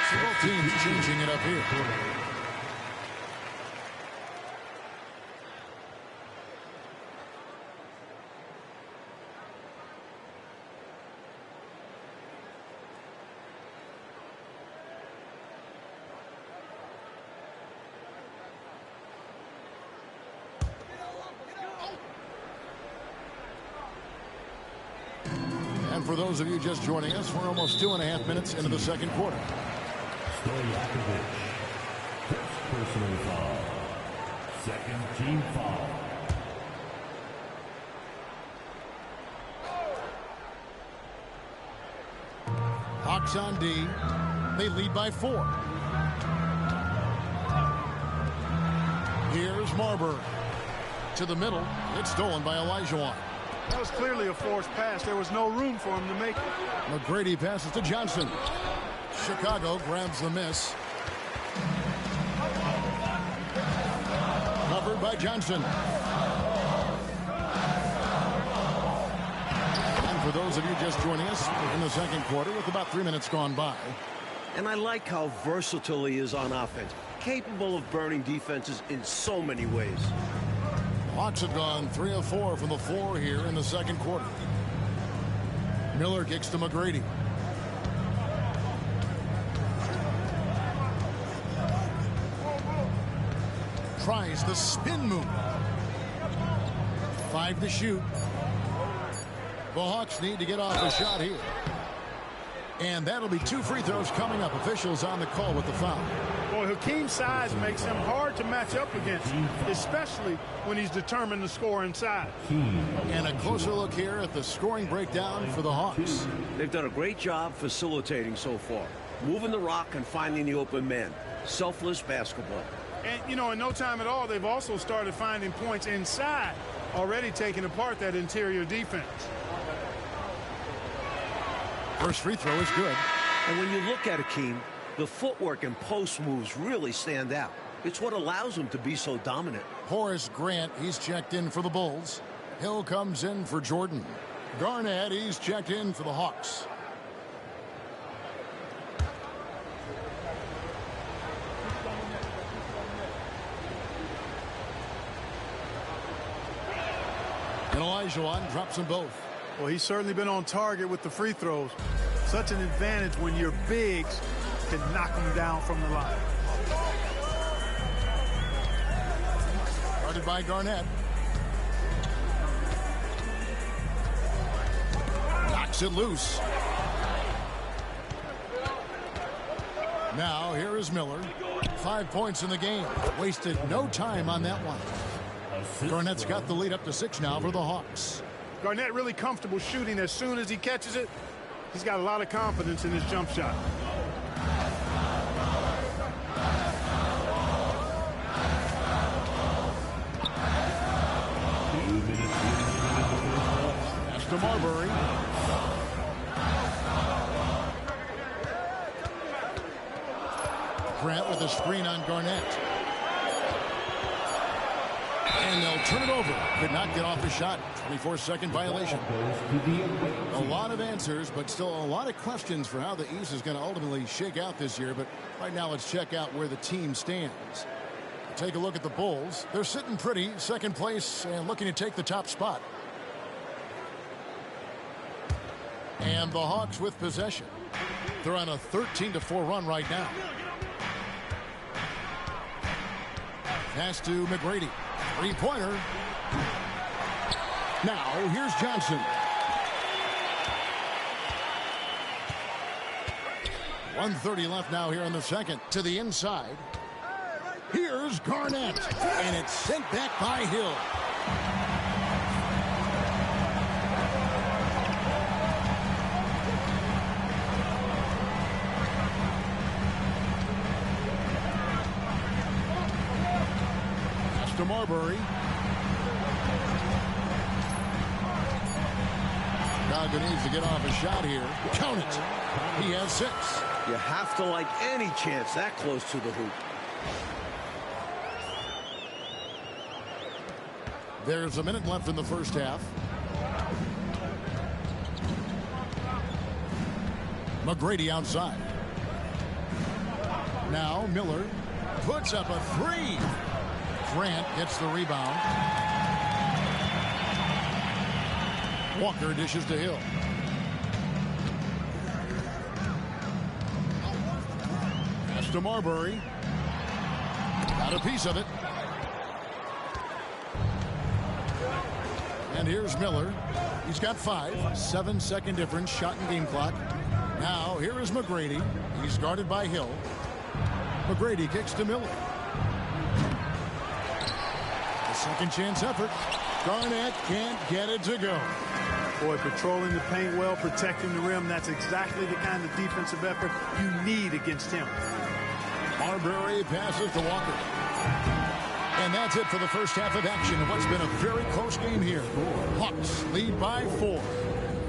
So both teams changing it up here. And for those of you just joining us, we're almost 2.5 minutes into the second quarter. Stojakovic. First personal foul. Second team foul. Hawks on D. They lead by 4. Here's Marbury. To the middle. It's stolen by Olajuwon. That was clearly a forced pass. There was no room for him to make it. McGrady passes to Johnson. Chicago grabs the miss. Covered by Johnson. And for those of you just joining us in the second quarter with about 3 minutes gone by. And I like how versatile he is on offense. Capable of burning defenses in so many ways. Hawks have gone 3 of 4 from the floor here in the second quarter. Miller kicks to McGrady. Tries the spin move. 5 to shoot. The Hawks need to get off a shot here. And that'll be 2 free throws coming up. Officials on the call with the foul. Boy, Hakeem's size makes him hard to match up against, especially when he's determined to score inside. And a closer look here at the scoring breakdown for the Hawks. They've done a great job facilitating so far. Moving the rock and finding the open man. Selfless basketball. And, you know, in no time at all, they've also started finding points inside, already taking apart that interior defense. First free throw is good. And when you look at Hakeem, the footwork and post moves really stand out. It's what allows him to be so dominant. Horace Grant, he's checked in for the Bulls. Hill comes in for Jordan. Garnett, he's checked in for the Hawks. And Olajuwon drops them both. Well, he's certainly been on target with the free throws. Such an advantage when your bigs can knock them down from the line. Guarded by Garnett. Knocks it loose. Now here is Miller. 5 points in the game. Wasted no time on that one. Garnett's got the lead up to 6 now for the Hawks. Garnett really comfortable shooting as soon as he catches it. He's got a lot of confidence in his jump shot. Pass to Marbury. Grant with a screen on Garnett. And they'll turn it over. Could not get off the shot. 24-second violation. A lot of answers, but still a lot of questions for how the East is going to ultimately shake out this year. But right now, let's check out where the team stands. Take a look at the Bulls. They're sitting pretty, second place, and looking to take the top spot. And the Hawks with possession. They're on a 13-4 run right now. Pass to McGrady. Three-pointer. Now, here's Johnson. 1:30 left now here in the second. To the inside. Here's Garnett. And it's sent back by Hill. To Marbury. Chicago needs to get off a shot here. Count it. He has 6. You have to like any chance that close to the hoop. There's a minute left in the first half. McGrady outside. Now Miller puts up a 3. Grant gets the rebound. Walker dishes to Hill. Pass to Marbury. Got a piece of it. And And here's Miller. He's got 5. 7-second difference, shot and game clock. Now, here is McGrady. He's guarded by Hill. McGrady kicks to Miller. A second chance effort. Garnett can't get it to go. Boy, patrolling the paint well, protecting the rim. That's exactly the kind of defensive effort you need against him. Marbury passes to Walker. And that's it for the first half of action in what's been a very close game here. Hawks lead by 4.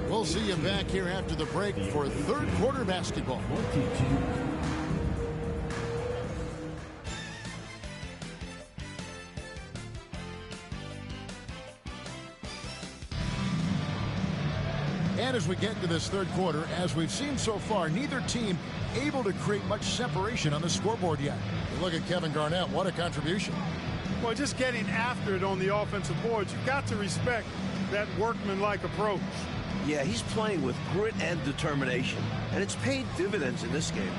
We'll see you back here after the break for third quarter basketball. And as we get to this third quarter, as we've seen so far, neither team able to create much separation on the scoreboard yet. You look at Kevin Garnett, what a contribution. Well, just getting after it on the offensive boards, you've got to respect that workmanlike approach. Yeah, he's playing with grit and determination, and it's paid dividends in this game.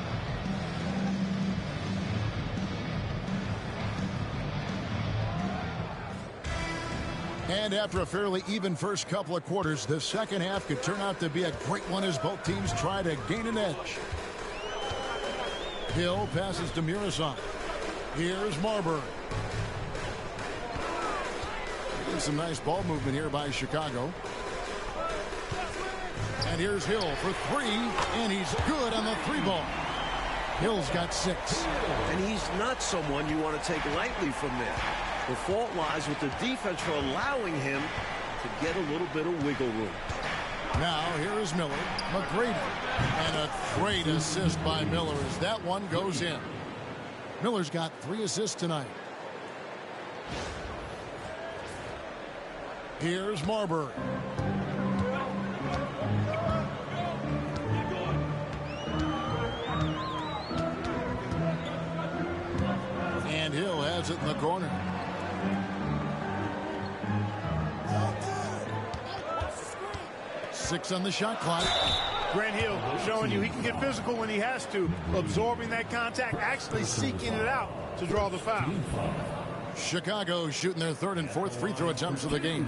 And after a fairly even first couple of quarters, the second half could turn out to be a great one as both teams try to gain an edge. Hill passes to Miroslav. Here's Marbury. Some nice ball movement here by Chicago. And here's Hill for 3, and he's good on the 3-ball. Hill's got 6. And he's not someone you want to take lightly from there. The fault lies with the defense for allowing him to get a little bit of wiggle room. Now here is Miller. McGrady. And a great assist by Miller as that one goes in. Miller's got 3 assists tonight. Here's Marbury. And Hill has it in the corner. Six on the shot clock. Grant Hill showing you he can get physical when he has to, absorbing that contact, actually seeking it out to draw the foul. Chicago shooting their 3rd and 4th free throw attempts of the game.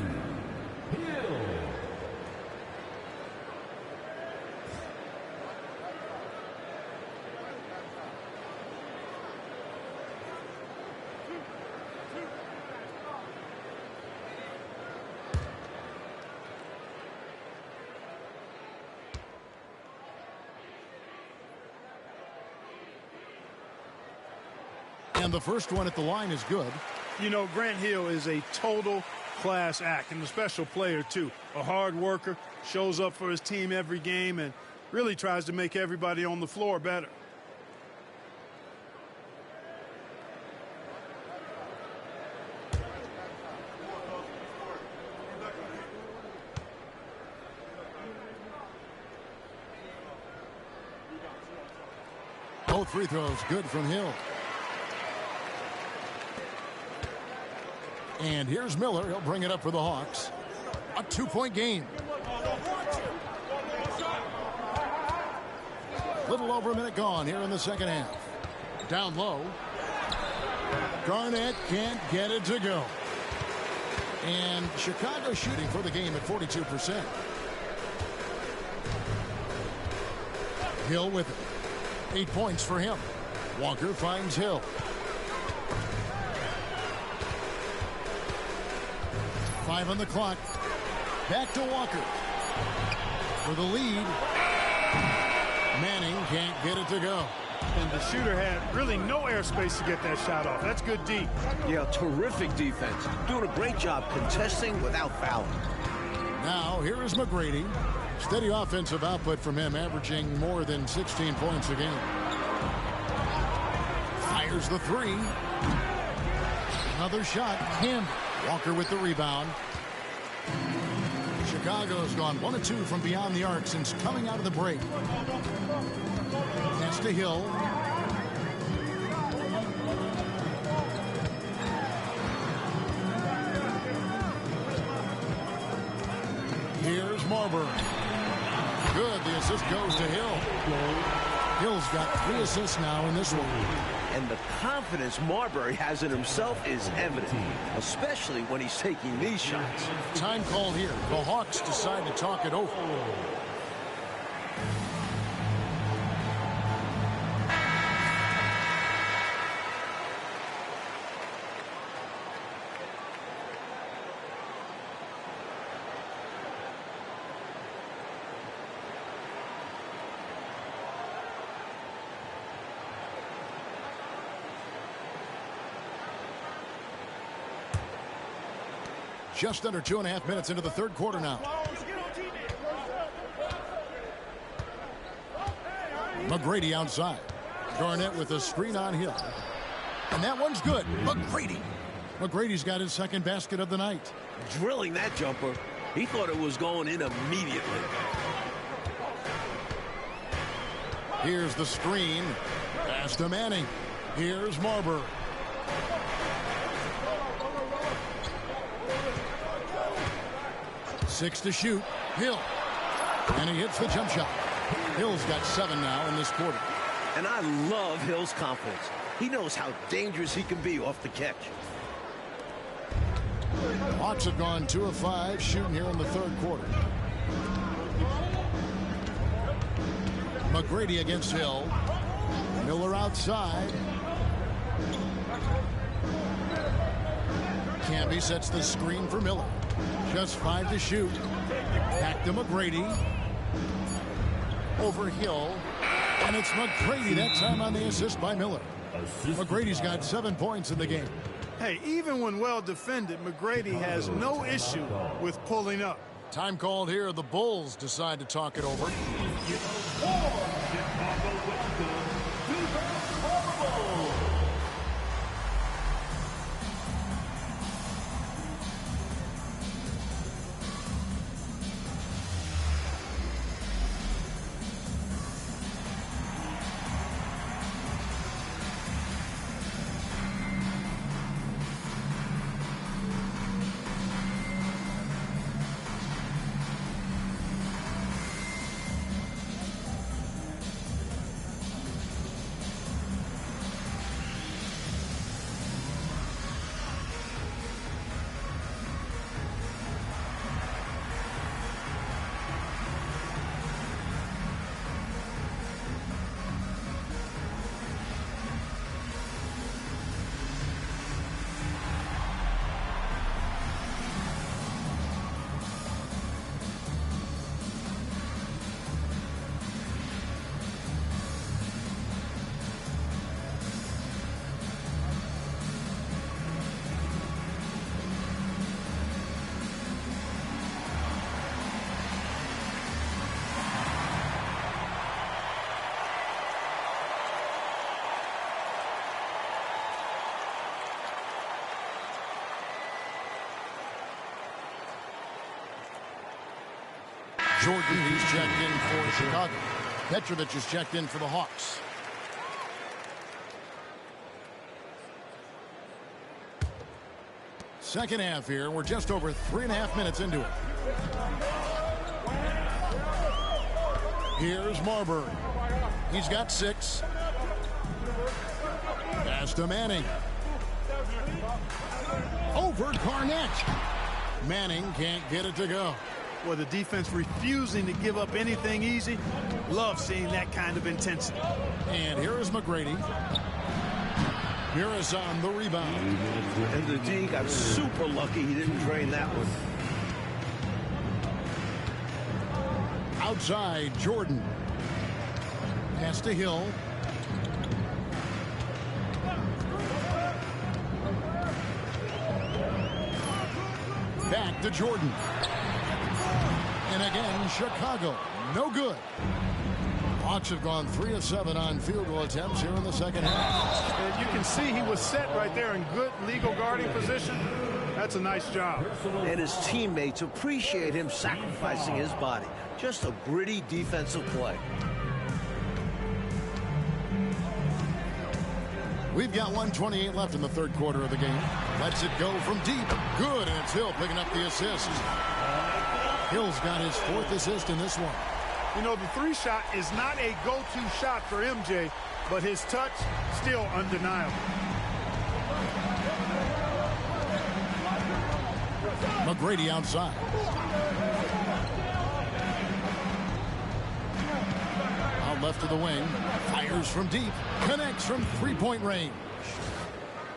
And the first one at the line is good. You know, Grant Hill is a total class act and a special player, too. A hard worker, shows up for his team every game, and really tries to make everybody on the floor better. Both free throws good from Hill. And here's Miller. He'll bring it up for the Hawks. A 2-point game. Little over a minute gone here in the second half. Down low. Garnett can't get it to go. And Chicago shooting for the game at 42%. Hill with it. 8 points for him. Walker finds Hill. 5 on the clock. Back to Walker. For the lead. Manning can't get it to go. And the shooter had really no airspace to get that shot off. That's good D. Yeah, terrific defense. Doing a great job contesting without fouling. Now, here is McGrady. Steady offensive output from him, averaging more than 16 points a game. Fires the 3. Another shot. Campbell. Walker with the rebound. Chicago's gone 1 of 2 from beyond the arc since coming out of the break. Pass to Hill. Here's Marbury. Good. The assist goes to Hill. Hill's got 3 assists now in this one. And the confidence Marbury has in himself is evident, especially when he's taking these shots. Time called here. The Hawks decide to talk it over. Just under 2.5 minutes into the third quarter now. McGrady outside. Garnett with a screen on Hill. And that one's good. McGrady's got his second basket of the night. Drilling that jumper. He thought it was going in immediately. Here's the screen. Pass to Manning. Here's Marbury. Six to shoot. Hill. And he hits the jump shot. Hill's got 7 now in this quarter. And I love Hill's confidence. He knows how dangerous he can be off the catch. Hawks have gone 2 of 5 shooting here in the third quarter. McGrady against Hill. Miller outside. Camby sets the screen for Miller. Just 5 to shoot. Back to McGrady. Over Hill. And it's McGrady that time on the assist by Miller. McGrady's got 7 points in the game. Hey, even when well defended, McGrady has no issue with pulling up. Time called here. The Bulls decide to talk it over. Jordan, he's checked in for Chicago. Petrovic is checked in for the Hawks. Second half here. We're just over 3.5 minutes into it. Here's Marbury. He's got 6. Pass to Manning. Over Garnett. Manning can't get it to go. Well, the defense refusing to give up anything easy. Love seeing that kind of intensity. And here is McGrady. Here is on the rebound. And the D got super lucky he didn't drain that one. Outside, Jordan. Pass to Hill. Back to Jordan. And again, Chicago. No good. Hawks have gone 3 of 7 on field goal attempts here in the second half. And you can see he was set right there in good legal guarding position. That's a nice job. And his teammates appreciate him sacrificing his body. Just a gritty defensive play. We've got 1:28 left in the third quarter of the game. Lets it go from deep. Good, and it's Hill picking up the assist. Hill's got his 4th assist in this one. You know, the three shot is not a go-to shot for MJ, but his touch still undeniable. McGrady outside. Out left to the wing. Fires from deep. Connects from three-point range.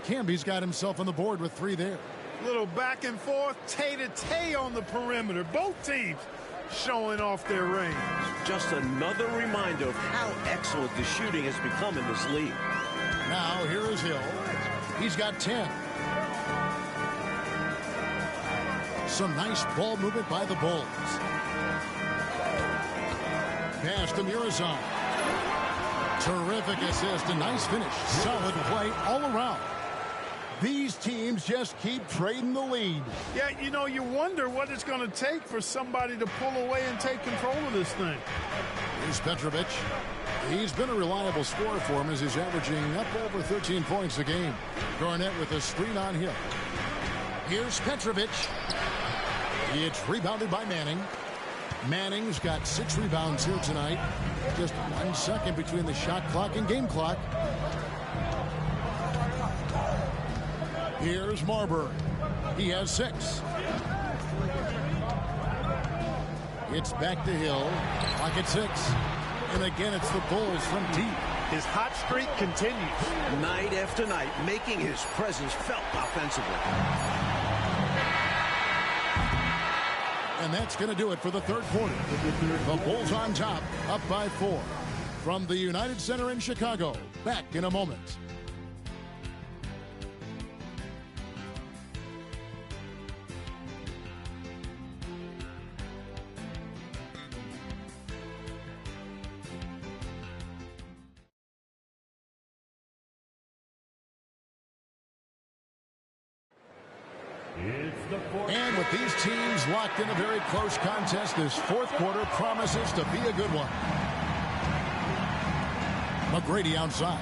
Camby's got himself on the board with 3 there. Little back and forth, tay-to-tay on the perimeter. Both teams showing off their range. Just another reminder of how excellent the shooting has become in this league. Now here is Hill. He's got 10. Some nice ball movement by the Bulls. Pass to Murazan. Terrific assist, a nice finish. Solid play all around. These teams just keep trading the lead. Yeah, you know, you wonder what it's going to take for somebody to pull away and take control of this thing. Here's Petrovic. He's been a reliable scorer for him as he's averaging up over 13 points a game. Garnett with a screen on Hill. Here's Petrovic. It's rebounded by Manning. Manning's got 6 rebounds here tonight. Just 1 second between the shot clock and game clock. Here's Marbury. He has 6. It's back to Hill. Clock at 6. And again, it's the Bulls from deep. His hot streak continues. Night after night, making his presence felt offensively. And that's going to do it for the third quarter. The Bulls on top, up by 4. From the United Center in Chicago, back in a moment. And with these teams locked in a very close contest, this fourth quarter promises to be a good one. McGrady outside.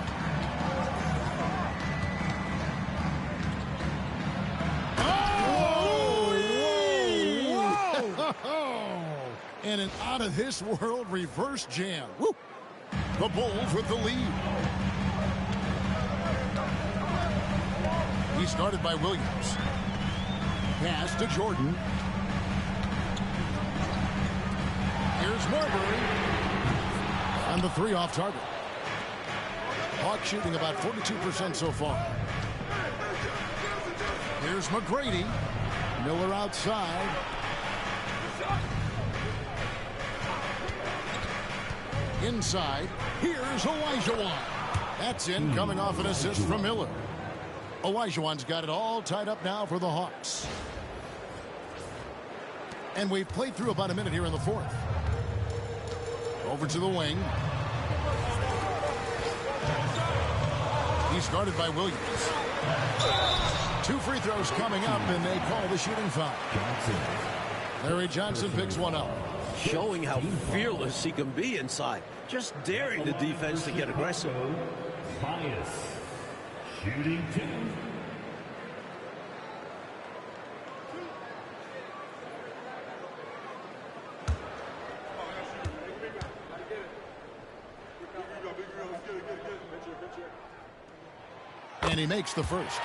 Oh! Whoa! And an out-of-this-world reverse jam. Woo! The Bulls with the lead. He started by Williams. Pass to Jordan. Here's Marbury. And the 3 off target. Hawks shooting about 42% so far. Here's McGrady. Miller outside. Inside. Here's Olajuwon. That's in, coming off an assist from Miller. Olajuwon's got it all tied up now for the Hawks. And we've played through about a minute here in the fourth. Over to the wing. He's guarded by Williams. 2 free throws coming up, and they call the shooting foul. Larry Johnson picks one up. Showing how fearless he can be inside. Just daring the defense to get aggressive. Bias. Shooting 2. And he makes the first.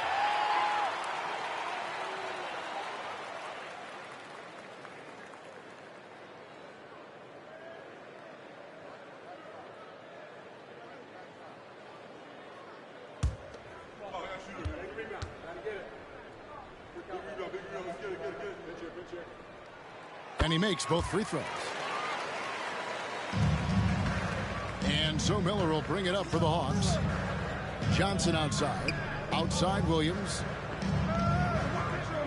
And he makes both free throws. And so Miller will bring it up for the Hawks. Johnson outside. Outside Williams.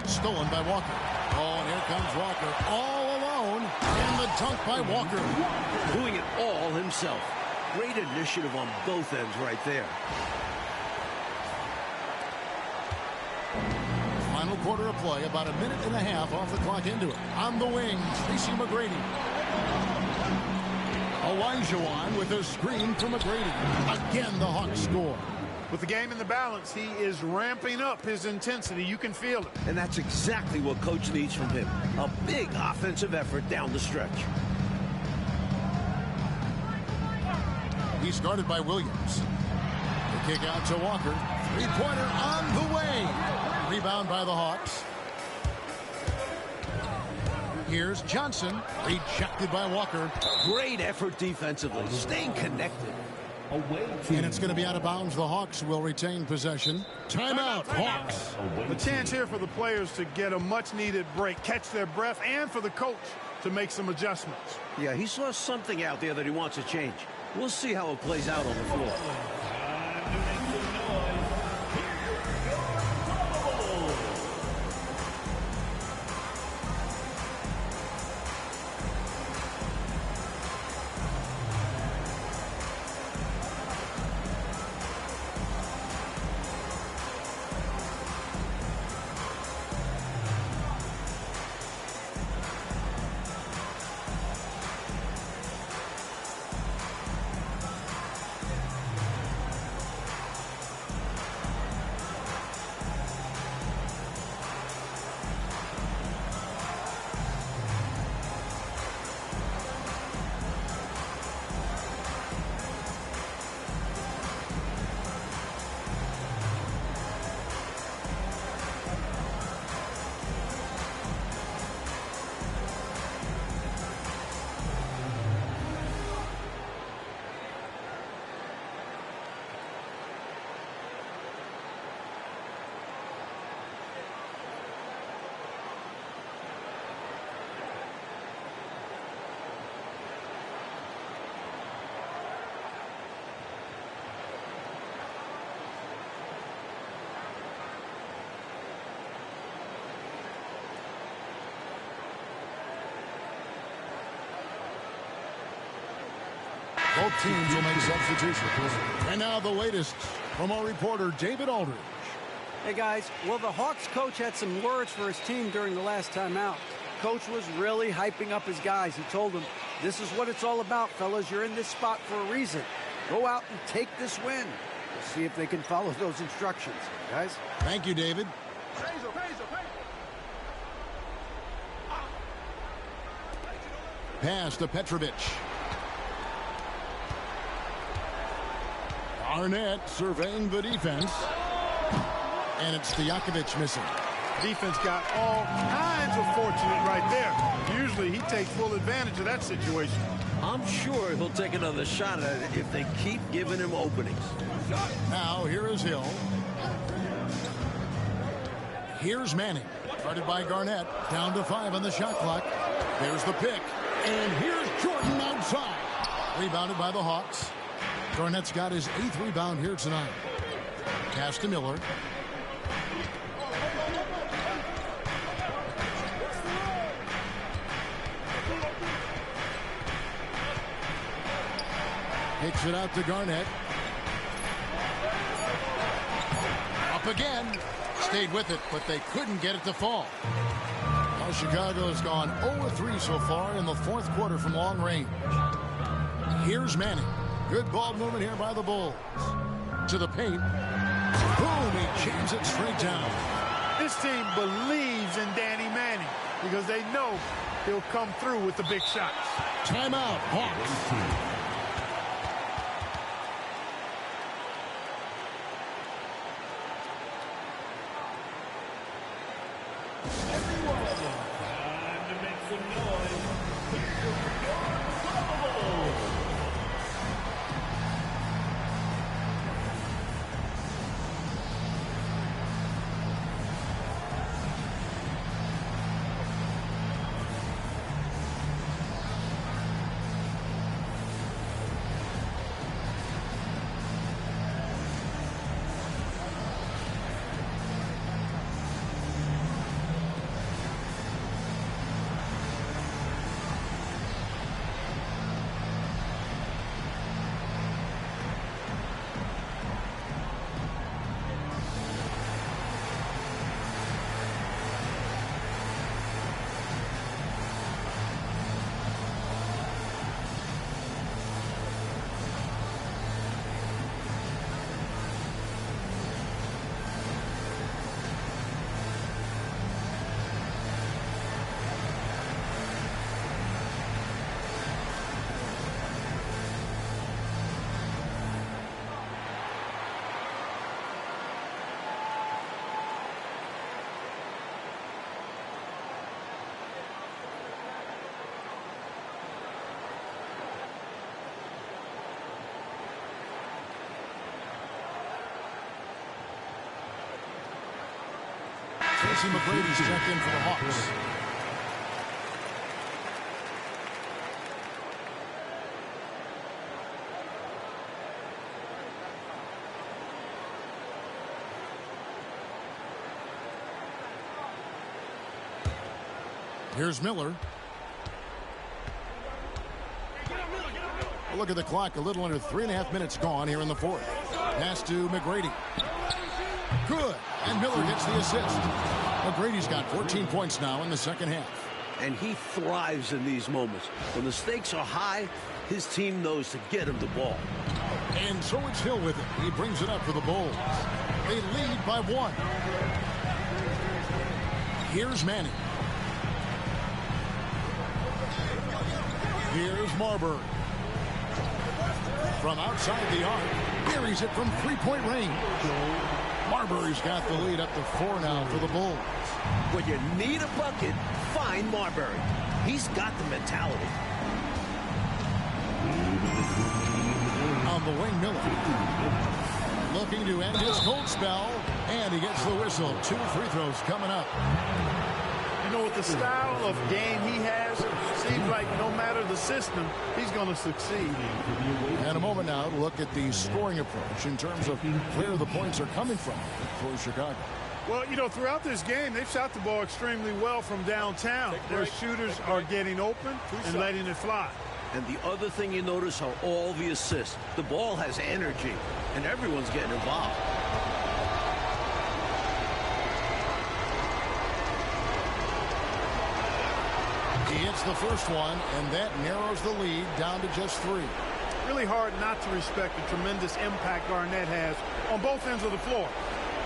Stolen by Walker. Oh, and here comes Walker. All alone. And the dunk by Walker. Doing it all himself. Great initiative on both ends right there. Final quarter of play, about a minute and a half off the clock into it. On the wing, Tracy McGrady. Olajuwon with a screen for McGrady. Again, the Hawks score. With the game in the balance, he is ramping up his intensity. You can feel it. And that's exactly what Coach needs from him. A big offensive effort down the stretch. He's guarded by Williams. The kick out to Walker. Three-pointer on the way. Rebound by the Hawks. Here's Johnson. Rejected by Walker. Great effort defensively, staying connected. And it's going to be out of bounds. The Hawks will retain possession. Timeout, Hawks. A chance here for the players to get a much-needed break, catch their breath, and for the coach to make some adjustments. Yeah, he saw something out there that he wants to change. We'll see how it plays out on the floor. Both teams will make substitutions. And now the latest from our reporter, David Aldridge. Hey, guys. Well, the Hawks coach had some words for his team during the last timeout. Coach was really hyping up his guys. He told them, this is what it's all about, fellas. You're in this spot for a reason. Go out and take this win. We'll see if they can follow those instructions, guys. Thank you, David. Pass to Petrovic. Arnett surveying the defense. And it's Stojakovic missing. Defense got all kinds of fortunate right there. Usually he takes full advantage of that situation. I'm sure he'll take another shot at it if they keep giving him openings. Now here is Hill. Here's Manning. Guarded by Garnett. Down to 5 on the shot clock. There's the pick. And here's Jordan outside. Rebounded by the Hawks. Garnett's got his 8th rebound here tonight. Pass to Miller. Kicks it out to Garnett. Up again. Stayed with it, but they couldn't get it to fall. Now Chicago's gone 0-3 so far in the 4th quarter from long range. Here's Manning. Good ball movement here by the Bulls. To the paint. Boom, he jams it straight down. This team believes in Danny Manning because they know he'll come through with the big shots. Timeout, Hawks. Tracy McGrady's checked in for the Hawks. Here's Miller. Look at the clock. A little under 3.5 minutes gone here in the fourth. Pass to McGrady. Good. And Miller gets the assist. McGrady's got 14 points now in the second half. And he thrives in these moments. When the stakes are high, his team knows to get him the ball. And so it's Hill with it. He brings it up for the Bulls. They lead by 1. Here's Manning. Here's Marbury. From outside the arc, buries it from three-point range. Marbury's got the lead up to 4 now for the Bulls. When you need a bucket, find Marbury. He's got the mentality. On the wing, Miller. Looking to end his cold spell, and he gets the whistle. 2 free throws coming up. You know, with the style of game he has, it seems like no matter the system, he's going to succeed. And a moment now to look at the scoring approach in terms of where the points are coming from for Chicago. Well, you know, throughout this game, they've shot the ball extremely well from downtown. Their shooters are getting open and letting it fly. And the other thing you notice are all the assists. The ball has energy, and everyone's getting involved. He hits the first one, and that narrows the lead down to just 3. Really hard not to respect the tremendous impact Garnett has on both ends of the floor.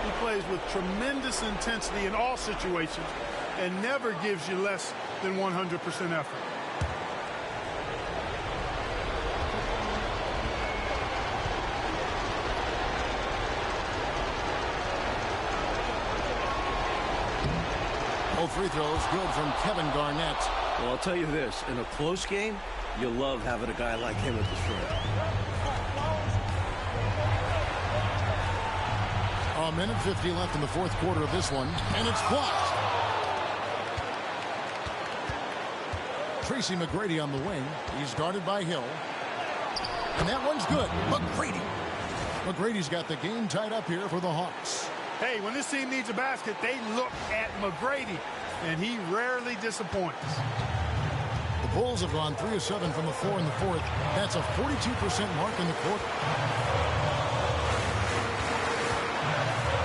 He plays with tremendous intensity in all situations and never gives you less than 100% effort. Both free throws good from Kevin Garnett. Well, I'll tell you this. In a close game, you love having a guy like him at the front. A minute 50 left in the fourth quarter of this one, and it's blocked. Tracy McGrady on the wing. He's guarded by Hill. And that one's good. McGrady. McGrady's got the game tied up here for the Hawks. Hey, when this team needs a basket, they look at McGrady, and he rarely disappoints. The Bulls have gone 3 of 7 from the floor in the fourth. That's a 42% mark in the quarter.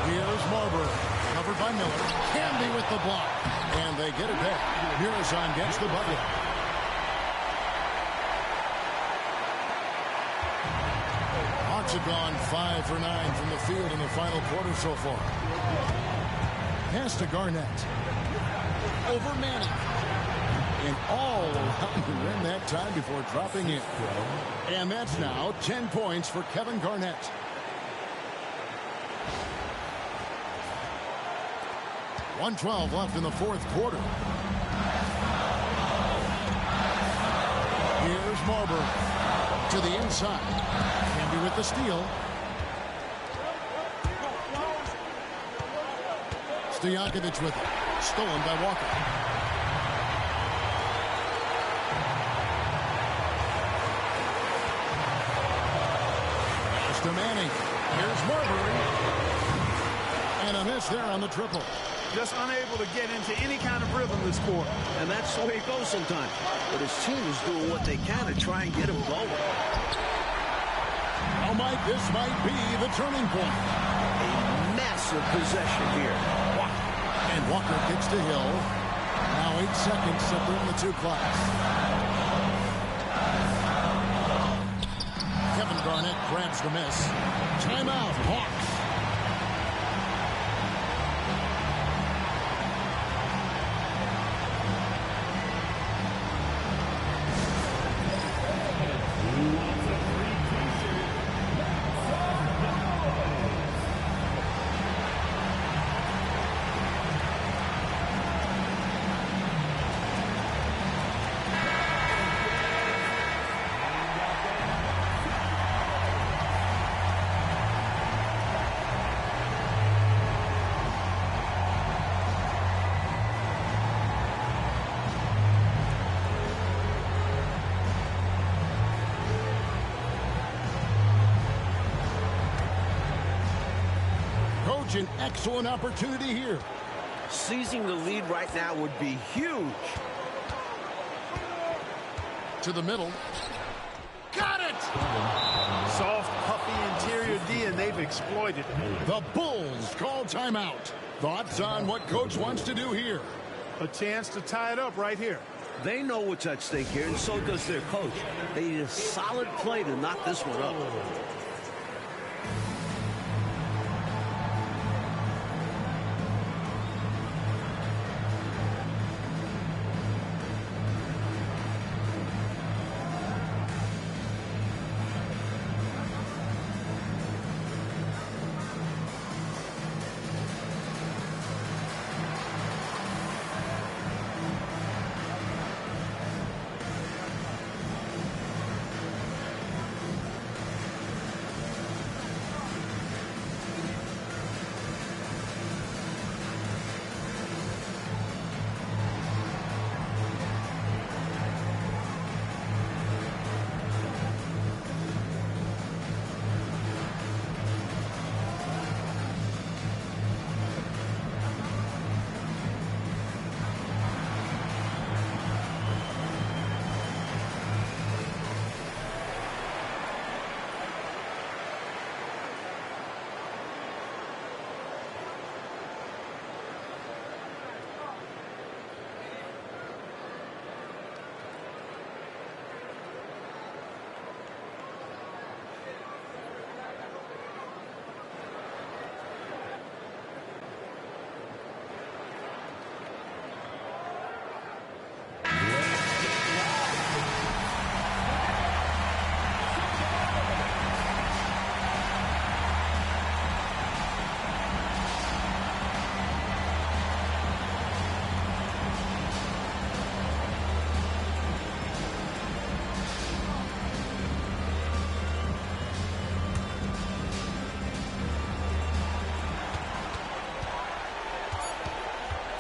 Here's Marbury, covered by Miller. Canby with the block, and they get it back. Murazan gets the bucket. Hawks have gone 5 for 9 from the field in the final quarter so far. Pass to Garnett. Over Manning. And all around the rim that time before dropping in. And that's now 10 points for Kevin Garnett. .112 left in the fourth quarter. Here's Marbury to the inside. Canby with the steal. Stojakovic with it. Stolen by Walker. Pass to Manning. Here's Marbury. And a miss there on the triple. Just unable to get into any kind of rhythm this quarter. And that's the way it goes sometimes. But his team is doing what they can to try and get him going. Oh, Mike, this might be the turning point. A massive possession here. And Walker kicks to Hill. Now 8 seconds separating the two clocks. Kevin Garnett grabs the miss. Timeout, Hawks. coach an excellent opportunity here. Seizing the lead right now would be huge. To the middle. Got it! Soft, puffy interior D, and they've exploited it. The Bulls call timeout. Thoughts on what coach wants to do here? A chance to tie it up right here. They know what's at stake here, and so does their coach. They need a solid play to knock this one up.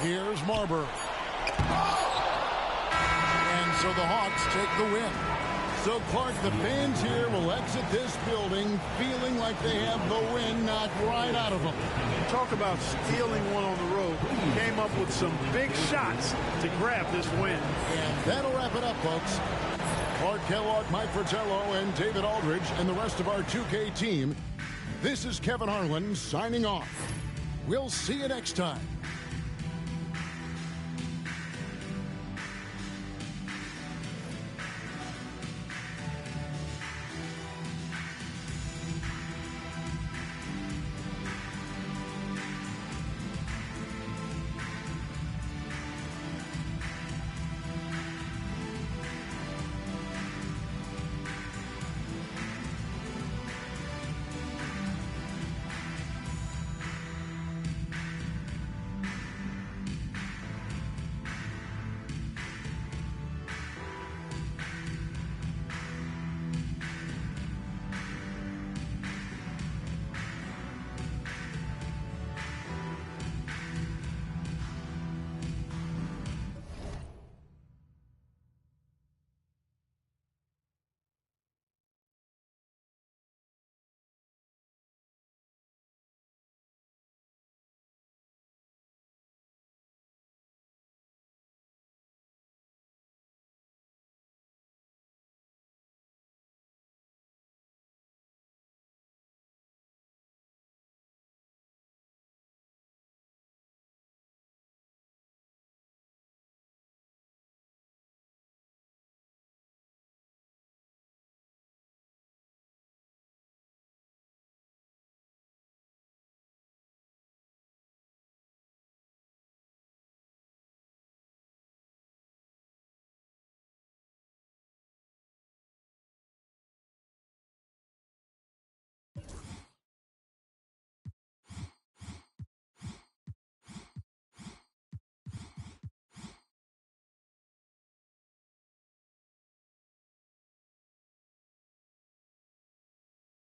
Here's Marbury. And so the Hawks take the win. So, Clark, the fans here will exit this building feeling like they have the win knocked right out of them. Talk about stealing one on the road. Came up with some big shots to grab this win. And that'll wrap it up, folks. Clark Kellogg, Mike Fratello, and David Aldridge, and the rest of our 2K team. This is Kevin Harlan signing off. We'll see you next time.